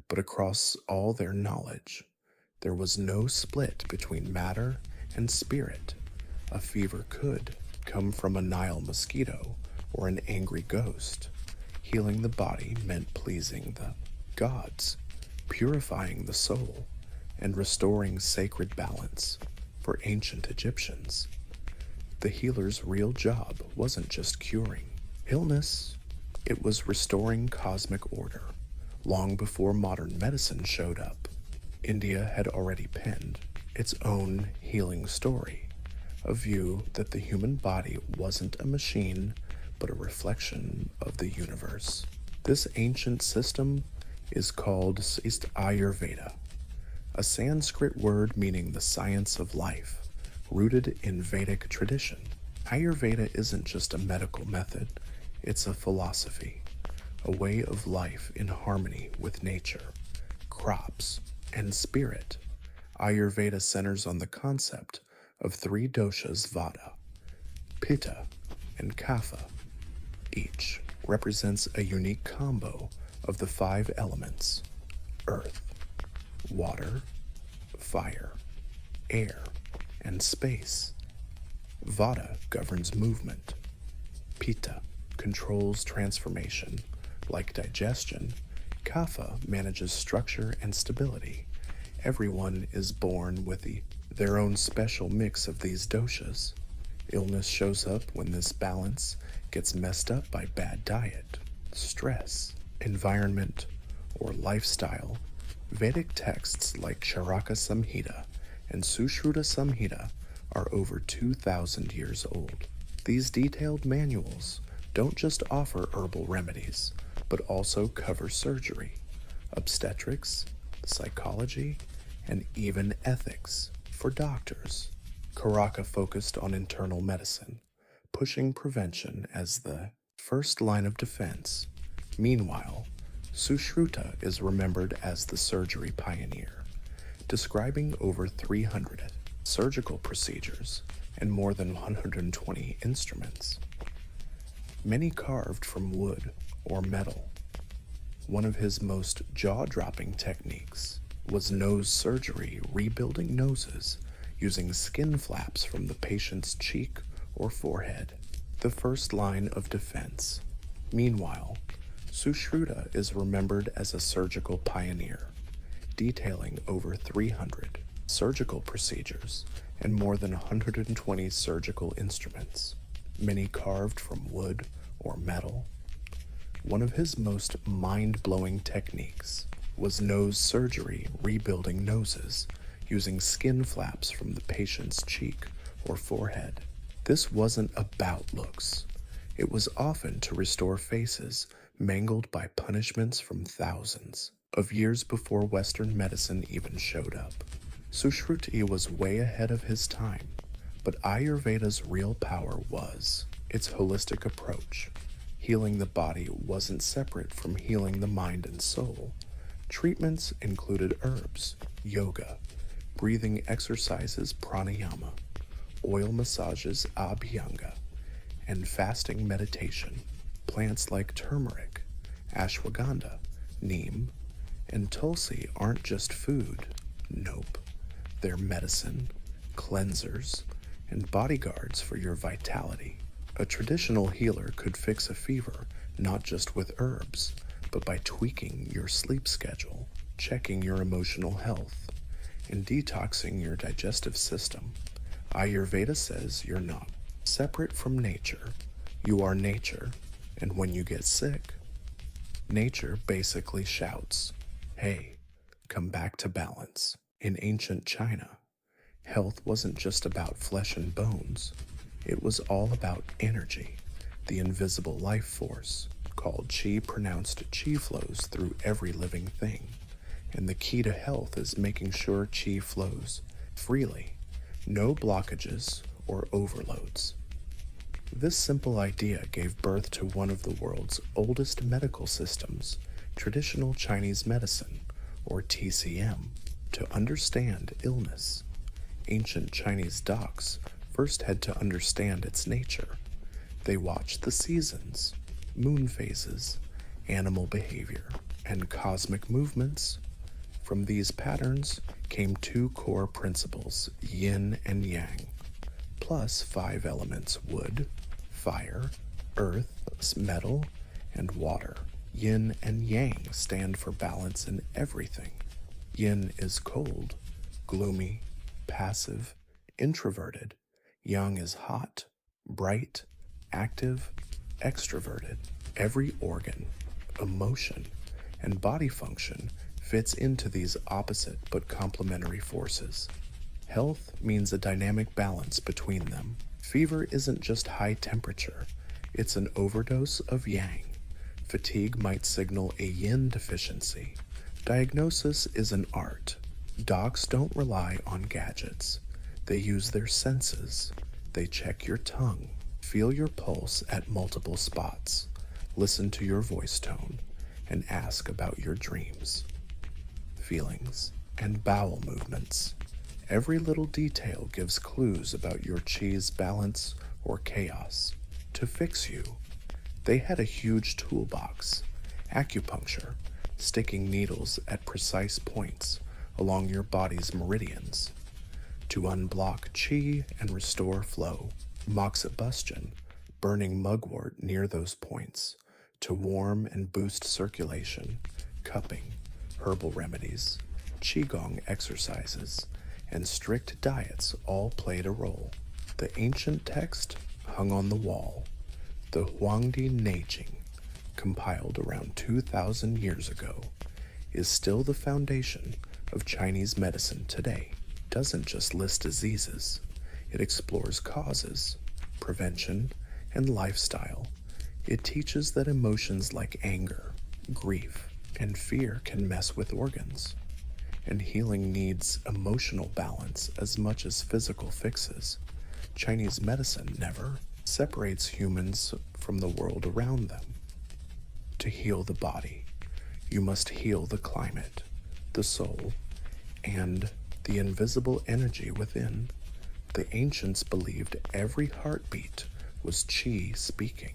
But across all their knowledge, there was no split between matter and spirit. A fever could come from a Nile mosquito or an angry ghost. Healing the body meant pleasing the gods, purifying the soul, and restoring sacred balance. For ancient Egyptians, the healer's real job wasn't just curing illness, it was restoring cosmic order. Long before modern medicine showed up, India had already penned its own healing story, a view that the human body wasn't a machine, but a reflection of the universe. This ancient system is called Ayurveda, a Sanskrit word meaning the science of life, rooted in Vedic tradition. Ayurveda isn't just a medical method, it's a philosophy, a way of life in harmony with nature, crops, and spirit. Ayurveda centers on the concept of three doshas: Vata, Pitta, and Kapha. Each represents a unique combo of the five elements: earth, water, fire, air, and space. Vata governs movement. Pitta controls transformation, like digestion. Kapha manages structure and stability. Everyone is born with their own special mix of these doshas. Illness shows up when this balance gets messed up by bad diet, stress, environment, or lifestyle. Vedic texts like Charaka Samhita and Sushruta Samhita are over 2,000 years old. These detailed manuals don't just offer herbal remedies, but also cover surgery, obstetrics, psychology, and even ethics for doctors. Charaka focused on internal medicine, pushing prevention as the first line of defense. Meanwhile, Sushruta is remembered as the surgery pioneer, describing over 300 surgical procedures and more than 120 instruments, many carved from wood or metal. One of his most jaw-dropping techniques was nose surgery, rebuilding noses using skin flaps from the patient's cheek or forehead, the first line of defense. Meanwhile, Sushruta is remembered as a surgical pioneer, detailing over 300 surgical procedures and more than 120 surgical instruments, many carved from wood or metal. One of his most mind-blowing techniques was nose surgery, rebuilding noses using skin flaps from the patient's cheek or forehead. This wasn't about looks. It was often to restore faces mangled by punishments from thousands. of years before Western medicine even showed up. Sushruti was way ahead of his time, but Ayurveda's real power was its holistic approach. Healing the body wasn't separate from healing the mind and soul. Treatments included herbs, yoga, breathing exercises pranayama, oil massages abhyanga, and fasting meditation. Plants like turmeric, ashwagandha, neem, and tulsi aren't just food. Nope. They're medicine, cleansers, and bodyguards for your vitality. A traditional healer could fix a fever not just with herbs, but by tweaking your sleep schedule, checking your emotional health, and detoxing your digestive system. Ayurveda says you're not separate from nature. You are nature, and when you get sick, nature basically shouts, "Hey, come back to balance." In ancient China, health wasn't just about flesh and bones. It was all about energy, the invisible life force, called qi, pronounced qi, flows through every living thing. And the key to health is making sure qi flows freely, no blockages or overloads. This simple idea gave birth to one of the world's oldest medical systems, traditional Chinese medicine, or TCM. To understand illness, ancient Chinese docs first had to understand its nature. They watched the seasons, moon phases, animal behavior, and cosmic movements. From these patterns came two core principles, yin and yang, plus 5 elements: wood, fire, earth, metal, and water. Yin and yang stand for balance in everything. Yin is cold, gloomy, passive, introverted. Yang is hot, bright, active, extroverted. Every organ, emotion, and body function fits into these opposite but complementary forces. Health means a dynamic balance between them. Fever isn't just high temperature, it's an overdose of yang. Fatigue might signal a yin deficiency. Diagnosis is an art. Docs don't rely on gadgets. They use their senses. They check your tongue, feel your pulse at multiple spots, listen to your voice tone, and ask about your dreams, feelings, and bowel movements. Every little detail gives clues about your qi's balance or chaos. To fix you, they had a huge toolbox: acupuncture, sticking needles at precise points along your body's meridians to unblock qi and restore flow; moxibustion, burning mugwort near those points to warm and boost circulation; cupping, herbal remedies, qigong exercises, and strict diets all played a role. The ancient text hung on the wall, the Huangdi Neijing, compiled around 2,000 years ago, is still the foundation of Chinese medicine today. It doesn't just list diseases, it explores causes, prevention, and lifestyle. It teaches that emotions like anger, grief, and fear can mess with organs, and healing needs emotional balance as much as physical fixes. Chinese medicine never separates humans from the world around them. To heal the body, you must heal the climate, the soul, and the invisible energy within. The ancients believed every heartbeat was qi speaking,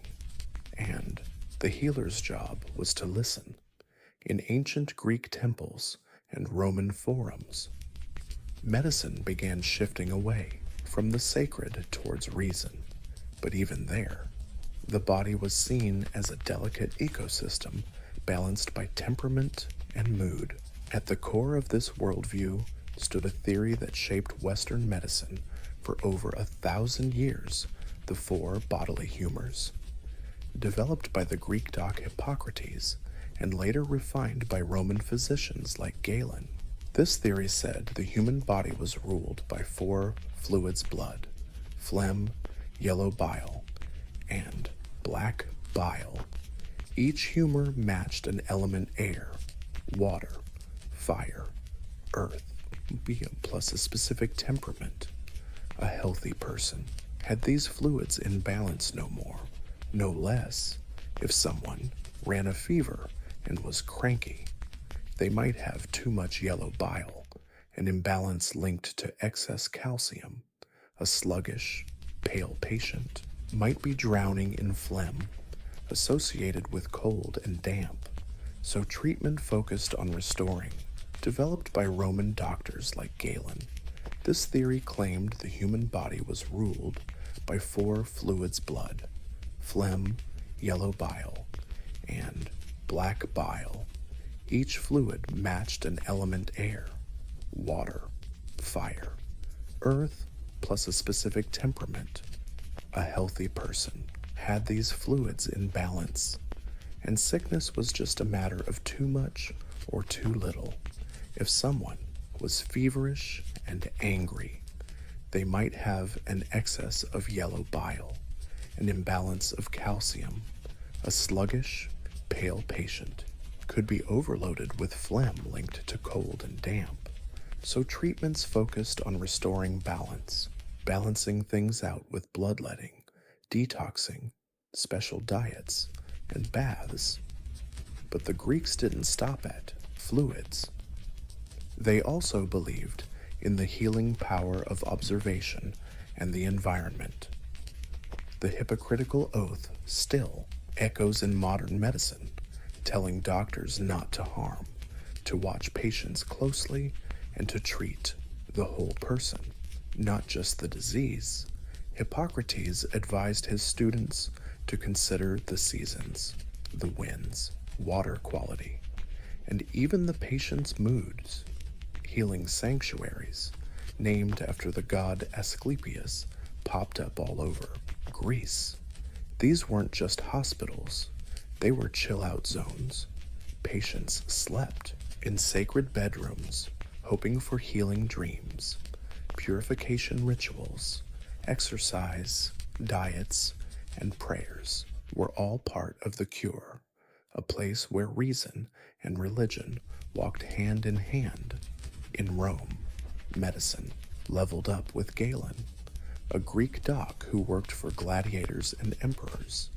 and the healer's job was to listen. In ancient Greek temples and Roman forums, medicine began shifting away from the sacred towards reason. But even there, the body was seen as a delicate ecosystem balanced by temperament and mood. At the core of this worldview stood a theory that shaped Western medicine for over 1,000 years: the 4 bodily humors. Developed by the Greek doc Hippocrates and later refined by Roman physicians like Galen, this theory said the human body was ruled by 4 fluids: blood, phlegm, yellow bile, and black bile. Each humor matched an element: air, water, fire, earth, plus a specific temperament. A healthy person had these fluids in balance no more, no less. If someone ran a fever and was cranky, they might have too much yellow bile, an imbalance linked to excess calcium. A sluggish, pale patient might be drowning in phlegm, associated with cold and damp. So treatment focused on restoring, developed by Roman doctors like Galen. This theory claimed the human body was ruled by four fluids: blood, phlegm, yellow bile, and black bile. Each fluid matched an element: air, water, fire, earth, plus a specific temperament. A healthy person had these fluids in balance, and sickness was just a matter of too much or too little. If someone was feverish and angry, they might have an excess of yellow bile, an imbalance of calcium. A sluggish, pale patient could be overloaded with phlegm linked to cold and damp. So treatments focused on restoring balance, balancing things out with bloodletting, detoxing, special diets, and baths. But the Greeks didn't stop at fluids. They also believed in the healing power of observation and the environment. The Hippocratical Oath still echoes in modern medicine, telling doctors not to harm, to watch patients closely, and to treat the whole person, not just the disease. Hippocrates advised his students to consider the seasons, the winds, water quality, and even the patient's moods. Healing sanctuaries, named after the god Asclepius, popped up all over Greece. These weren't just hospitals, they were chill-out zones. Patients slept in sacred bedrooms, hoping for healing dreams. Purification rituals, exercise, diets, and prayers were all part of the cure, a place where reason and religion walked hand in hand. In Rome, medicine leveled up with Galen, a Greek doc who worked for gladiators and emperors.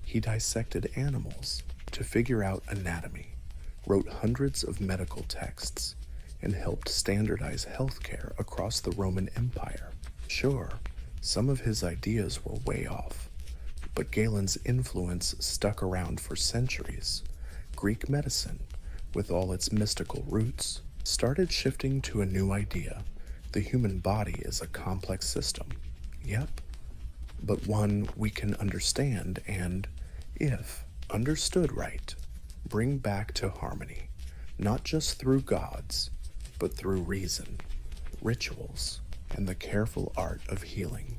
He dissected animals to figure out anatomy, wrote hundreds of medical texts, and helped standardize healthcare across the Roman Empire. Sure, some of his ideas were way off, but Galen's influence stuck around for centuries. Greek medicine, with all its mystical roots, started shifting to a new idea. The human body is a complex system, yep, but one we can understand and, if understood right, bring back to harmony, not just through gods, but through reason, rituals, and the careful art of healing.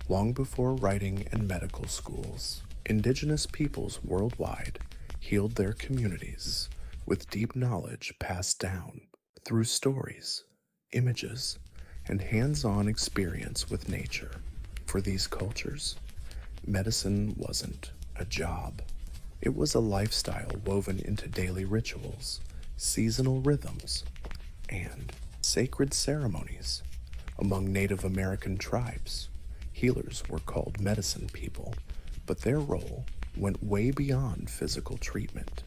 Long before writing and medical schools, indigenous peoples worldwide healed their communities with deep knowledge passed down through stories, images, and hands-on experience with nature. For these cultures, medicine wasn't a job. It was a lifestyle woven into daily rituals, seasonal rhythms, and sacred ceremonies. Among Native American tribes, healers were called medicine people, but their role went way beyond physical treatment.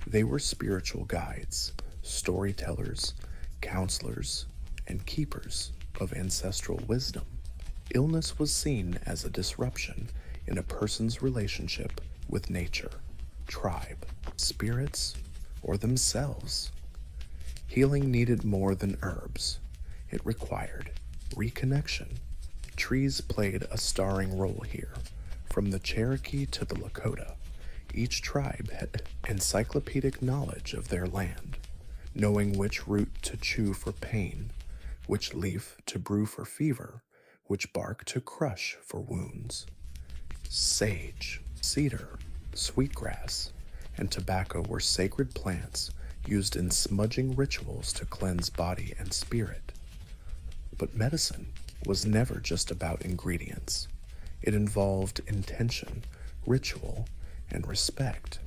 They were spiritual guides, storytellers, counselors, and keepers of ancestral wisdom. Illness was seen as a disruption in a person's relationship with nature, tribe, spirits, or themselves. Healing needed more than herbs. It required reconnection. Trees played a starring role here. From the Cherokee to the Lakota, each tribe had encyclopedic knowledge of their land, knowing which root to chew for pain, which leaf to brew for fever, which bark to crush for wounds. Sage, cedar, sweetgrass, and tobacco were sacred plants used in smudging rituals to cleanse body and spirit. But medicine was never just about ingredients. It involved intention, ritual, and respect.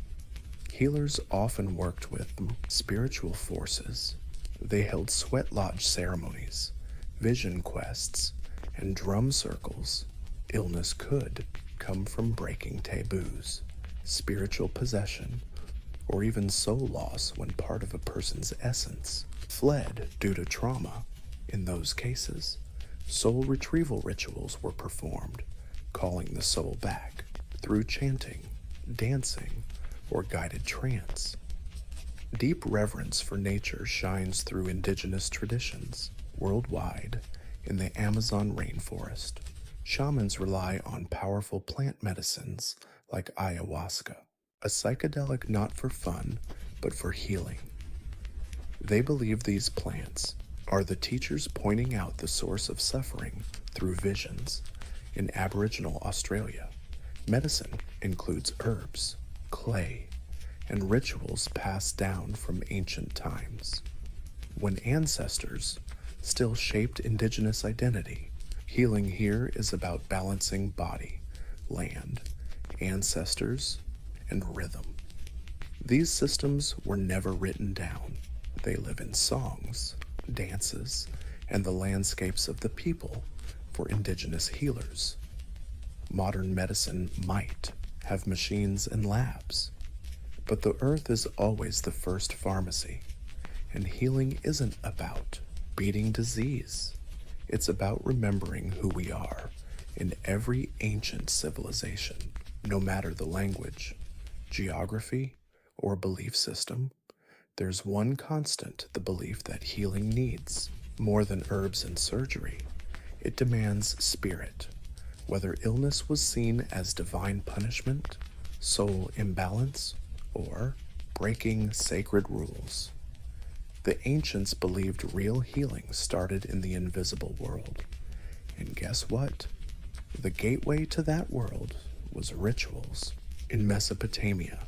Healers often worked with spiritual forces. They held sweat lodge ceremonies, vision quests, and drum circles. Illness could come from breaking taboos, spiritual possession, or even soul loss when part of a person's essence fled due to trauma. In those cases, soul retrieval rituals were performed, calling the soul back through chanting, dancing, or guided trance. Deep reverence for nature shines through indigenous traditions. Worldwide, in the Amazon rainforest, shamans rely on powerful plant medicines like ayahuasca, a psychedelic not for fun, but for healing. They believe these plants are the teachers pointing out the source of suffering through visions. In Aboriginal Australia, medicine includes herbs, clay, and rituals passed down from ancient times. When ancestors still shaped indigenous identity, healing here is about balancing body, land, ancestors, and rhythm. These systems were never written down. They live in songs, dances, and the landscapes of the people for indigenous healers. Modern medicine might have machines and labs, but the earth is always the first pharmacy, and healing isn't about beating disease. It's about remembering who we are in every ancient civilization, no matter the language, geography, or belief system. There's one constant: the belief that healing needs more than herbs and surgery. It demands spirit, whether illness was seen as divine punishment, soul imbalance, or breaking sacred rules. The ancients believed real healing started in the invisible world. And guess what? The gateway to that world was rituals. In Mesopotamia,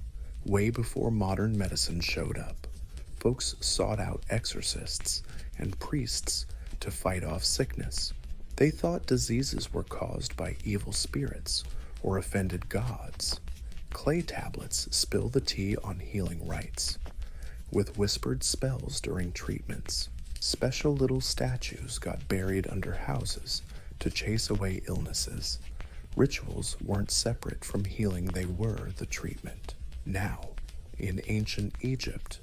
way before modern medicine showed up, folks sought out exorcists and priests to fight off sickness. They thought diseases were caused by evil spirits or offended gods. Clay tablets spill the tea on healing rites, with whispered spells during treatments. Special little statues got buried under houses to chase away illnesses. Rituals weren't separate from healing, they were the treatment. Now, in ancient Egypt,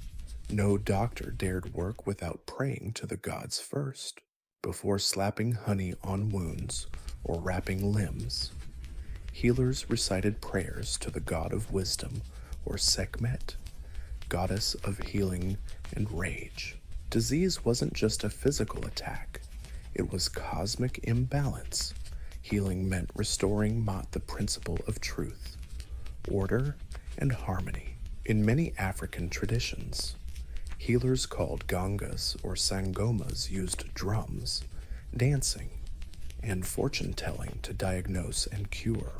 no doctor dared work without praying to the gods first, before slapping honey on wounds or wrapping limbs. Healers recited prayers to the god of wisdom, or Sekhmet, goddess of healing and rage. Disease wasn't just a physical attack, it was cosmic imbalance. Healing meant restoring the principle of truth, order, and harmony. In many African traditions, healers called gangas or sangomas used drums, dancing, and fortune-telling to diagnose and cure.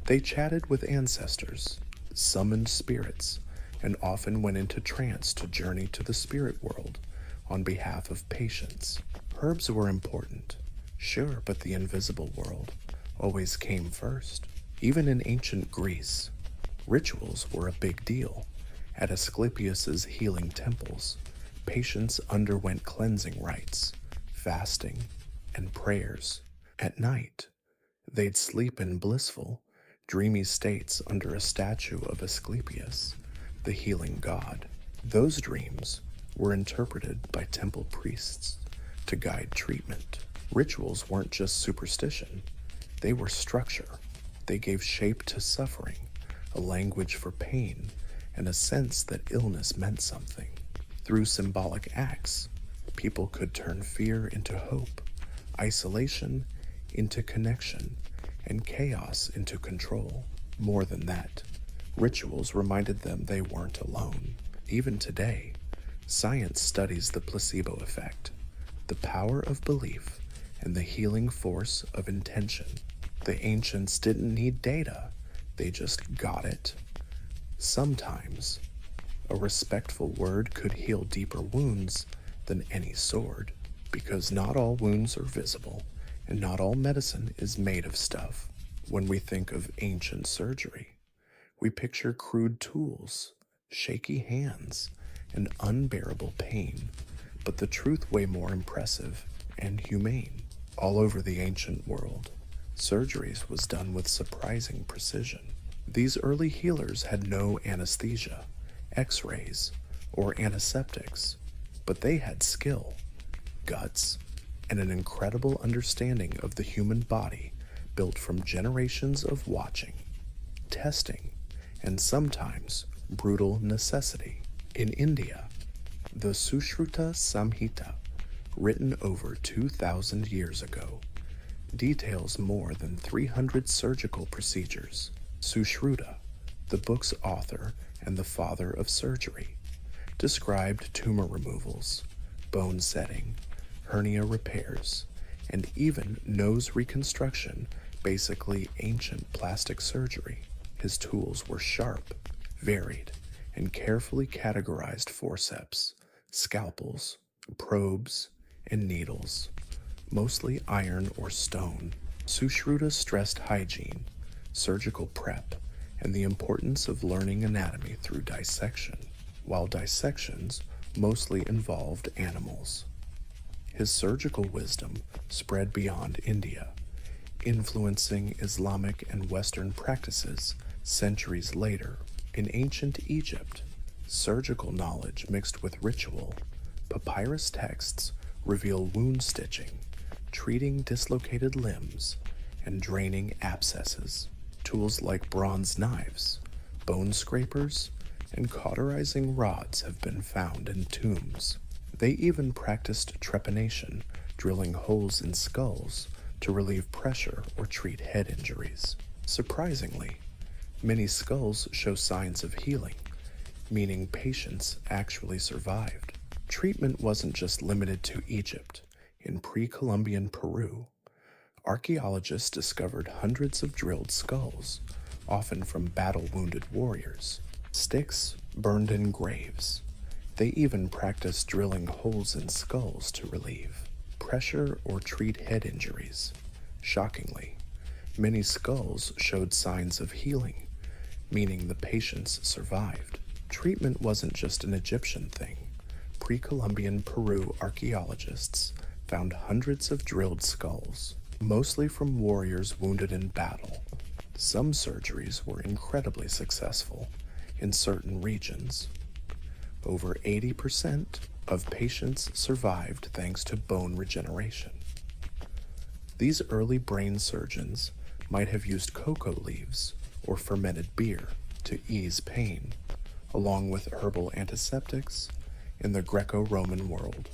They chatted with ancestors, summoned spirits, and often went into trance to journey to the spirit world on behalf of patients. Herbs were important, sure, but the invisible world always came first. Even in ancient Greece, rituals were a big deal. At Asclepius's healing temples, patients underwent cleansing rites, fasting, and prayers. At night, they'd sleep in blissful, dreamy states under a statue of Asclepius, the healing god. Those dreams were interpreted by temple priests to guide treatment. Rituals weren't just superstition, they were structure. They gave shape to suffering, a language for pain, and a sense that illness meant something. Through symbolic acts, people could turn fear into hope, isolation into connection, and chaos into control. More than that, rituals reminded them they weren't alone. Even today, science studies the placebo effect, the power of belief, and the healing force of intention. The ancients didn't need data, they just got it. Sometimes, a respectful word could heal deeper wounds than any sword, because not all wounds are visible, and not all medicine is made of stuff. When we think of ancient surgery, we picture crude tools, shaky hands, and unbearable pain, but the truth way more impressive and humane. All over the ancient world, surgeries was done with surprising precision. These early healers had no anesthesia, x-rays, or antiseptics, but they had skill, guts, and an incredible understanding of the human body built from generations of watching, testing, and sometimes brutal necessity. In India, the Sushruta Samhita, written over 2,000 years ago, details more than 300 surgical procedures. Sushruta, the book's author and the father of surgery, described tumor removals, bone setting, hernia repairs, and even nose reconstruction, basically ancient plastic surgery. His tools were sharp, varied, and carefully categorized forceps, scalpels, probes, and needles, mostly iron or stone. Sushruta stressed hygiene, surgical prep, and the importance of learning anatomy through dissection, while dissections mostly involved animals. His surgical wisdom spread beyond India, influencing Islamic and Western practices centuries later. In ancient Egypt, surgical knowledge mixed with ritual, papyrus texts reveal wound stitching, treating dislocated limbs, and draining abscesses. Tools like bronze knives, bone scrapers, and cauterizing rods have been found in tombs. They even practiced trepanation, drilling holes in skulls to relieve pressure or treat head injuries. Surprisingly, many skulls show signs of healing, meaning patients actually survived. Treatment wasn't just limited to Egypt. In pre-Columbian Peru, archaeologists discovered hundreds of drilled skulls, often from battle-wounded warriors. Sticks burned in graves. They even practiced drilling holes in skulls to relieve pressure or treat head injuries. Shockingly, many skulls showed signs of healing, meaning the patients survived. Treatment wasn't just an Egyptian thing. Pre-Columbian Peru archaeologists found hundreds of drilled skulls, mostly from warriors wounded in battle. Some surgeries were incredibly successful in certain regions. Over 80% of patients survived thanks to bone regeneration. These early brain surgeons might have used cocoa leaves or fermented beer to ease pain, along with herbal antiseptics. In the Greco-Roman world,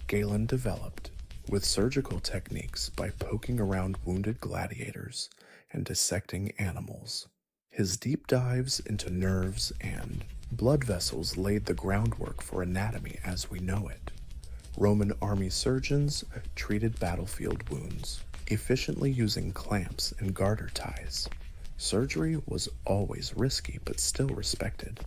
Galen developed with surgical techniques by poking around wounded gladiators and dissecting animals. His deep dives into nerves and blood vessels laid the groundwork for anatomy as we know it. Roman army surgeons treated battlefield wounds, efficiently using clamps and garter ties. Surgery was always risky but still respected.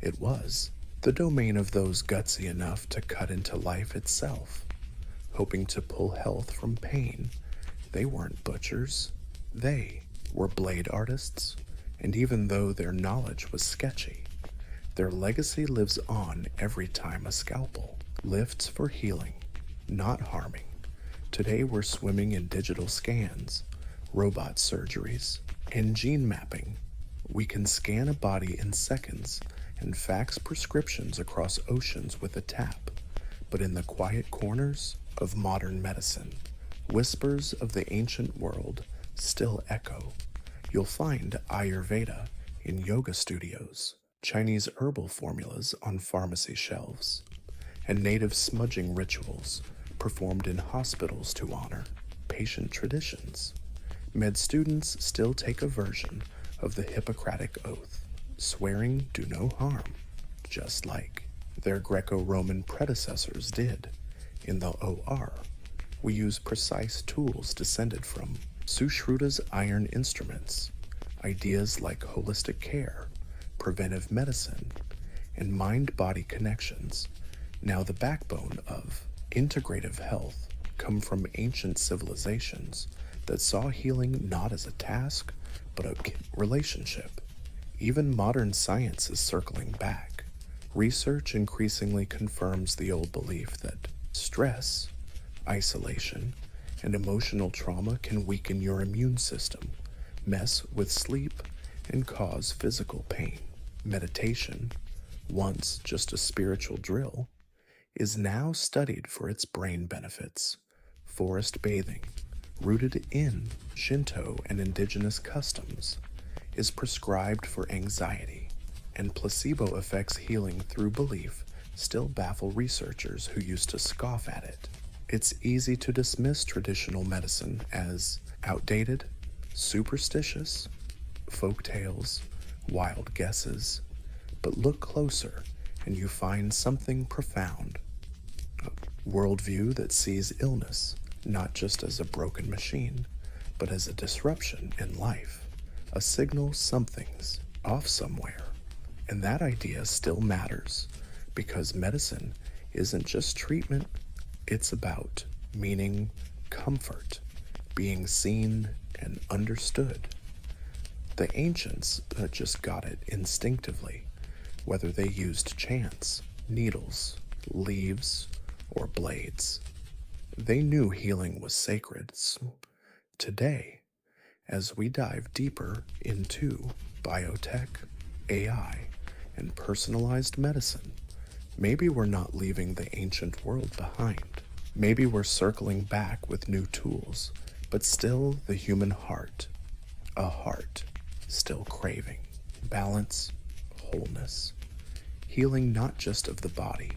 It was the domain of those gutsy enough to cut into life itself, hoping to pull health from pain. They weren't butchers. They were blade artists, and even though their knowledge was sketchy, their legacy lives on every time a scalpel lifts for healing, not harming. Today we're swimming in digital scans, robot surgeries, and gene mapping. We can scan a body in seconds and fax prescriptions across oceans with a tap. But in the quiet corners of modern medicine, whispers of the ancient world still echo. You'll find Ayurveda in yoga studios, Chinese herbal formulas on pharmacy shelves, and native smudging rituals performed in hospitals to honor patient traditions. Med students still take a version of the Hippocratic Oath, swearing do no harm, just like their Greco-Roman predecessors did. In the OR, we use precise tools descended from Sushruta's iron instruments, ideas like holistic care, preventive medicine, and mind-body connections, now the backbone of integrative health, come from ancient civilizations that saw healing not as a task, but a relationship. Even modern science is circling back. Research increasingly confirms the old belief that stress, isolation, and emotional trauma can weaken your immune system, mess with sleep, and cause physical pain. Meditation, once just a spiritual drill, is now studied for its brain benefits. Forest bathing, rooted in Shinto and indigenous customs, is prescribed for anxiety, and placebo effects healing through belief still baffle researchers who used to scoff at it. It's easy to dismiss traditional medicine as outdated, superstitious, folk tales, wild guesses, but look closer and you find something profound. A worldview that sees illness not just as a broken machine, but as a disruption in life, a signal something's off somewhere. And that idea still matters, because medicine isn't just treatment, it's about meaning, comfort, being seen and understood. The ancients just got it instinctively, whether they used chants, needles, leaves, or blades. They knew healing was sacred. Today, as we dive deeper into biotech, AI, and personalized medicine, maybe we're not leaving the ancient world behind. Maybe we're circling back with new tools, but still the human heart, a heart still craving balance, wholeness, healing not just of the body,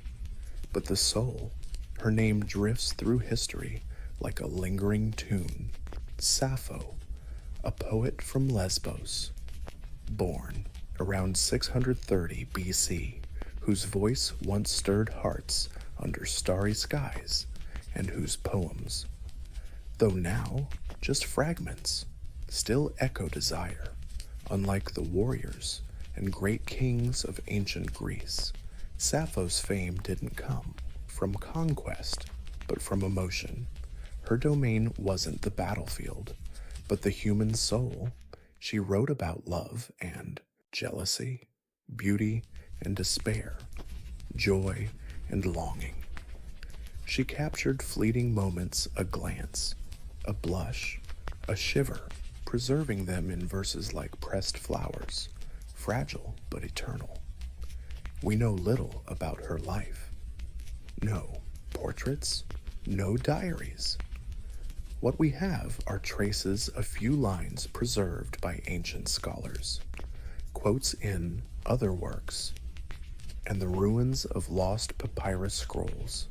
but the soul. Her name drifts through history like a lingering tune. Sappho, a poet from Lesbos, born around 630 BC, whose voice once stirred hearts under starry skies, and whose poems, though now just fragments, still echo desire, unlike the warriors and great kings of ancient Greece. Sappho's fame didn't come from conquest, but from emotion. Her domain wasn't the battlefield, but the human soul. She wrote about love and jealousy, beauty and despair, joy and longing. She captured fleeting moments, a glance, a blush, a shiver, preserving them in verses like pressed flowers, fragile but eternal. We know little about her life. No portraits, no diaries. What we have are traces, a few lines preserved by ancient scholars, quotes in other works, and the ruins of lost papyrus scrolls.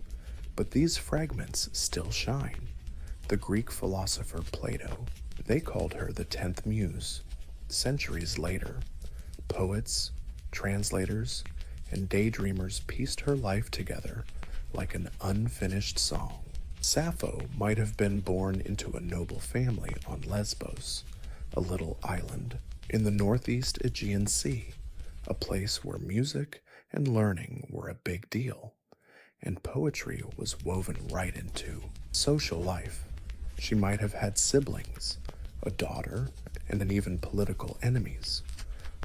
But these fragments still shine. The Greek philosopher Plato, they called her the 10th muse. Centuries later, poets, translators, and daydreamers pieced her life together like an unfinished song. Sappho might have been born into a noble family on Lesbos, a little island in the northeast Aegean Sea, a place where music and learning were a big deal, and poetry was woven right into social life. She might have had siblings, a daughter, and even political enemies.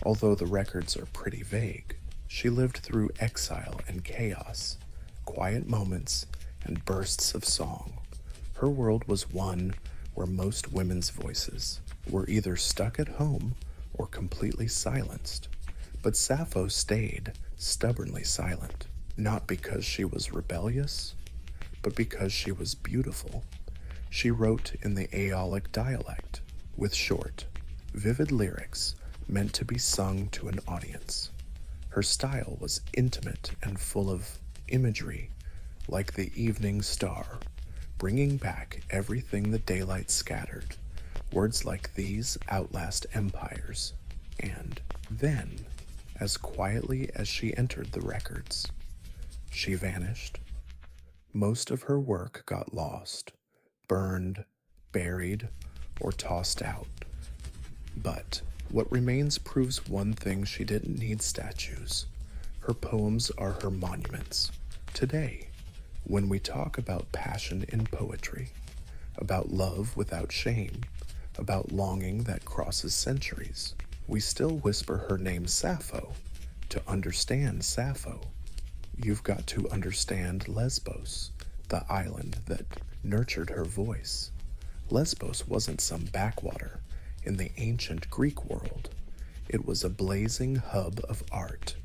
Although the records are pretty vague, she lived through exile and chaos, quiet moments, and bursts of song. Her world was one where most women's voices were either stuck at home or completely silenced. But Sappho stayed stubbornly silent, not because she was rebellious, but because she was beautiful. She wrote in the Aeolic dialect, with short, vivid lyrics meant to be sung to an audience. Her style was intimate and full of imagery, like the evening star, bringing back everything the daylight scattered. Words like these outlast empires. And then, as quietly as she entered the records, she vanished. Most of her work got lost, burned, buried, or tossed out. But what remains proves one thing: she didn't need statues. Her poems are her monuments. Today, when we talk about passion in poetry, about love without shame, about longing that crosses centuries, We still whisper her name Sappho. To understand Sappho, you've got to understand Lesbos, the island that nurtured her voice. Lesbos wasn't some backwater in the ancient Greek world. It was a blazing hub of art,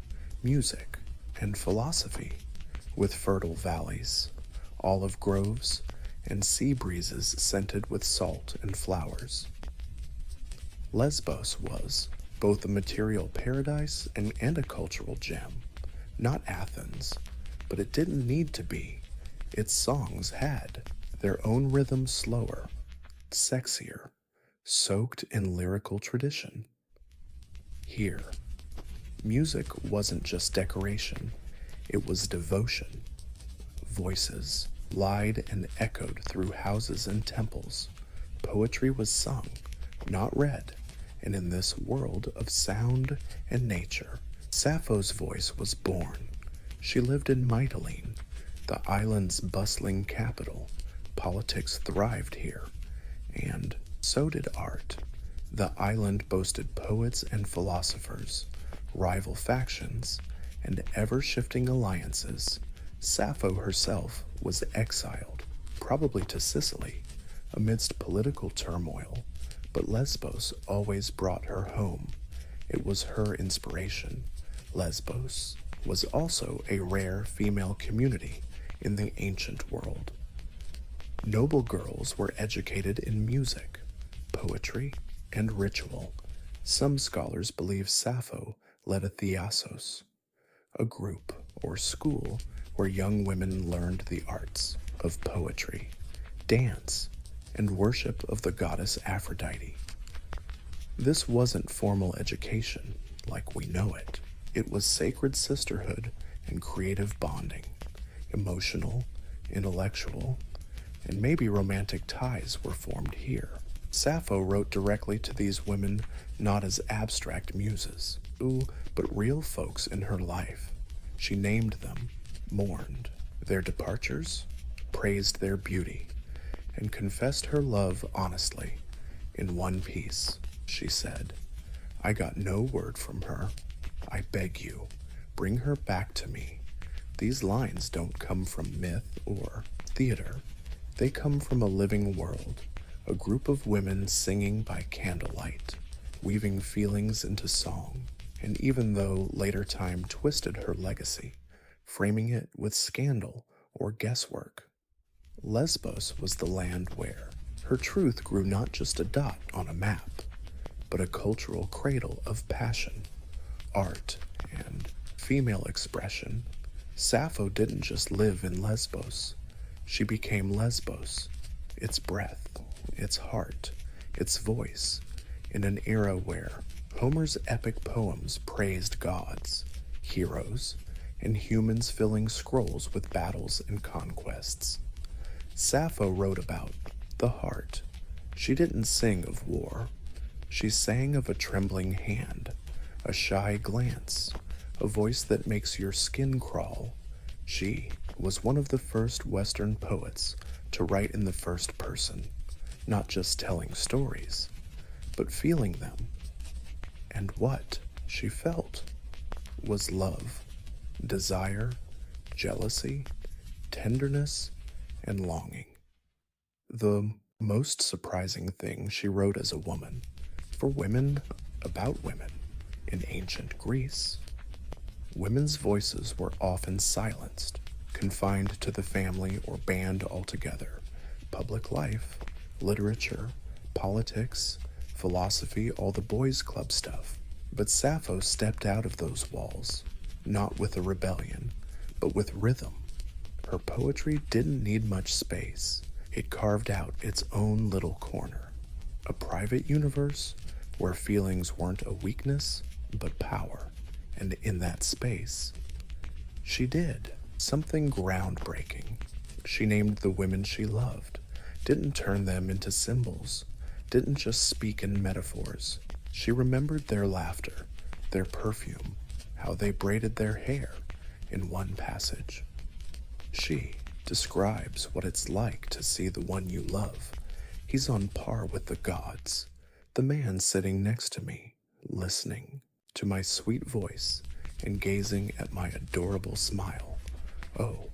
music, and philosophy, with fertile valleys, olive groves, and sea breezes scented with salt and flowers. Lesbos was both a material paradise and a cultural gem. Not Athens, but it didn't need to be. Its songs had their own rhythm, slower, sexier, soaked in lyrical tradition. Here, music wasn't just decoration, it was devotion. Voices lied and echoed through houses and temples. Poetry was sung, not read, and in this world of sound and nature, Sappho's voice was born. She lived in Mytilene, the island's bustling capital. Politics thrived here, and so did art. The island boasted poets and philosophers, rival factions, and ever-shifting alliances. Sappho herself was exiled, probably to Sicily, amidst political turmoil, but Lesbos always brought her home. It was her inspiration. Lesbos was also a rare female community in the ancient world. Noble girls were educated in music, poetry, and ritual. Some scholars believe Sappho led a theasos, a group or school where young women learned the arts of poetry, dance, and worship of the goddess Aphrodite. This wasn't formal education like we know it. It was sacred sisterhood and creative bonding. Emotional, intellectual, and maybe romantic ties were formed here. Sappho wrote directly to these women not as abstract muses, but real folks in her life. She named them, mourned their departures, praised their beauty, and confessed her love honestly. In one piece, she said, "I got no word from her. I beg you, bring her back to me." These lines don't come from myth or theater. They come from a living world, a group of women singing by candlelight, weaving feelings into song. And even though later time twisted her legacy, framing it with scandal or guesswork, Lesbos was the land where her truth grew not just a dot on a map, but a cultural cradle of passion, art, and female expression. Sappho didn't just live in Lesbos. She became Lesbos, its breath, its heart, its voice, in an era where Homer's epic poems praised gods, heroes, and humans filling scrolls with battles and conquests. Sappho wrote about the heart. She didn't sing of war. She sang of a trembling hand, a shy glance, a voice that makes your skin crawl. She was one of the first Western poets to write in the first person, not just telling stories, but feeling them. And what she felt was love, desire, jealousy, tenderness, and longing. The most surprising thing she wrote as a woman, for women about women, in ancient Greece. Women's voices were often silenced, confined to the family or banned altogether. Public life, literature, politics, philosophy, all the boys' club stuff. But Sappho stepped out of those walls, not with a rebellion, but with rhythm. Her poetry didn't need much space. It carved out its own little corner, a private universe where feelings weren't a weakness, but power. And in that space, she did something groundbreaking. She named the women she loved, didn't turn them into symbols, didn't just speak in metaphors. She remembered their laughter, their perfume, how they braided their hair in one passage. She describes what it's like to see the one you love. He's on par with the gods, the man sitting next to me, listening to my sweet voice and gazing at my adorable smile. Oh,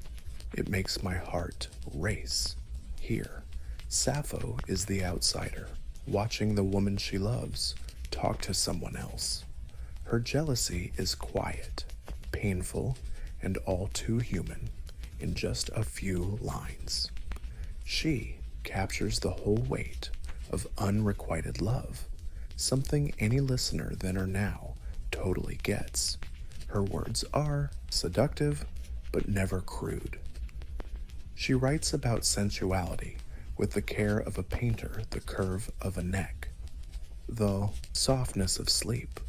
it makes my heart race. Here, Sappho is the outsider, watching the woman she loves talk to someone else. Her jealousy is quiet, painful, and all too human in just a few lines. She captures the whole weight of unrequited love, something any listener then or now totally gets. Her words are seductive, but never crude. She writes about sensuality with the care of a painter, the curve of a neck, the softness of sleep,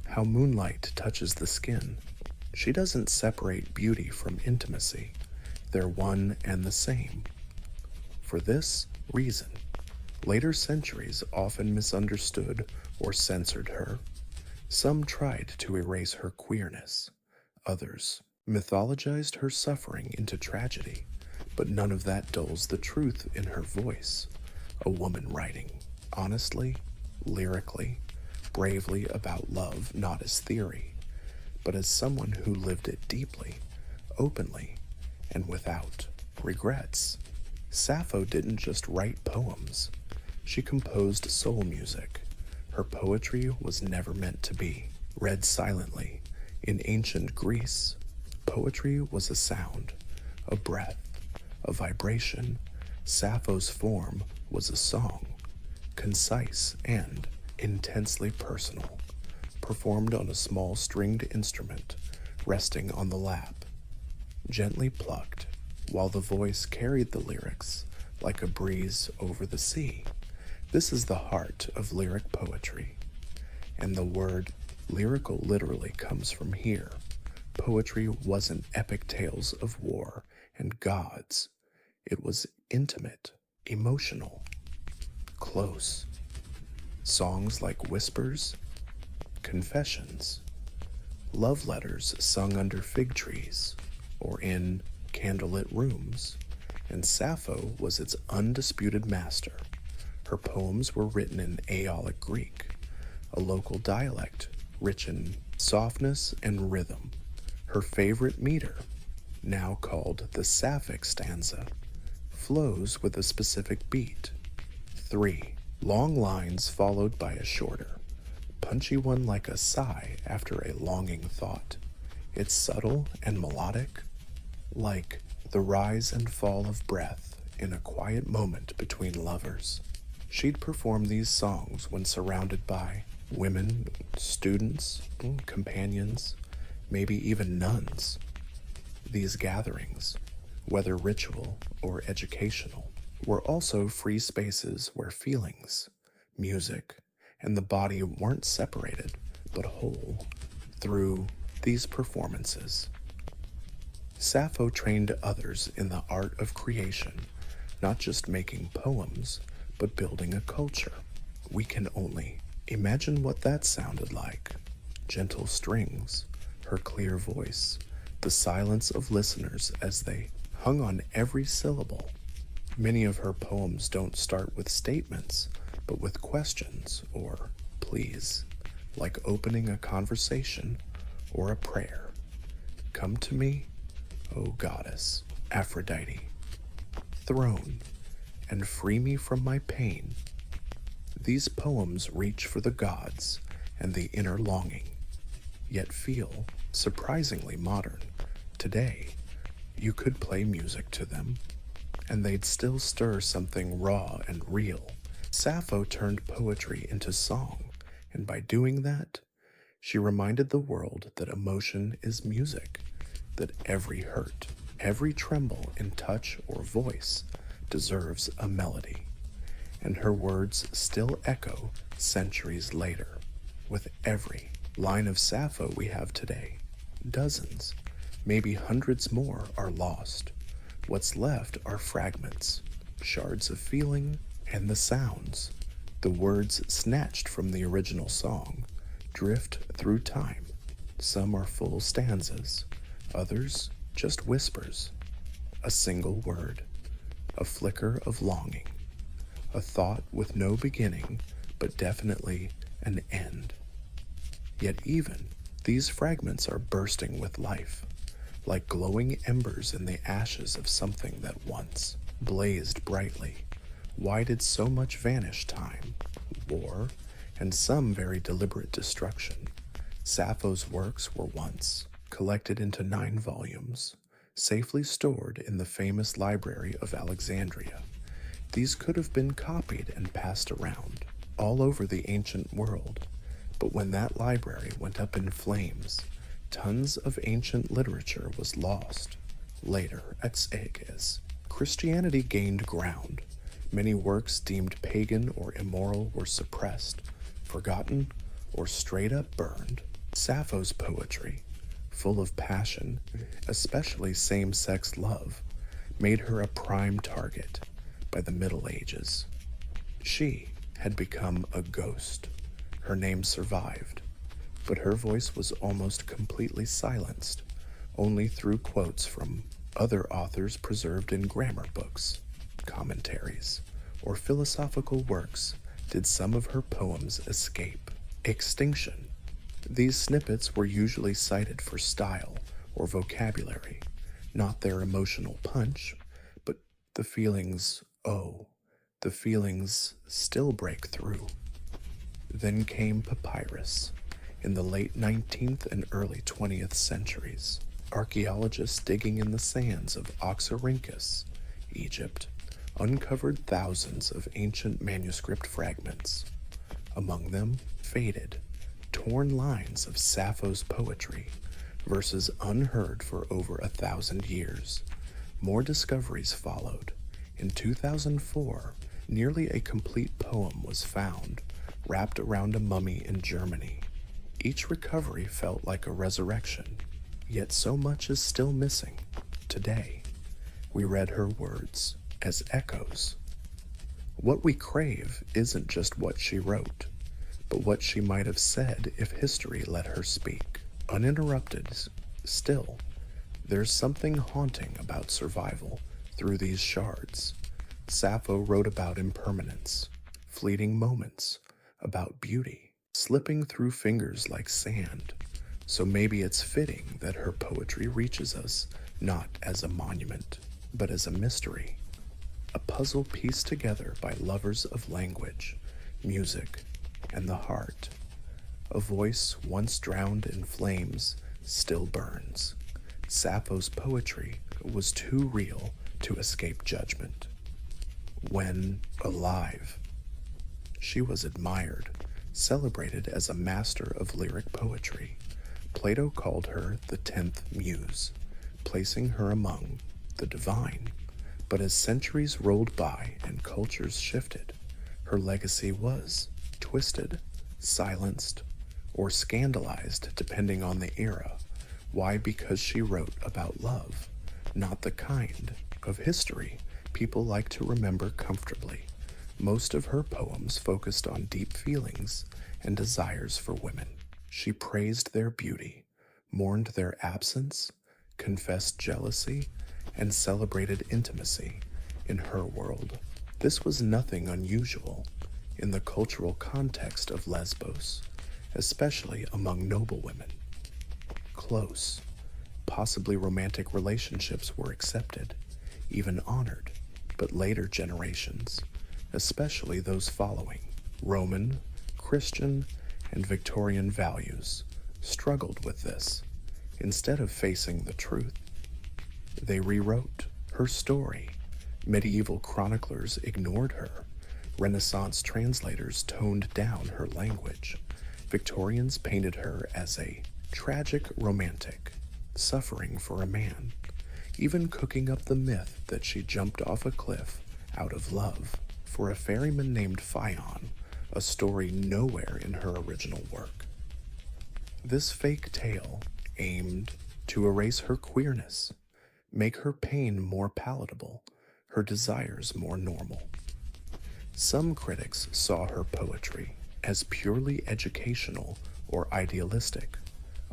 how moonlight touches the skin. She doesn't separate beauty from intimacy. They're one and the same. For this reason, later centuries often misunderstood or censored her. Some tried to erase her queerness. Others mythologized her suffering into tragedy, but none of that dulls the truth in her voice. A woman writing, honestly, lyrically, bravely about love, not as theory, but as someone who lived it deeply, openly, and without regrets. Sappho didn't just write poems. She composed soul music. Her poetry was never meant to be read silently. In ancient Greece, poetry was a sound, a breath, a vibration. Sappho's form was a song, concise and intensely personal, performed on a small stringed instrument resting on the lap, gently plucked, while the voice carried the lyrics like a breeze over the sea. This is the heart of lyric poetry, and the word lyrical literally comes from here. Poetry wasn't epic tales of war and gods. It was intimate, emotional, close. Songs like whispers, confessions, love letters sung under fig trees or in candlelit rooms, and Sappho was its undisputed master. Her poems were written in Aeolic Greek, a local dialect rich in softness and rhythm. Her favorite meter, now called the Sapphic stanza, flows with a specific beat. 3 long lines followed by a shorter, punchy one like a sigh after a longing thought. It's subtle and melodic, like the rise and fall of breath in a quiet moment between lovers. She'd perform these songs when surrounded by women, students, companions, maybe even nuns. These gatherings, whether ritual or educational, were also free spaces where feelings, music, and the body weren't separated but whole. Through these performances, Sappho trained others in the art of creation, not just making poems, but building a culture. We can only imagine what that sounded like. Gentle strings, her clear voice, the silence of listeners as they hung on every syllable. Many of her poems don't start with statements, but with questions or pleas, like opening a conversation or a prayer. Come to me, O goddess, Aphrodite, throne, and free me from my pain. These poems reach for the gods and the inner longing, yet feel surprisingly modern. Today, you could play music to them, and they'd still stir something raw and real. Sappho turned poetry into song, and by doing that, she reminded the world that emotion is music, that every hurt, every tremble in touch or voice deserves a melody. And her words still echo centuries later. With every line of Sappho we have today, dozens, maybe hundreds more are lost. What's left are fragments, shards of feeling, and the sounds. The words snatched from the original song drift through time. Some are full stanzas, others just whispers. A single word, a flicker of longing, a thought with no beginning, but definitely an end. Yet even these fragments are bursting with life, like glowing embers in the ashes of something that once blazed brightly. Why did so much vanish? Time, war, and some very deliberate destruction. Sappho's works were once collected into 9 volumes, safely stored in the famous library of Alexandria. These could have been copied and passed around all over the ancient world, but when that library went up in flames, tons of ancient literature was lost. Later, at Aegas, Christianity gained ground. Many works deemed pagan or immoral were suppressed, forgotten, or straight up burned. Sappho's poetry, full of passion, especially same-sex love, made her a prime target by the Middle Ages. She had become a ghost. Her name survived, but her voice was almost completely silenced, only through quotes from other authors preserved in grammar books, commentaries, or philosophical works did some of her poems escape extinction. These snippets were usually cited for style or vocabulary, not their emotional punch, but the feelings, the feelings still break through. Then came papyrus. In the late 19th and early 20th centuries, archaeologists digging in the sands of Oxyrhynchus, Egypt, uncovered thousands of ancient manuscript fragments. Among them, faded, torn lines of Sappho's poetry, verses unheard for over 1,000 years. More discoveries followed. In 2004, nearly a complete poem was found, wrapped around a mummy in Germany. Each recovery felt like a resurrection, yet so much is still missing. Today, we read her words as echoes. What we crave isn't just what she wrote, but what she might have said if history let her speak. Uninterrupted, still, there's something haunting about survival through these shards. Sappho wrote about impermanence, fleeting moments, about beauty, slipping through fingers like sand. So maybe it's fitting that her poetry reaches us not as a monument, but as a mystery, a puzzle pieced together by lovers of language, music, and the heart. A voice once drowned in flames still burns. Sappho's poetry was too real to escape judgment. When alive, she was admired, celebrated as a master of lyric poetry. Plato called her the 10th muse, placing her among the divine. But as centuries rolled by and cultures shifted, her legacy was twisted, silenced, or scandalized depending on the era. Why? Because she wrote about love, not the kind of history people like to remember comfortably. Most of her poems focused on deep feelings and desires for women. She praised their beauty, mourned their absence, confessed jealousy, and celebrated intimacy. In her world, this was nothing unusual in the cultural context of Lesbos, especially among noble women. Close, possibly romantic relationships were accepted, even honored, but later generations, especially those following Roman, Christian, and Victorian values, struggled with this. Instead of facing the truth, they rewrote her story. Medieval chroniclers ignored her. Renaissance translators toned down her language. Victorians painted her as a tragic romantic, suffering for a man, even cooking up the myth that she jumped off a cliff out of love for a ferryman named Phaon, a story nowhere in her original work. This fake tale aimed to erase her queerness, make her pain more palatable, her desires more normal. Some critics saw her poetry as purely educational or idealistic.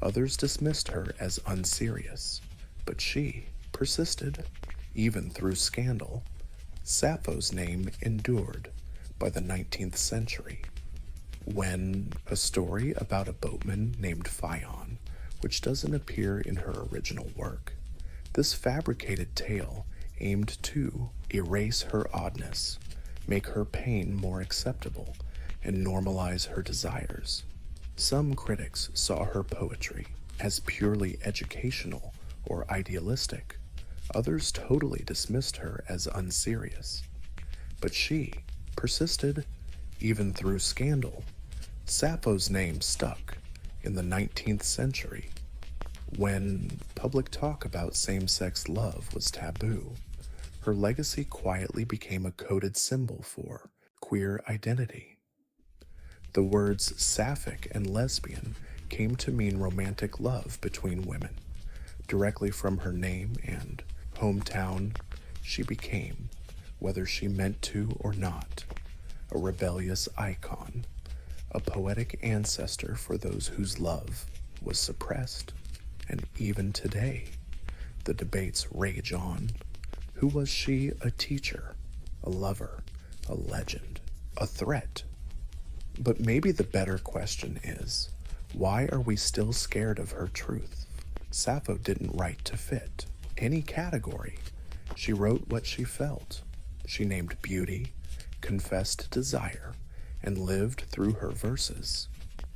Others dismissed her as unserious, but she persisted, even through scandal. Sappho's name endured by the 19th century. When a story about a boatman named Phaon, which doesn't appear in her original work. This fabricated tale aimed to erase her oddness, make her pain more acceptable, and normalize her desires. Some critics saw her poetry as purely educational or idealistic. Others totally dismissed her as unserious. But she persisted, even through scandal. Sappho's name stuck in the 19th century when public talk about same-sex love was taboo. Her legacy quietly became a coded symbol for queer identity. The words sapphic and lesbian came to mean romantic love between women. Directly from her name and hometown, she became, whether she meant to or not, a rebellious icon, a poetic ancestor for those whose love was suppressed. And even today, the debates rage on. Who was she? A teacher, a lover, a legend, a threat? But maybe the better question is, why are we still scared of her truth? Sappho didn't write to fit any category. She wrote what she felt. She named beauty, confessed desire, and lived through her verses.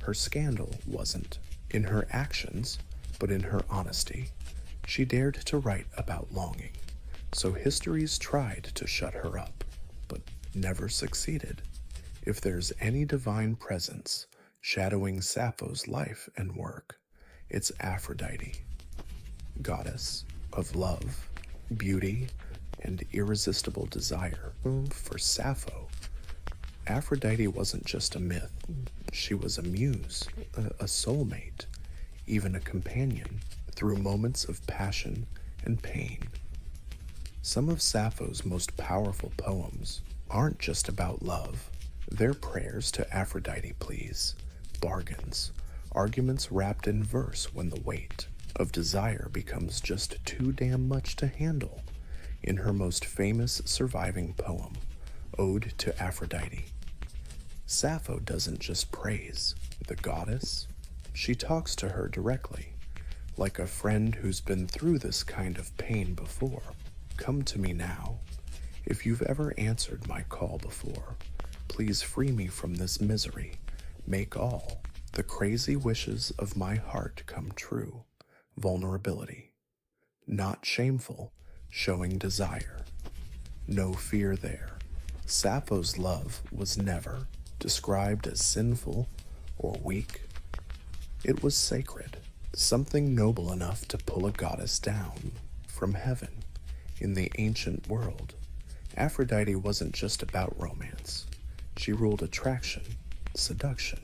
Her scandal wasn't in her actions, but in her honesty. She dared to write about longing. So histories tried to shut her up, but never succeeded. If there's any divine presence shadowing Sappho's life and work, it's Aphrodite, goddess of love, beauty, and irresistible desire. For Sappho, Aphrodite wasn't just a myth. She was a muse, a soulmate, even a companion through moments of passion and pain. Some of Sappho's most powerful poems aren't just about love. They're prayers to Aphrodite, please, bargains, arguments wrapped in verse when the weight of desire becomes just too damn much to handle. In her most famous surviving poem, Ode to Aphrodite, Sappho doesn't just praise the goddess, she talks to her directly, like a friend who's been through this kind of pain before. Come to me now. If you've ever answered my call before, please free me from this misery. Make all the crazy wishes of my heart come true. Vulnerability. Not shameful, showing desire. No fear there. Sappho's love was never described as sinful or weak. It was sacred, something noble enough to pull a goddess down from heaven. In the ancient world, Aphrodite wasn't just about romance. She ruled attraction, seduction,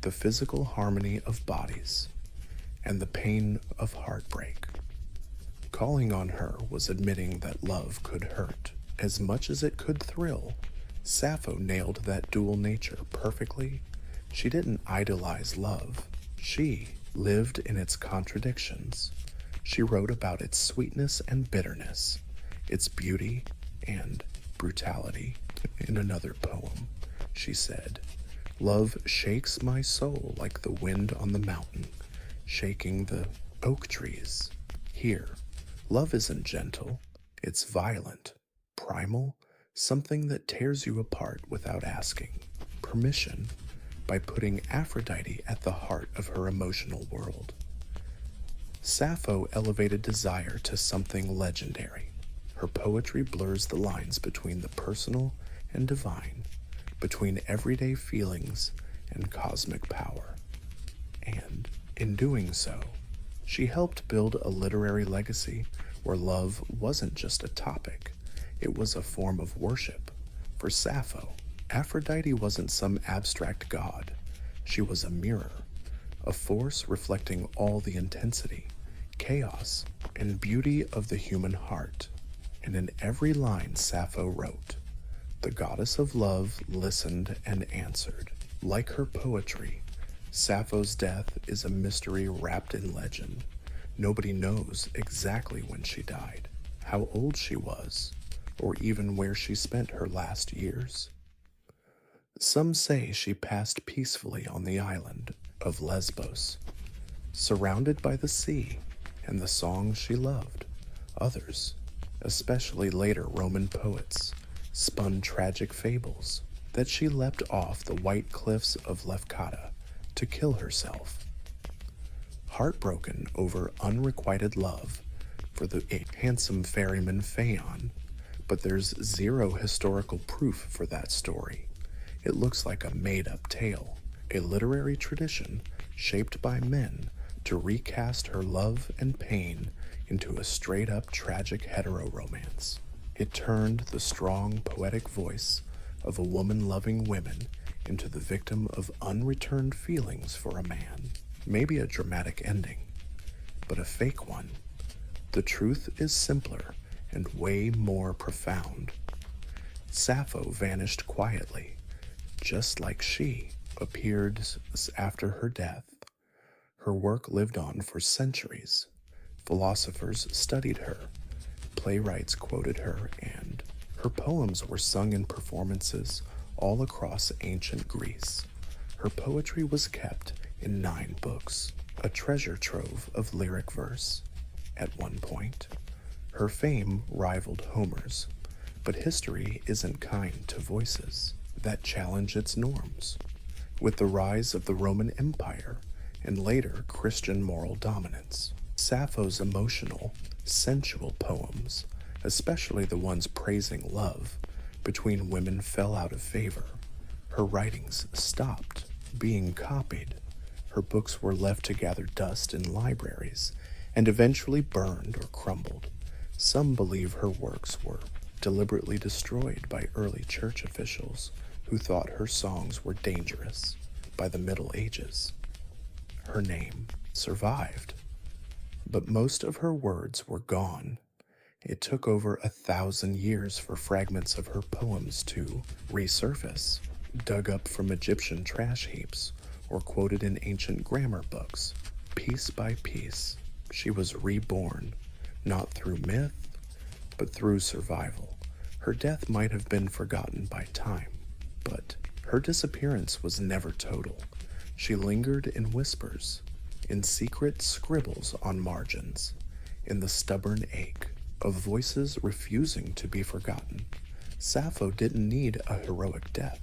the physical harmony of bodies, and the pain of heartbreak. Calling on her was admitting that love could hurt as much as it could thrill. Sappho nailed that dual nature perfectly. She didn't idolize love. She lived in its contradictions. She wrote about its sweetness and bitterness, its beauty and brutality. In another poem, she said, "Love shakes my soul like the wind on the mountain, shaking the oak trees." Here, love isn't gentle, it's violent, primal, something that tears you apart without asking permission, by putting Aphrodite at the heart of her emotional world. Sappho elevated desire to something legendary. Her poetry blurs the lines between the personal and divine, between everyday feelings and cosmic power. And in doing so, she helped build a literary legacy where love wasn't just a topic, it was a form of worship. For Sappho, Aphrodite wasn't some abstract god. She was a mirror, a force reflecting all the intensity, chaos, and beauty of the human heart. And in every line Sappho wrote, the goddess of love listened and answered. Like her poetry, Sappho's death is a mystery wrapped in legend. Nobody knows exactly when she died, how old she was, or even where she spent her last years. Some say she passed peacefully on the island of Lesbos, surrounded by the sea and the songs she loved. Others, especially later Roman poets, spun tragic fables that she leapt off the white cliffs of Lefkada to kill herself. Heartbroken over unrequited love for the handsome ferryman Phaon, but there's zero historical proof for that story. It looks like a made-up tale, a literary tradition shaped by men to recast her love and pain into a straight-up tragic hetero-romance. It turned the strong, poetic voice of a woman loving women into the victim of unreturned feelings for a man. Maybe a dramatic ending, but a fake one. The truth is simpler and way more profound. Sappho vanished quietly, just like she appeared after her death. Her work lived on for centuries. Philosophers studied her, playwrights quoted her, and her poems were sung in performances all across ancient Greece. Her poetry was kept in 9 books, a treasure trove of lyric verse. At one point, her fame rivaled Homer's, but history isn't kind to voices that challenge its norms. With the rise of the Roman Empire and later Christian moral dominance, Sappho's emotional, sensual poems, especially the ones praising love between women, fell out of favor. Her writings stopped being copied. Her books were left to gather dust in libraries and eventually burned or crumbled. Some believe her works were deliberately destroyed by early church officials who thought her songs were dangerous. By the Middle Ages, her name survived, but most of her words were gone. It took over 1,000 years for fragments of her poems to resurface, dug up from Egyptian trash heaps or quoted in ancient grammar books. Piece by piece, she was reborn, not through myth, but through survival. Her death might have been forgotten by time, but her disappearance was never total. She lingered in whispers, in secret scribbles on margins, in the stubborn ache of voices refusing to be forgotten. Sappho didn't need a heroic death.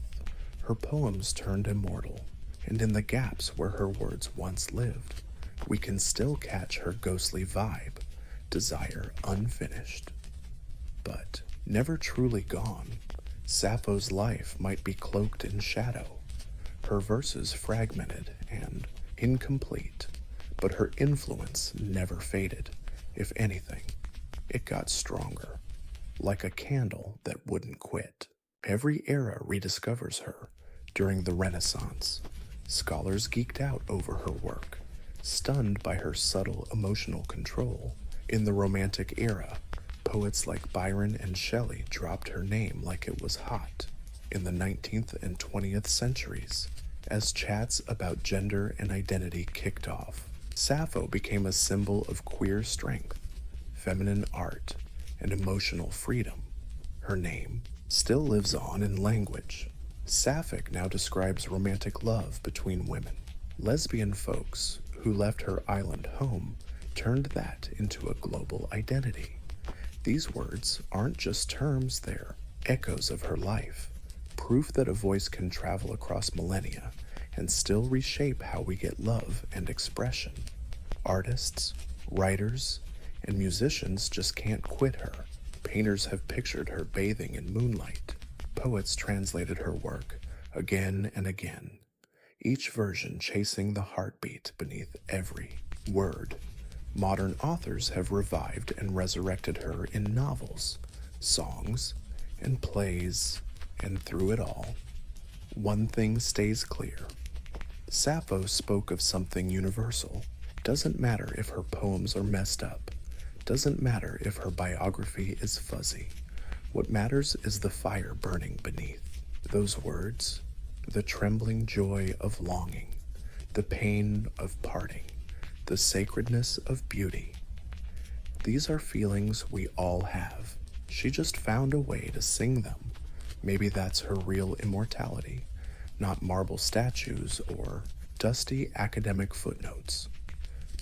Her poems turned immortal, and in the gaps where her words once lived, we can still catch her ghostly vibe, desire unfinished. But never truly gone, Sappho's life might be cloaked in shadow, her verses fragmented and incomplete, but her influence never faded. If anything, it got stronger, like a candle that wouldn't quit. Every era rediscovers her. During the Renaissance, scholars geeked out over her work, stunned by her subtle emotional control. In the Romantic era, poets like Byron and Shelley dropped her name like it was hot. In the 19th and 20th centuries, as chats about gender and identity kicked off, Sappho became a symbol of queer strength, feminine art, and emotional freedom. Her name still lives on in language. Sapphic now describes romantic love between women. Lesbian folks who left her island home turned that into a global identity. These words aren't just terms, they're echoes of her life, proof that a voice can travel across millennia and still reshape how we get love and expression. Artists, writers, and musicians just can't quit her. Painters have pictured her bathing in moonlight. Poets translated her work again and again, each version chasing the heartbeat beneath every word. Modern authors have revived and resurrected her in novels, songs, and plays, and through it all, one thing stays clear. Sappho spoke of something universal. Doesn't matter if her poems are messed up. Doesn't matter if her biography is fuzzy. What matters is the fire burning beneath. Those words, the trembling joy of longing, the pain of parting, the sacredness of beauty. These are feelings we all have. She just found a way to sing them. Maybe that's her real immortality, not marble statues or dusty academic footnotes,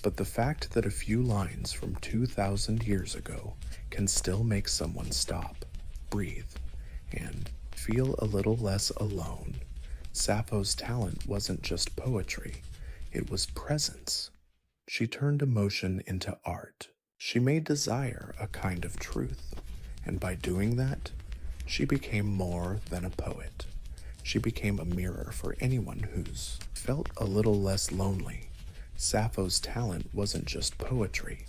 but the fact that a few lines from 2,000 years ago can still make someone stop, breathe, and feel a little less alone. Sappho's talent wasn't just poetry, it was presence. She turned emotion into art. She made desire a kind of truth, and by doing that, she became more than a poet. She became a mirror for anyone who's felt a little less lonely. Sappho's talent wasn't just poetry,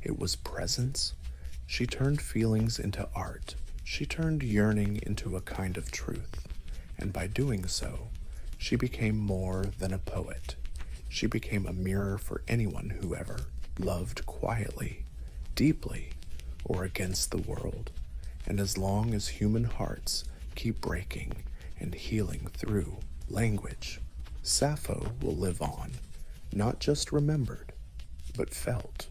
it was presence. She turned feelings into art. She turned yearning into a kind of truth, and by doing so, she became more than a poet. She became a mirror for anyone who ever loved quietly, deeply, or against the world. And as long as human hearts keep breaking and healing through language, Sappho will live on, not just remembered, but felt.